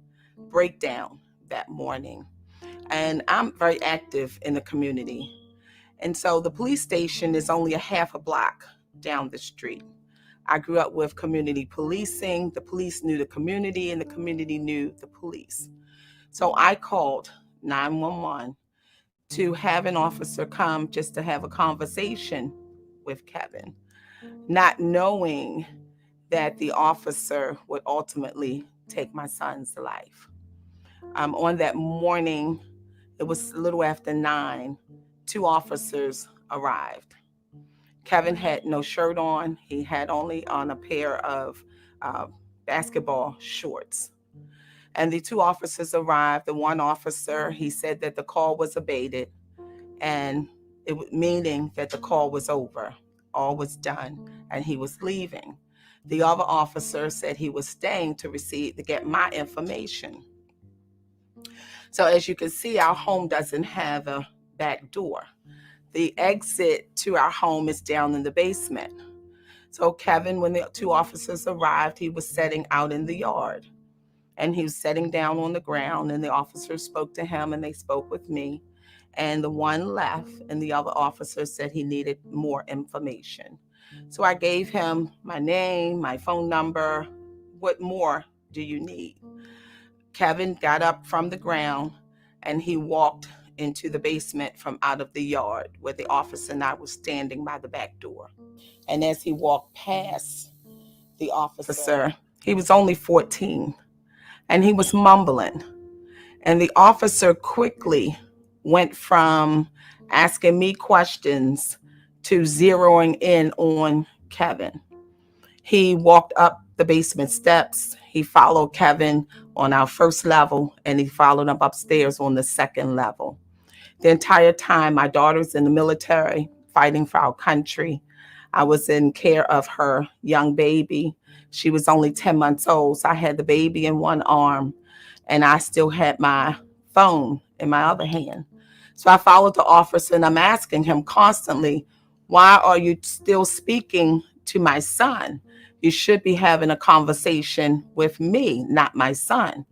breakdown that morning. And I'm very active in the community. And so the police station is only a half a block down the street. I grew up with community policing. The police knew the community and the community knew the police. So I called 911 to have an officer come just to have a conversation with Kevin, not knowing that the officer would ultimately take my son's life. On that morning, it was a little after 9, 2 officers arrived. Kevin had no shirt on. He had only on a pair of basketball shorts. And the 2 officers arrived. The one officer, he said that the call was abated, and meaning that the call was over, all was done, and he was leaving. The other officer said he was staying to get my information. So as you can see, our home doesn't have a back door. The exit to our home is down in the basement. So Kevin, when the 2 officers arrived, he was sitting out in the yard. And he was sitting down on the ground, and the officers spoke to him, and they spoke with me. And the one left, and the other officer said he needed more information. So I gave him my name, my phone number. What more do you need? Kevin got up from the ground, and he walked into the basement from out of the yard where the officer and I was standing by the back door. And as he walked past the officer, he was only 14. And he was mumbling. And the officer quickly went from asking me questions to zeroing in on Kevin. He walked up the basement steps. He followed Kevin on our first level, and he followed him upstairs on the second level. The entire time, my daughter's in the military, fighting for our country. I was in care of her young baby. She was only 10 months old, so I had the baby in one arm, and I still had my phone in my other hand. So I followed the officer, and I'm asking him constantly, why are you still speaking to my son? You should be having a conversation with me, not my son.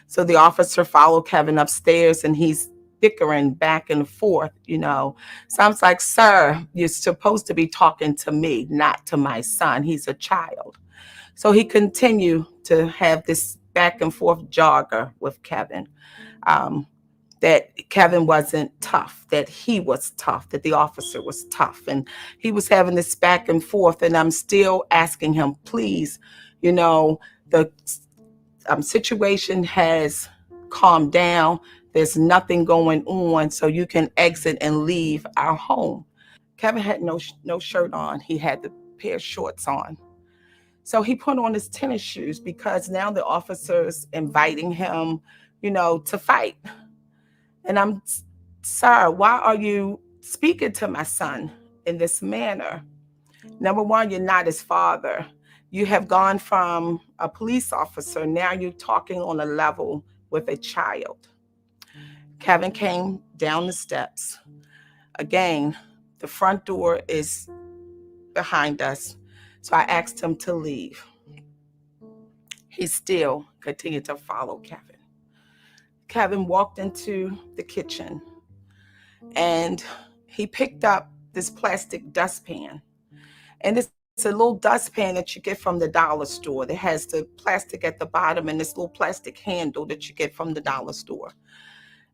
So the officer followed Kevin upstairs, and he's bickering back and forth, So I was like, sir, you're supposed to be talking to me, not to my son. He's a child. So he continued to have this back and forth jogger with Kevin, that Kevin wasn't tough, that he was tough, that the officer was tough. And he was having this back and forth, and I'm still asking him, please, the situation has calmed down. There's nothing going on, so you can exit and leave our home. Kevin had no shirt on. He had the pair of shorts on. So he put on his tennis shoes because now the officer's inviting him, to fight. And I'm, sir, why are you speaking to my son in this manner? Number one, you're not his father. You have gone from a police officer, now you're talking on a level with a child. Kevin came down the steps. Again, the front door is behind us. So I asked him to leave. He still continued to follow Kevin. Kevin walked into the kitchen, and he picked up this plastic dustpan, And it's a little dustpan that you get from the dollar store that has the plastic at the bottom and this little plastic handle that you get from the dollar store.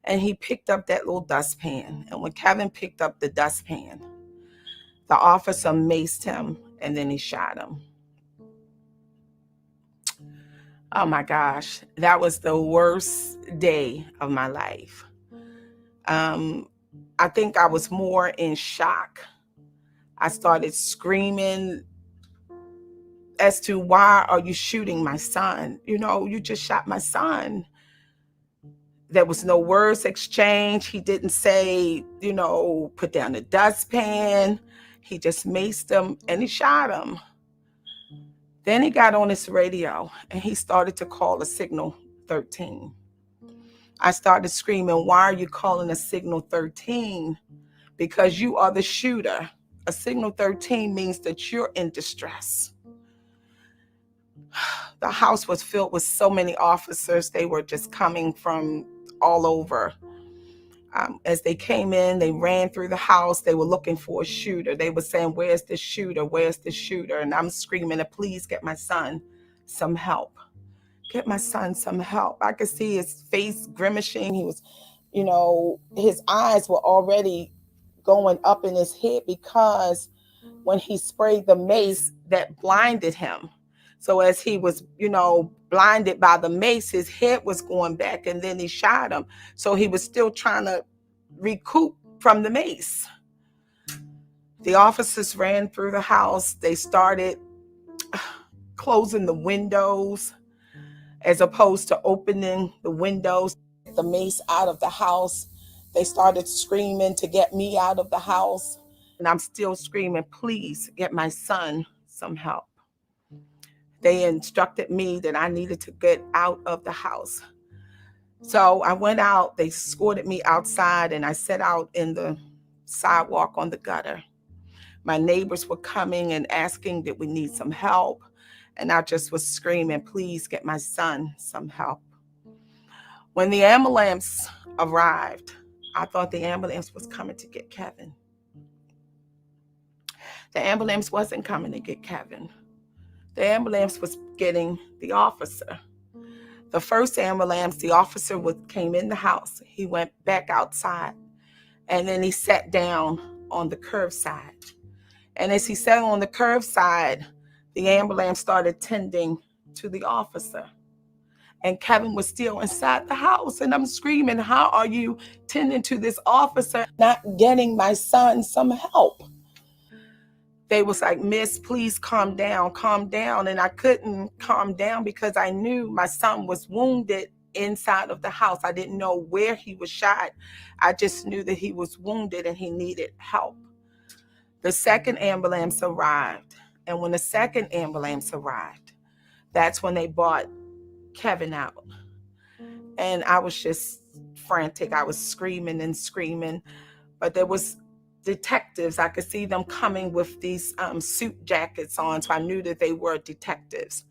And he picked up that little dustpan. And when Kevin picked up the dustpan, the officer maced him and then he shot him. Oh my gosh, that was the worst day of my life. I think I was more in shock. I started screaming as to, why are you shooting my son? You know, you just shot my son. There was no words exchanged. He didn't say, you know, put down the dustpan. He just maced him and he shot him. Then he got on his radio and he started to call a signal 13. I started screaming, why are you calling a signal 13? Because you are the shooter. A signal 13 means that you're in distress. The house was filled with so many officers. They were just coming from all over. As they came in, they ran through the house. They were looking for a shooter. They were saying, where's the shooter? Where's the shooter? And I'm screaming, please get my son some help. Get my son some help. I could see his face grimacing. He was, you know, his eyes were already going up in his head because when he sprayed the mace, that blinded him. So as he was, you know, blinded by the mace, his head was going back and then he shot him. So he was still trying to recoup from the mace. The officers ran through the house. They started closing the windows as opposed to opening the windows. The mace out of the house. They started screaming to get me out of the house. And I'm still screaming, please get my son some help. They instructed me that I needed to get out of the house. So I went out, they escorted me outside and I sat out in the sidewalk on the gutter. My neighbors were coming and asking that we need some help. And I just was screaming, please get my son some help. When the ambulance arrived, I thought the ambulance was coming to get Kevin. The ambulance wasn't coming to get Kevin. The ambulance was getting the officer. The first ambulance, the officer came in the house. He went back outside and then he sat down on the curbside. And as he sat on the curbside, the ambulance started tending to the officer. And Kevin was still inside the house. And I'm screaming, how are you tending to this officer, not getting my son some help? They was like, miss, please calm down, calm down. And I couldn't calm down because I knew my son was wounded inside of the house. I didn't know where he was shot. I just knew that he was wounded and he needed help. The second ambulance arrived. And when the second ambulance arrived, that's when they brought Kevin out. And I was just frantic. I was screaming and screaming. But there was detectives. I could see them coming with these suit jackets on. So I knew that they were detectives.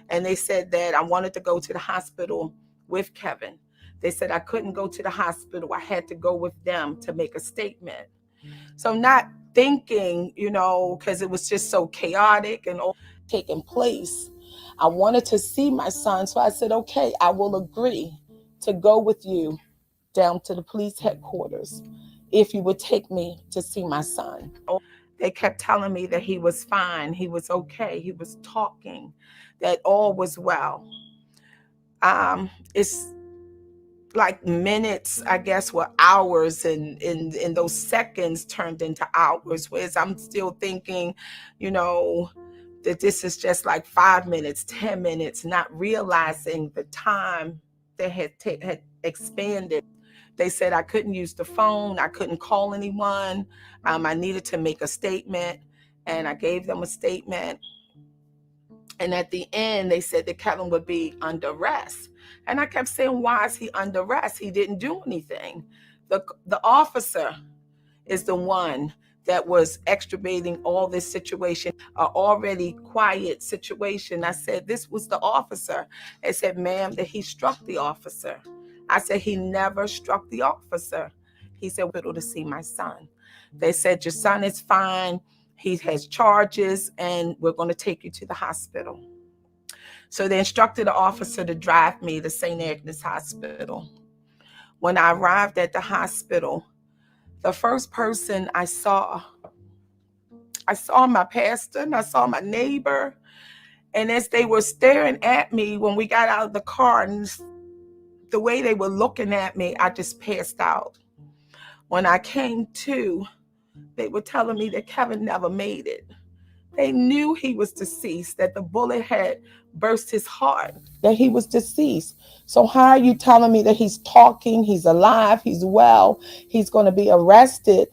And they said that I wanted to go to the hospital with Kevin. They said I couldn't go to the hospital. I had to go with them to make a statement. So not thinking, you know, because it was just so chaotic and all taking place. I wanted to see my son. So I said, okay, I will agree to go with you down to the police headquarters if you would take me to see my son. They kept telling me that he was fine, he was okay, he was talking, that all was well. It's like minutes, I guess, were hours, and those seconds turned into hours, whereas I'm still thinking, you know, that this is just like 5 minutes, 10 minutes, not realizing the time that had expanded. They said I couldn't use the phone. I couldn't call anyone. I needed to make a statement, and I gave them a statement. And at the end, they said that Kevin would be under arrest. And I kept saying, why is he under arrest? He didn't do anything. The officer is the one that was extricating all this situation, an already quiet situation. I said, this was the officer. They said, ma'am, that he struck the officer. I said, he never struck the officer. He said, to see my son. They said, your son is fine. He has charges, and we're going to take you to the hospital. So they instructed the officer to drive me to St. Agnes Hospital. When I arrived at the hospital, the first person I saw my pastor and I saw my neighbor. And as they were staring at me when we got out of the car, and the way they were looking at me, I just passed out. When I came to, they were telling me that Kevin never made it. They knew he was deceased, that the bullet had burst his heart, that he was deceased. So how are you telling me that he's talking, he's alive, he's well, he's going to be arrested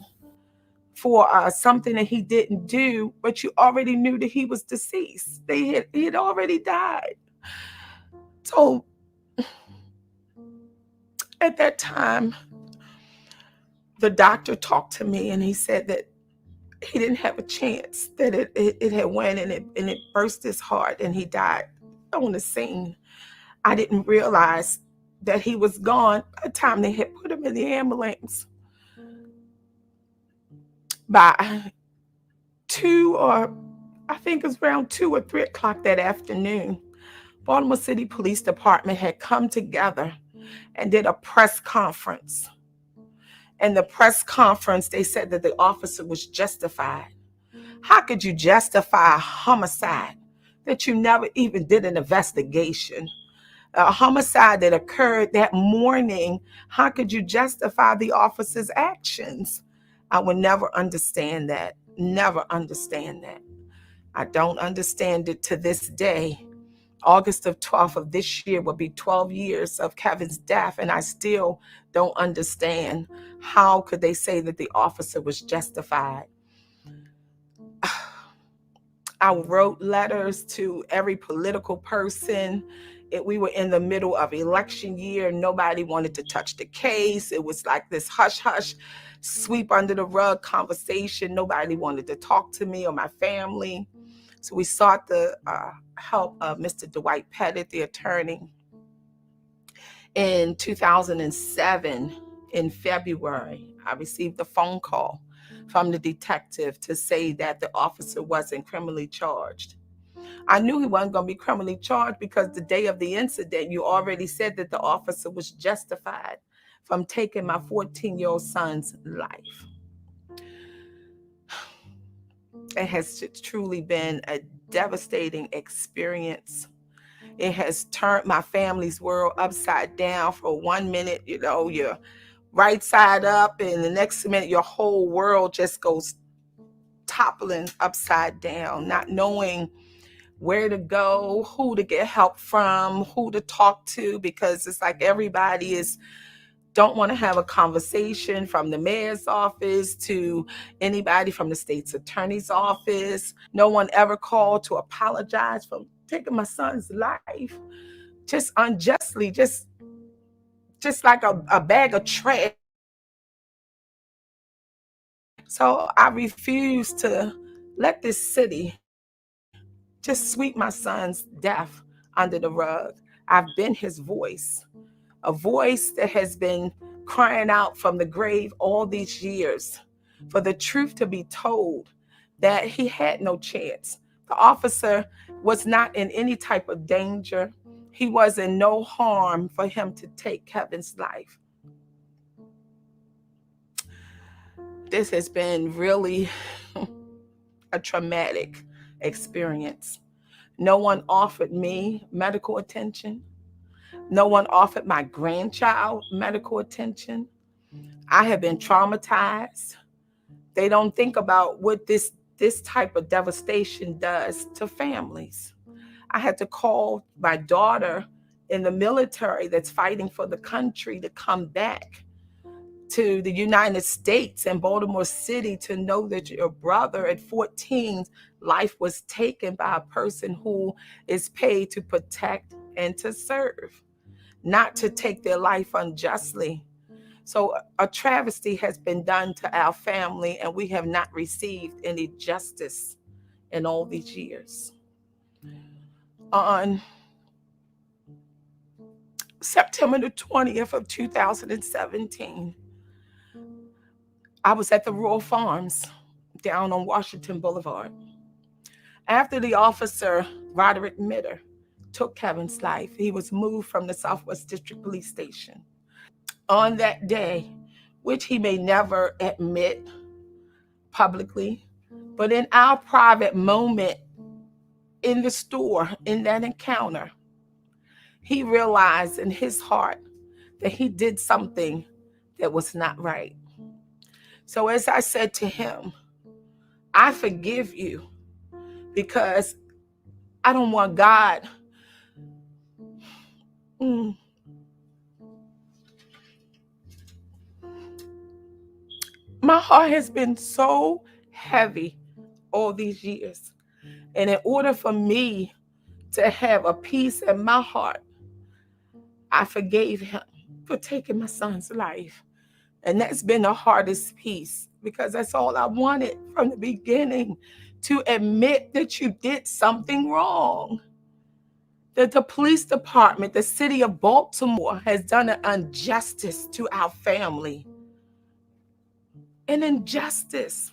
for something that he didn't do, but you already knew that he was deceased? He had already died. So at that time, the doctor talked to me and he said that he didn't have a chance, that it had went and it burst his heart and he died on the scene. I didn't realize that he was gone by the time they had put him in the ambulance. By 2 or I think it was around 2 or 3 o'clock that afternoon, Baltimore City Police Department had come together and did a press conference. And the press conference, they said that the officer was justified. How could you justify a homicide that you never even did an investigation? A homicide that occurred that morning, how could you justify the officer's actions? I would never understand that. Never understand that. I don't understand it to this day. August of 12th of this year will be 12 years of Kevin's death, and I still don't understand how could they say that the officer was justified. I wrote letters to every political person. We were in the middle of election year. Nobody wanted to touch the case. It was like this hush-hush, sweep under the rug conversation. Nobody wanted to talk to me or my family. So we sought the help of Mr. Dwight Pettit, the attorney. In 2007, in February, I received a phone call from the detective to say that the officer wasn't criminally charged. I knew he wasn't going to be criminally charged because the day of the incident, you already said that the officer was justified from taking my 14-year-old son's life. It has truly been a devastating experience. It has turned my family's world upside down. For 1 minute, you're right side up, and the next minute your whole world just goes toppling upside down, not knowing where to go, who to get help from, who to talk to, because it's like everybody don't want to have a conversation, from the mayor's office to anybody from the state's attorney's office. No one ever called to apologize for taking my son's life, just unjustly, just like a bag of trash. So I refuse to let this city just sweep my son's death under the rug. I've been his voice, a voice that has been crying out from the grave all these years for the truth to be told, that he had no chance. The officer was not in any type of danger. He was in no harm for him to take Kevin's life. This has been really a traumatic experience. No one offered me medical attention. No one offered my grandchild medical attention. I have been traumatized. They don't think about what this type of devastation does to families. I had to call my daughter in the military that's fighting for the country to come back to the United States and Baltimore City to know that your brother at 14, life was taken by a person who is paid to protect and to serve, not to take their life unjustly. So a travesty has been done to our family, and we have not received any justice in all these years. On September the 20th of 2017, I was at the Rural Farms down on Washington Boulevard. After the officer, Roderick Mitter, took Kevin's life, he was moved from the Southwest District Police Station. On that day, which he may never admit publicly, but in our private moment in the store, in that encounter, he realized in his heart that he did something that was not right. So as I said to him, I forgive you because I don't want God. My heart has been so heavy all these years. And in order for me to have a peace in my heart, I forgave him for taking my son's life. And that's been the hardest piece because that's all I wanted from the beginning, to admit that you did something wrong. That the police department, the city of Baltimore, has done an injustice to our family. An injustice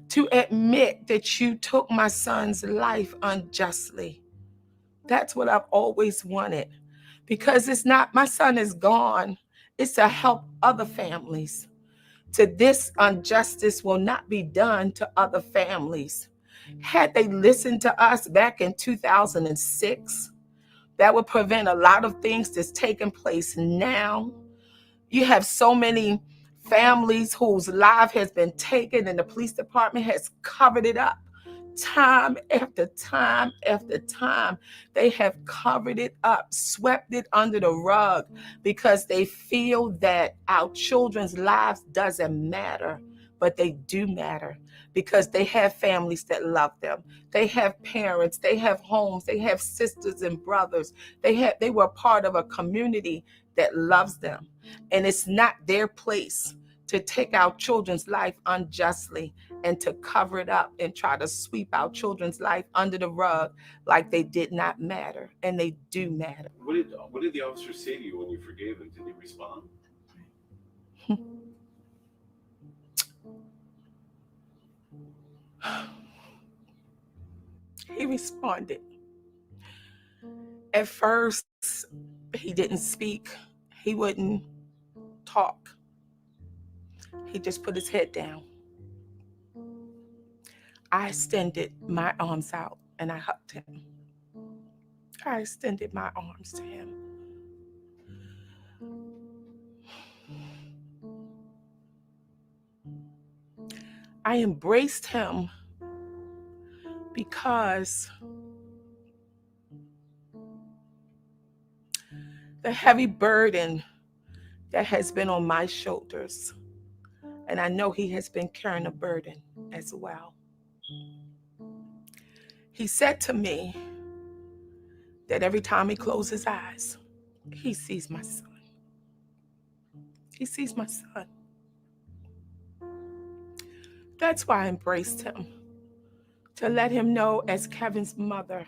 to admit that you took my son's life unjustly. That's what I've always wanted, because it's not, my son is gone. It's to help other families. To this injustice will not be done to other families. Had they listened to us back in 2006, that would prevent a lot of things that's taking place now. You have so many families whose life has been taken and the police department has covered it up. Time after time after time, they have covered it up, swept it under the rug because they feel that our children's lives doesn't matter, but they do matter because they have families that love them. They have parents, they have homes, they have sisters and brothers. They were part of a community that loves them. And it's not their place to take our children's life unjustly and to cover it up and try to sweep our children's life under the rug like they did not matter, and they do matter. What did the officer say to you when you forgave him? Did he respond? He responded. At first, he didn't speak. He wouldn't talk. He just put his head down. I extended my arms out and I hugged him. I extended my arms to him. I embraced him because the heavy burden that has been on my shoulders, and I know he has been carrying a burden as well. He said to me that every time he closes his eyes, he sees my son. He sees my son. That's why I embraced him, to let him know, as Kevin's mother,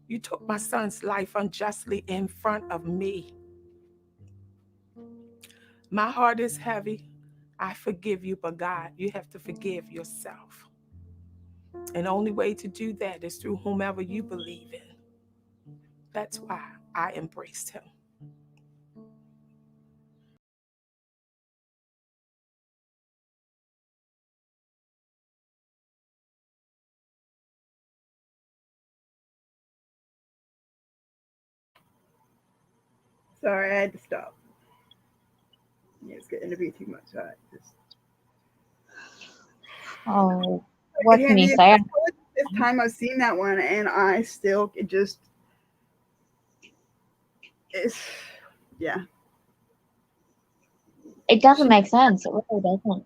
you took my son's life unjustly in front of me. My heart is heavy. I forgive you, but God, you have to forgive yourself. And the only way to do that is through whomever you believe in. That's why I embraced him. Sorry, I had to stop. Yeah, it's getting to be too much. Oh, what can you say? This time I've seen that one, and I still it's yeah. It doesn't make sense. It really doesn't.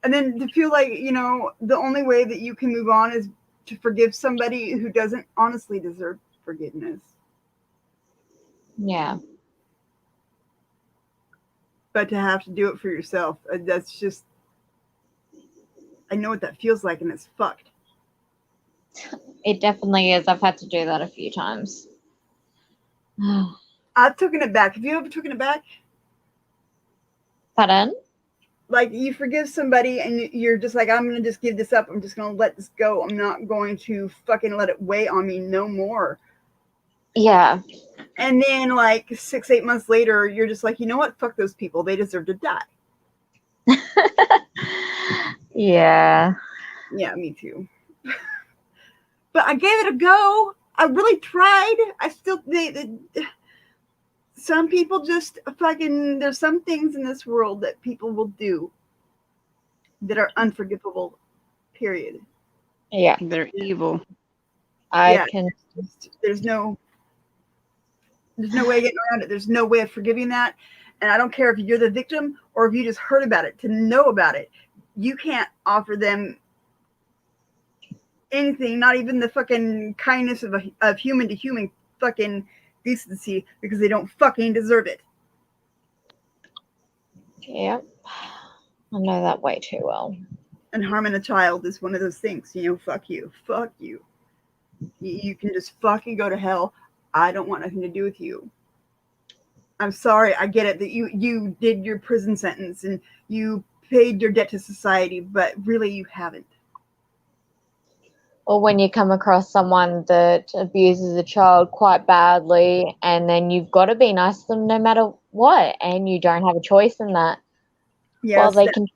And then to feel like, the only way that you can move on is to forgive somebody who doesn't honestly deserve forgiveness. Yeah. But to have to do it for yourself, that's just, I know what that feels like, and it's fucked. It definitely is. I've had to do that a few times. I've taken it back. Have you ever taken it back? Pardon? like you forgive somebody and you're just like, I'm going to just give this up. I'm just going to let this go. I'm not going to fucking let it weigh on me no more. Yeah. And then like 6-8 months later, you're just like, you know what? Fuck those people. They deserve to die. Yeah. Yeah, me too. But I gave it a go. I really tried. I still, some people just fucking, there's some things in this world that people will do that are unforgivable, period. Yeah. They're evil. I can. There's no way of getting around it. There's no way of forgiving that. And I don't care if you're the victim or if you just heard about it, to know about it. You can't offer them anything, not even the fucking kindness of human to human fucking decency, because they don't fucking deserve it. Yep. I know that way too well. And harming a child is one of those things, you know, fuck you. Fuck you. You can just fucking go to hell. I don't want nothing to do with you. I'm sorry. I get it that you did your prison sentence and you paid your debt to society, but really you haven't. Or when you come across someone that abuses a child quite badly, and then you've got to be nice to them no matter what, and you don't have a choice in that. Yes, Well, they can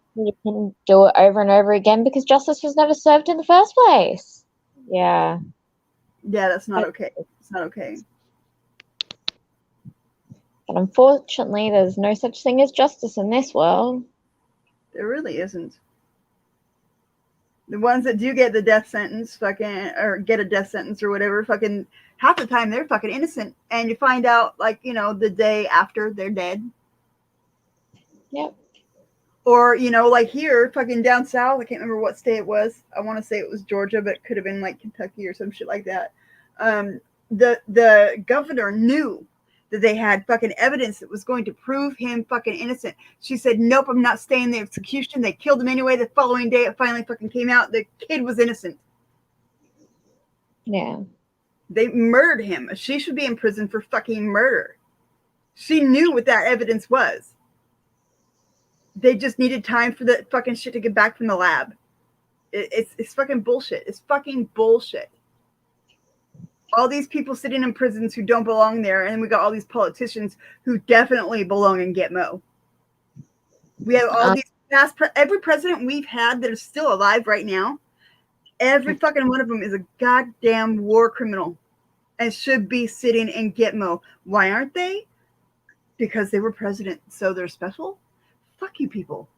do it over and over again because justice was never served in the first place. Yeah. Yeah, that's not okay. It's not okay. But unfortunately, there's no such thing as justice in this world. There really isn't. The ones that do get the death sentence, or get a death sentence or whatever, fucking half the time they're fucking innocent, and you find out like, you know, the day after they're dead. Yep. Or, you know, like here, fucking down south, I can't remember what state it was. I want to say it was Georgia, but it could have been like Kentucky or some shit like that. The governor knew that they had fucking evidence that was going to prove him fucking innocent. She said, nope, I'm not staying the execution. They killed him anyway. The following day, it finally fucking came out. The kid was innocent. Yeah. They murdered him. She should be in prison for fucking murder. She knew what that evidence was. They just needed time for the fucking shit to get back from the lab. It's fucking bullshit. It's fucking bullshit. All these people sitting in prisons who don't belong there, and we got all these politicians who definitely belong in Gitmo. We have all these every president we've had that is still alive right now, every fucking one of them is a goddamn war criminal and should be sitting in Gitmo. Why aren't they? Because they were president, so they're special? Fuck you people.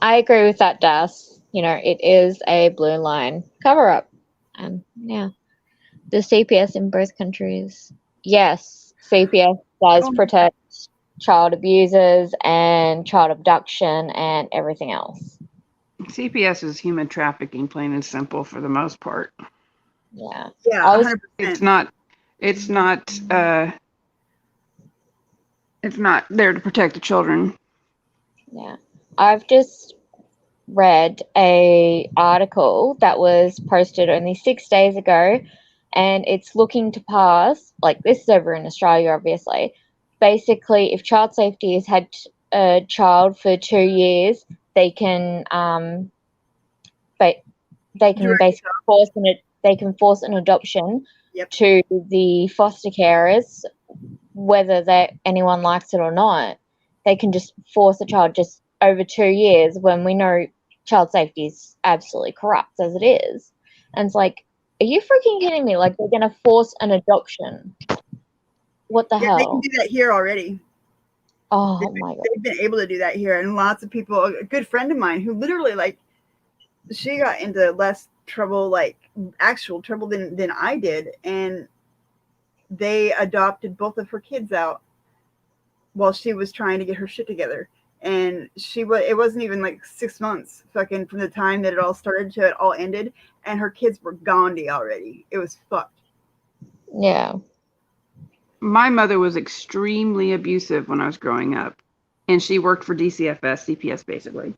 I agree with that, Das. You know, it is a blue line cover-up. And yeah. The CPS in both countries. Yes, CPS does protect child abusers and child abduction and everything else. CPS is human trafficking, plain and simple, for the most part. Yeah. Yeah, 100%. It's not there to protect the children. Yeah. I've just read a article that was posted only 6 days ago, and it's looking to pass, like this is over in Australia, obviously. Basically, if child safety has had a child for 2 years, they can basically force an adoption to the foster carers, whether anyone likes it or not. They can just force a child just over 2 years when we know child safety is absolutely corrupt as it is. And it's like, are you freaking kidding me? Like, they're going to force an adoption. What the hell? They can do that here already. Oh, my God. They've been able to do that here. And lots of people, a good friend of mine who literally, like, she got into less trouble, like, actual trouble than I did. And they adopted both of her kids out while she was trying to get her shit together. And it wasn't even like 6 months fucking from the time that it all started to it all ended, and her kids were Gandhi already. It was fucked. Yeah. My mother was extremely abusive when I was growing up, and she worked for CPS basically.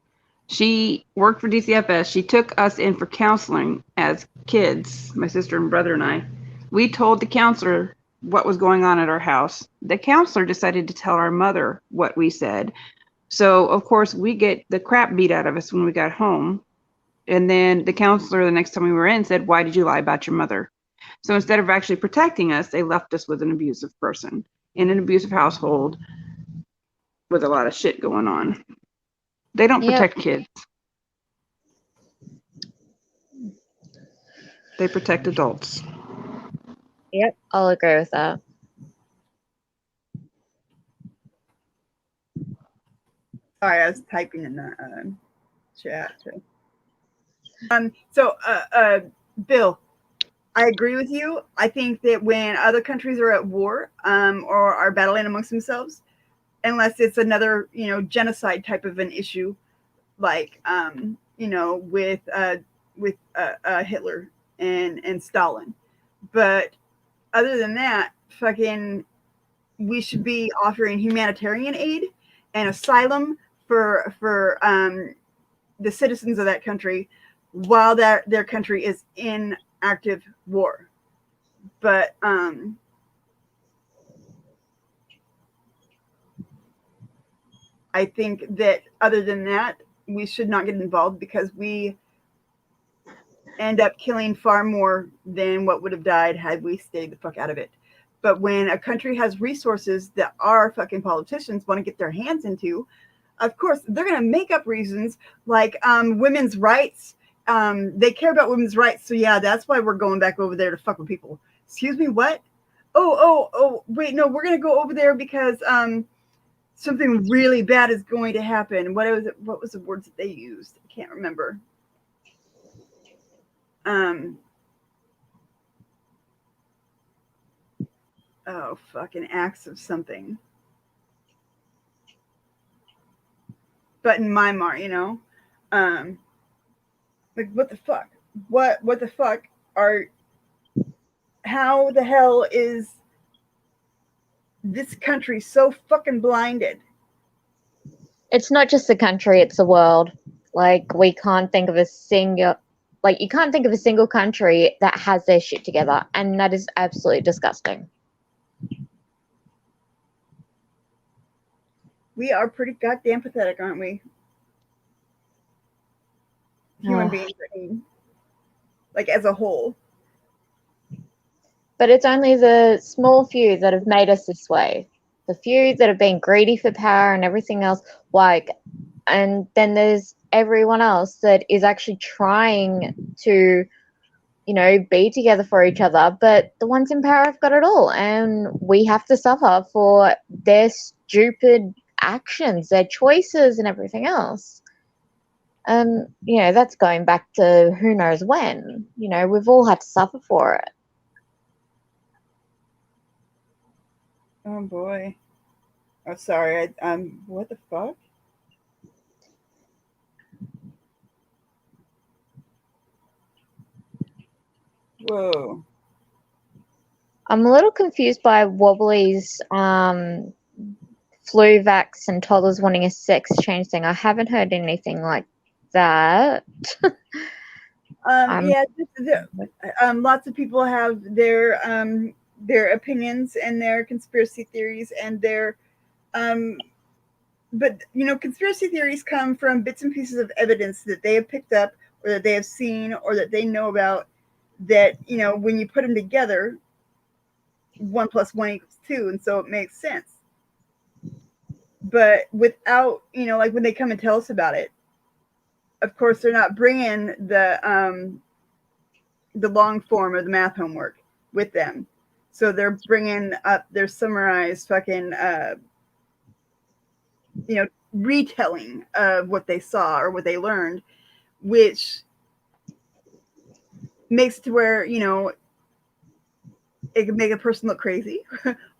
She worked for DCFS. She took us in for counseling as kids, my sister and brother and I. We told the counselor what was going on at our house. The counselor decided to tell our mother what we said. So of course we get the crap beat out of us when we got home. And then the counselor the next time we were in said, "Why did you lie about your mother?" So instead of actually protecting us, they left us with an abusive person in an abusive household with a lot of shit going on. They don't Yep. protect kids. They protect adults. Yep, I'll agree with that. Sorry, I was typing in the chat. Bill, I agree with you. I think that when other countries are at war or are battling amongst themselves, unless it's another, genocide type of an issue, like, with Hitler and Stalin. But other than that, we should be offering humanitarian aid and asylum for the citizens of that country while their country is in active war. But I think that other than that, we should not get involved because we end up killing far more than what would have died had we stayed the fuck out of it. But when a country has resources that our fucking politicians want to get their hands into, of course, they're going to make up reasons like women's rights. They care about women's rights. So, yeah, that's why we're going back over there to fuck with people. Excuse me, what? Oh, wait, no, we're going to go over there because something really bad is going to happen. What was the words that they used? I can't remember. Fucking acts of something. But in Myanmar, like what the fuck? What the fuck how the hell is this country so fucking blinded? It's not just the country, it's the world. Like you can't think of a single country that has their shit together, and that is absolutely disgusting. We are pretty goddamn pathetic, aren't we? Human beings, I mean, like as a whole. But it's only the small few that have made us this way. The few that have been greedy for power and everything else, and then there's everyone else that is actually trying to, be together for each other, but the ones in power have got it all, and we have to suffer for their stupid actions, their choices, and everything else. That's going back to who knows when. We've all had to suffer for it. Oh boy. Oh, sorry. What the fuck? Whoa. I'm a little confused by Wobbly's flu vax and toddlers wanting a sex change thing. I haven't heard anything like that. Lots of people have their opinions and their conspiracy theories and their but conspiracy theories come from bits and pieces of evidence that they have picked up or that they have seen or that they know about, that when you put them together, 1 + 1 = 2, and so it makes sense. But without, like when they come and tell us about it, of course they're not bringing the long form of the math homework with them. So they're bringing up their summarized fucking, retelling of what they saw or what they learned, which makes it to where, it can make a person look crazy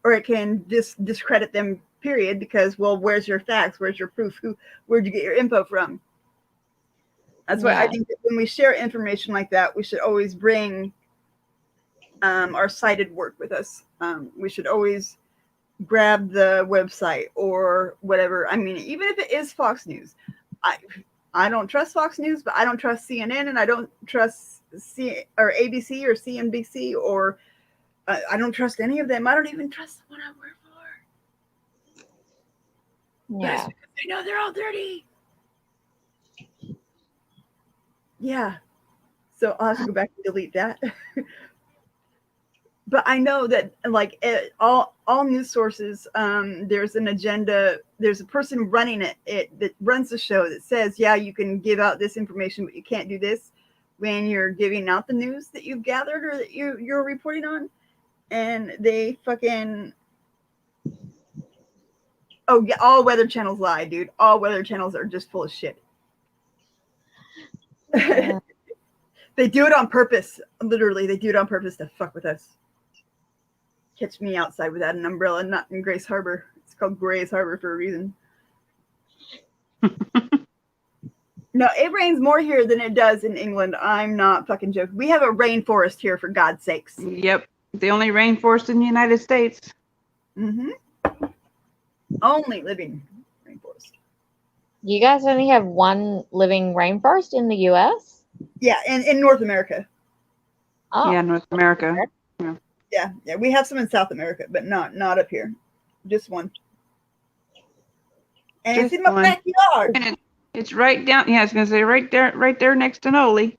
or it can discredit them, period, because, well, where's your facts? Where's your proof? Where'd you get your info from? That's why I think that when we share information like that, we should always bring our cited work with us. We should always grab the website or whatever. I mean, even if it is Fox News, I don't trust Fox News, but I don't trust CNN, and I don't trust ABC or CNBC, or I don't trust any of them. I don't even trust the one I work for. Yeah. They know they're all dirty. Yeah. So I'll have to go back and delete that. But I know that like all news sources, there's an agenda. There's a person running it that runs the show that says, yeah, you can give out this information, but you can't do this when you're giving out the news that you've gathered or that you're reporting on. And they fucking, oh yeah, all weather channels lie, dude. All weather channels are just full of shit. Yeah. They do it on purpose. Literally, they do it on purpose to fuck with us. Catch me outside without an umbrella, not in Grace Harbor. It's called Grace Harbor for a reason. No, it rains more here than it does in England. I'm not fucking joking. We have a rainforest here, for God's sakes. Yep. The only rainforest in the United States. Mm-hmm. Only living rainforest. You guys only have one living rainforest in the US? Yeah, and in North America. Oh. Yeah, North America. Yeah. We have some in South America, but not up here. Just one. And Just it's in my one. backyard. And it's right down. Yeah, I was gonna say right there next to Noli,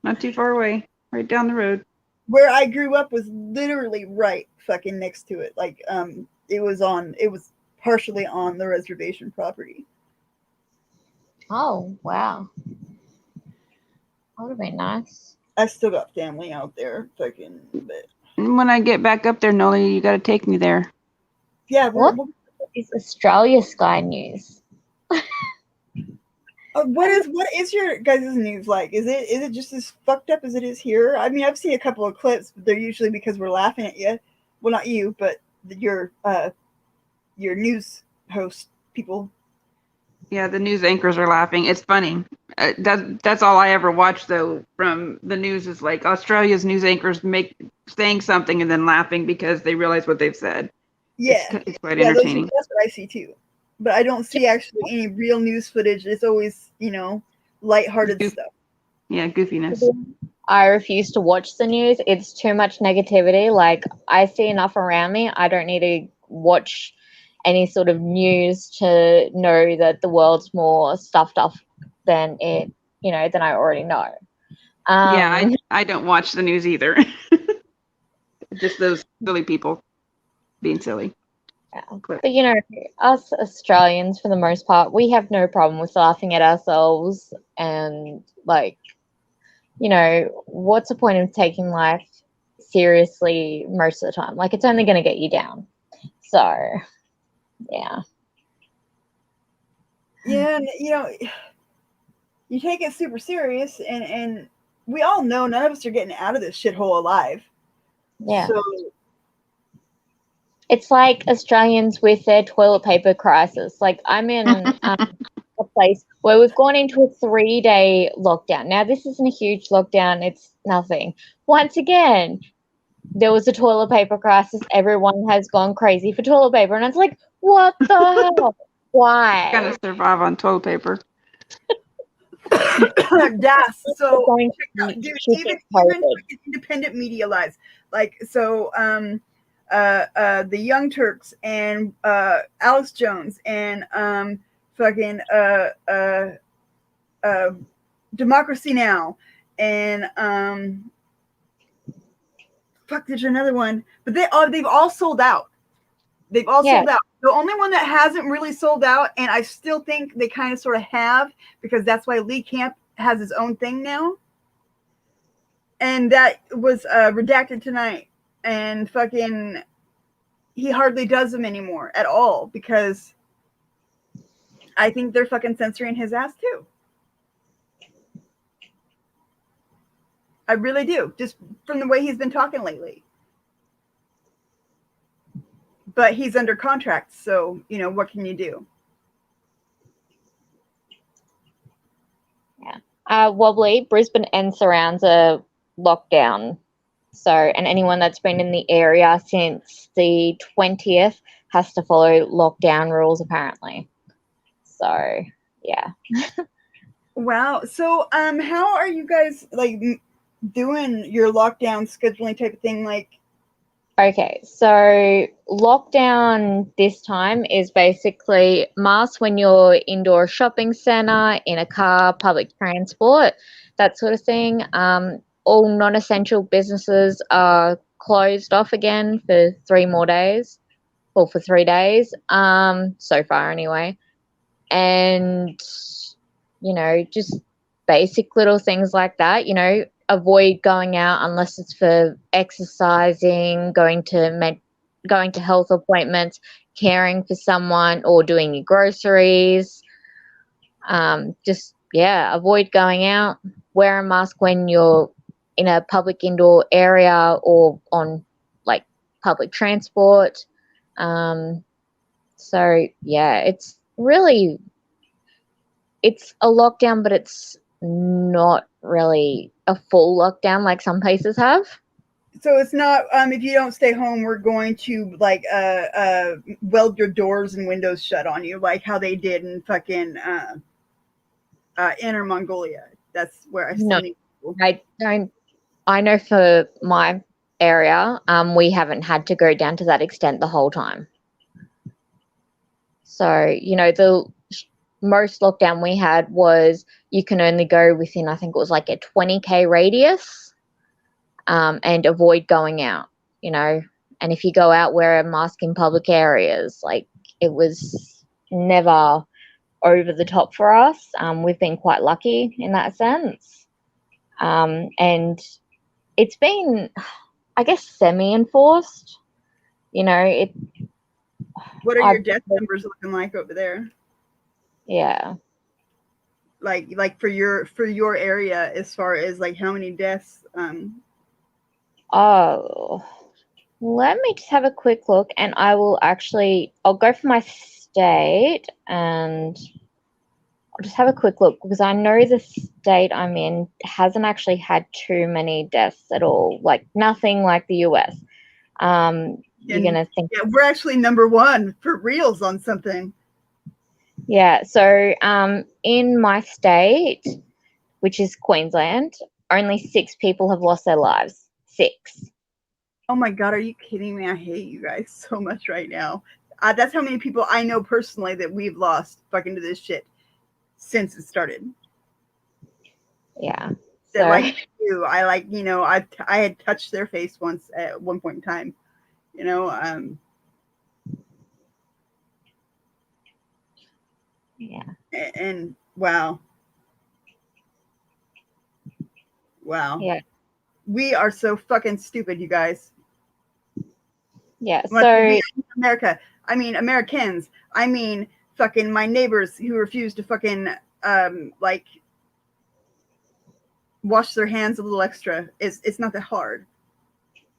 not too far away, right down the road. Where I grew up was literally right fucking next to it. Like, it was partially on the reservation property. Oh, wow. That would have been nice. I still got family out there, fucking. But And when I get back up there, Noli, you got to take me there. yeah, What is Australia Sky News? what is your guys' news like? Is it just as fucked up as it is here? I mean, I've seen a couple of clips, but they're usually because we're laughing at you. Well, not you, but your news host people. Yeah, the news anchors are laughing. It's funny. That's all I ever watch though from the news is like Australia's news anchors saying something and then laughing because they realize what they've said. Yeah, it's quite entertaining. That's what I see too. But I don't see actually any real news footage. It's always, lighthearted stuff. Yeah, goofiness. I refuse to watch the news. It's too much negativity. Like, I see enough around me. I don't need to watch any sort of news to know that the world's more stuffed up than it, than I already know. Yeah, I don't watch the news either. Just those silly people being silly. Yeah. But us Australians, for the most part, we have no problem with laughing at ourselves and what's the point of taking life seriously most of the time? Like, it's only going to get you down. So, yeah. Yeah, and you take it super serious, and we all know none of us are getting out of this shithole alive. Yeah. So it's like Australians with their toilet paper crisis. Like, I'm in a place where we've gone into a 3-day lockdown. Now, this isn't a huge lockdown. It's nothing. Once again, there was a toilet paper crisis. Everyone has gone crazy for toilet paper. And it's like, what the hell? Why? Gotta survive on toilet paper. yes. So, dude, even independent media lies. Like, so, the Young Turks and Alex Jones and Democracy Now! And there's another one, but they've all sold out. They've all sold out. The only one that hasn't really sold out, and I still think they kind of sort of have, because that's why Lee Camp has his own thing now. And that was redacted tonight. And he hardly does them anymore at all, because I think they're fucking censoring his ass too. I really do, just from the way he's been talking lately. But he's under contract, so, what can you do? Yeah. Wobbly, Brisbane and surrounds a lockdown. So, and anyone that's been in the area since the 20th has to follow lockdown rules, apparently. So, yeah. Wow. So, how are you guys, doing your lockdown scheduling type of thing? Like, Okay, so lockdown this time is basically mask when you're indoor shopping center, in a car, public transport, that sort of thing. All non-essential businesses are closed off again for 3 more days, or for 3 days, so far anyway. And, just basic little things like that, avoid going out unless it's for exercising, going to health appointments, caring for someone, or doing your groceries. Avoid going out. Wear a mask when you're in a public indoor area or on like public transport. It's a lockdown, but it's not really a full lockdown like some places have. So it's not if you don't stay home, we're going to like weld your doors and windows shut on you, like how they did in fucking Inner Mongolia. That's where I've No, seen people. I don't. I know for my area, we haven't had to go down to that extent the whole time. So the most lockdown we had was you can only go within, I think it was like a 20k radius, and avoid going out, and if you go out, wear a mask in public areas. Like, it was never over the top for us. We've been quite lucky in that sense. And it's been, I guess, semi-enforced. What are your death numbers looking like over there? Yeah. Like for your area, as far as like how many deaths? Oh, let me just have a quick look, and I'll go for my state, and I'll just have a quick look, because I know the state I'm in hasn't actually had too many deaths at all, like nothing like the US. You're gonna think, yeah, we're actually number one for reals on something. yeah. So in my state, which is Queensland, only 6 people have lost their lives. 6. Oh my God, are you kidding me? I hate you guys so much right now. That's how many people I know personally that we've lost fucking to this shit since it started. Yeah. That like you, I had touched their face once at one point in time. Yeah. And wow. Yeah. We are so fucking stupid, you guys. Yeah. So America. I mean Americans. I mean fucking my neighbors who refuse to fucking like wash their hands a little extra. It's not that hard.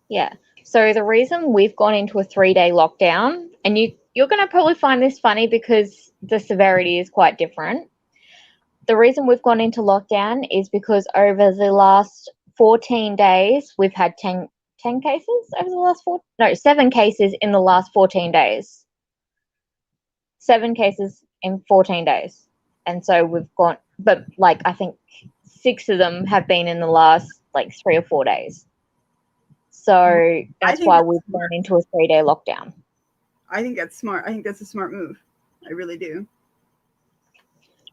Yeah. So the reason we've gone into a 3-day lockdown, and you're going to probably find this funny because the severity is quite different. The reason we've gone into lockdown is because over the last 14 days, we've had 10 cases over the last 7 cases in the last 14 days. 7 cases in 14 days. And so we've gone, but like I think 6 of them have been in the last like 3 or 4 days. So that's why we've gone into a 3-day lockdown. I think that's smart. I think that's a smart move. I really do.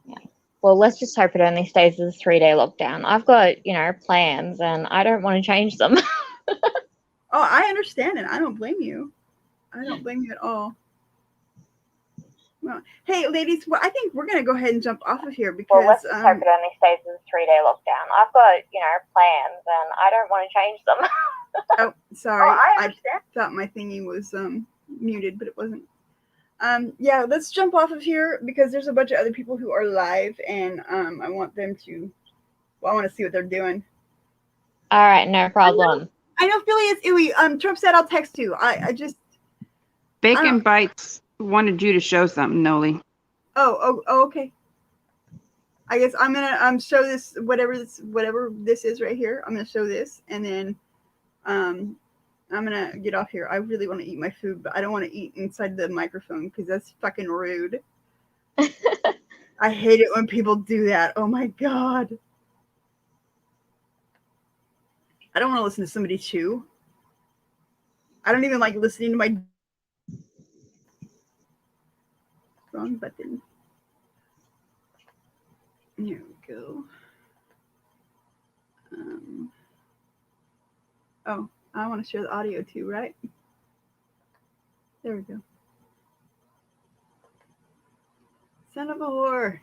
Yeah. Well, let's just hope it only stays as a 3-day lockdown. I've got, plans, and I don't want to change them. Oh, I understand it. I don't blame you. I don't blame you at all. Well, hey, ladies, I think we're going to go ahead and jump off of here because... Well, let's just hope it only stays as a 3-day lockdown. I've got, plans, and I don't want to change them. Oh, sorry. Oh, I understand. I thought my thingy was muted, but it wasn't. Yeah, let's jump off of here because there's a bunch of other people who are live, and I want them to... Well, I want to see what they're doing. All right, no problem. I know Philly is ooey. Trump said I'll text you. I just... Bacon Bites wanted you to show something, Noli. Oh, okay. I guess I'm gonna show this whatever this is right here. I'm gonna show this, and then I'm gonna get off here. I really want to eat my food, but I don't want to eat inside the microphone because that's fucking rude. I hate it when people do that. Oh my God. I don't want to listen to somebody chew. I don't even like listening to my wrong button. Here we go. Oh, I want to share the audio too, right? There we go. Son of a whore.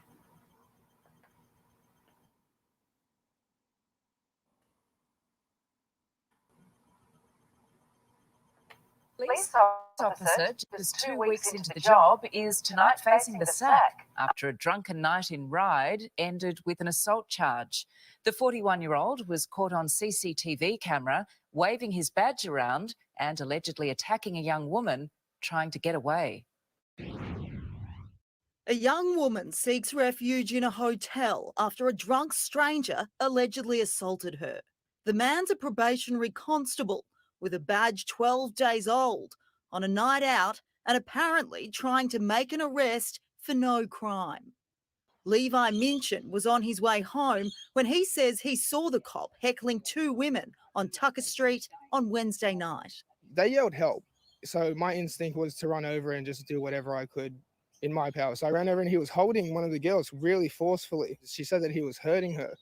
Police officer, just 2 weeks into the job, is tonight facing the sack after a drunken night in Ryde ended with an assault charge. The 41-year-old was caught on CCTV camera waving his badge around and allegedly attacking a young woman trying to get away. A young woman seeks refuge in a hotel after a drunk stranger allegedly assaulted her. The man's a probationary constable with a badge 12 days old on a night out and apparently trying to make an arrest for no crime. Levi Minchin was on his way home when he says he saw the cop heckling 2 women on Tucker Street on Wednesday night. They yelled help. So my instinct was to run over and just do whatever I could in my power. So I ran over and he was holding one of the girls really forcefully. She said that he was hurting her.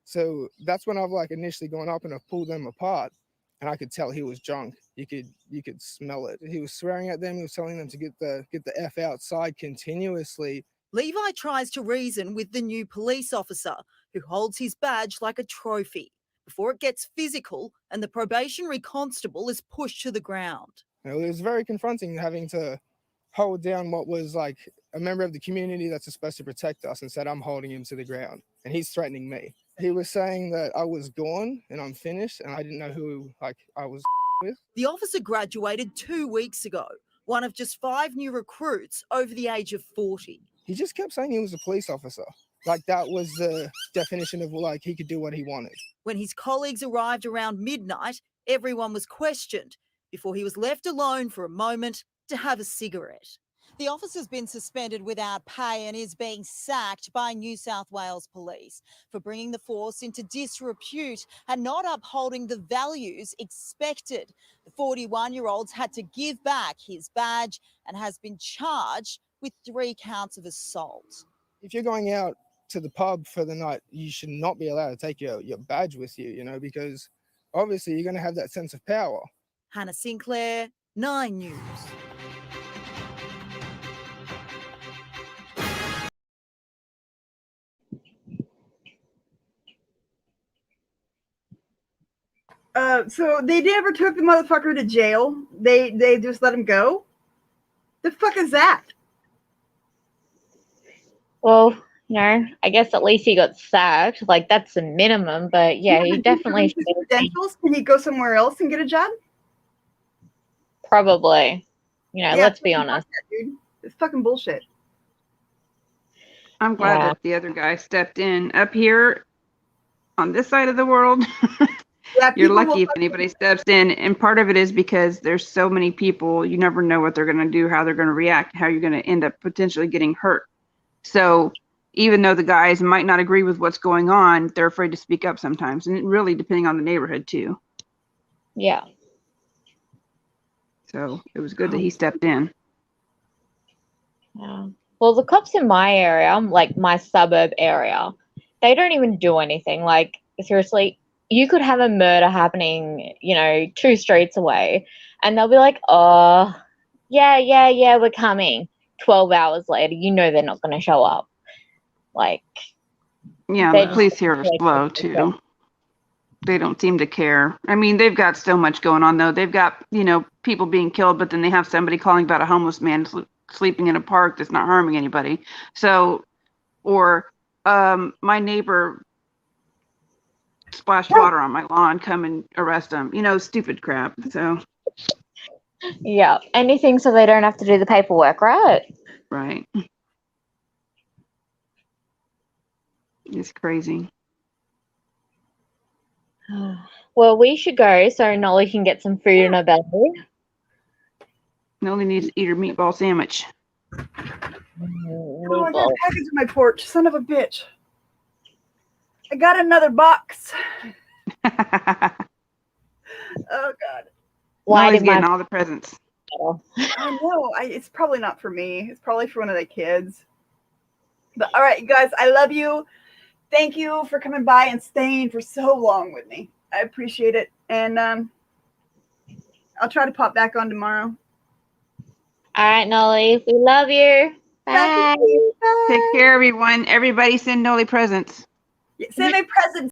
So that's when I've like initially gone up and I've pulled them apart. And I could tell he was drunk. You could smell it. He was swearing at them. He was telling them to get the F outside continuously. Levi tries to reason with the new police officer who holds his badge like a trophy before it gets physical and the probationary constable is pushed to the ground. You know, it was very confronting having to hold down what was like a member of the community that's supposed to protect us and said, I'm holding him to the ground and he's threatening me. He was saying that I was gone and I'm finished and I didn't know who I was with. The officer graduated 2 weeks ago, one of just 5 new recruits over the age of 40. He just kept saying he was a police officer. Like that was the definition of like he could do what he wanted. When his colleagues arrived around midnight, everyone was questioned before he was left alone for a moment to have a cigarette. The officer's been suspended without pay and is being sacked by New South Wales Police for bringing the force into disrepute and not upholding the values expected. The 41-year-old's had to give back his badge and has been charged with 3 counts of assault. If you're going out to the pub for the night, you should not be allowed to take your badge with you, you know, because obviously you're going to have that sense of power. Hannah Sinclair, 9 News. So they never took the motherfucker to jail. They just let him go. The fuck is that? Well, you know, I guess at least he got sacked. Like that's the minimum, but yeah, he definitely should have been. Can he go somewhere else and get a job? Probably. You know, let's be honest. Dude. It's fucking bullshit. I'm glad that the other guy stepped in. Up here on this side of the world, you're lucky if anybody steps in. And part of it is because there's so many people, you never know what they're going to do, how they're going to react, how you're going to end up potentially getting hurt. So even though the guys might not agree with what's going on, they're afraid to speak up sometimes. And really depending on the neighborhood too. Yeah. So it was good that he stepped in. Yeah. Well, the cops in my area, like my suburb area, they don't even do anything. Like, seriously, you could have a murder happening, you know, 2 streets away, and they'll be like, oh, yeah, we're coming. 12 hours later, you know they're not going to show up. Like, yeah, the police here are slow too. They don't seem to care. I mean, they've got so much going on though. They've got, you know, people being killed, but then they have somebody calling about a homeless man sleeping in a park that's not harming anybody. So, or my neighbor splashed water on my lawn, come and arrest him. You know, stupid crap. So. Yeah, anything so they don't have to do the paperwork, right? Right. It's crazy. Well, we should go so Nolly can get some food in her belly. Nolly needs to eat her meatball sandwich. Oh, I got a package on my porch. Son of a bitch. I got another box. Oh, God. Why Nolly's did my getting all the presents. I know. It's probably not for me. It's probably for one of the kids. But all right, you guys, I love you. Thank you for coming by and staying for so long with me. I appreciate it. And I'll try to pop back on tomorrow. All right, Nolly. We love you. Bye. Bye. Take care, everyone. Everybody send Nolly presents. Send me presents.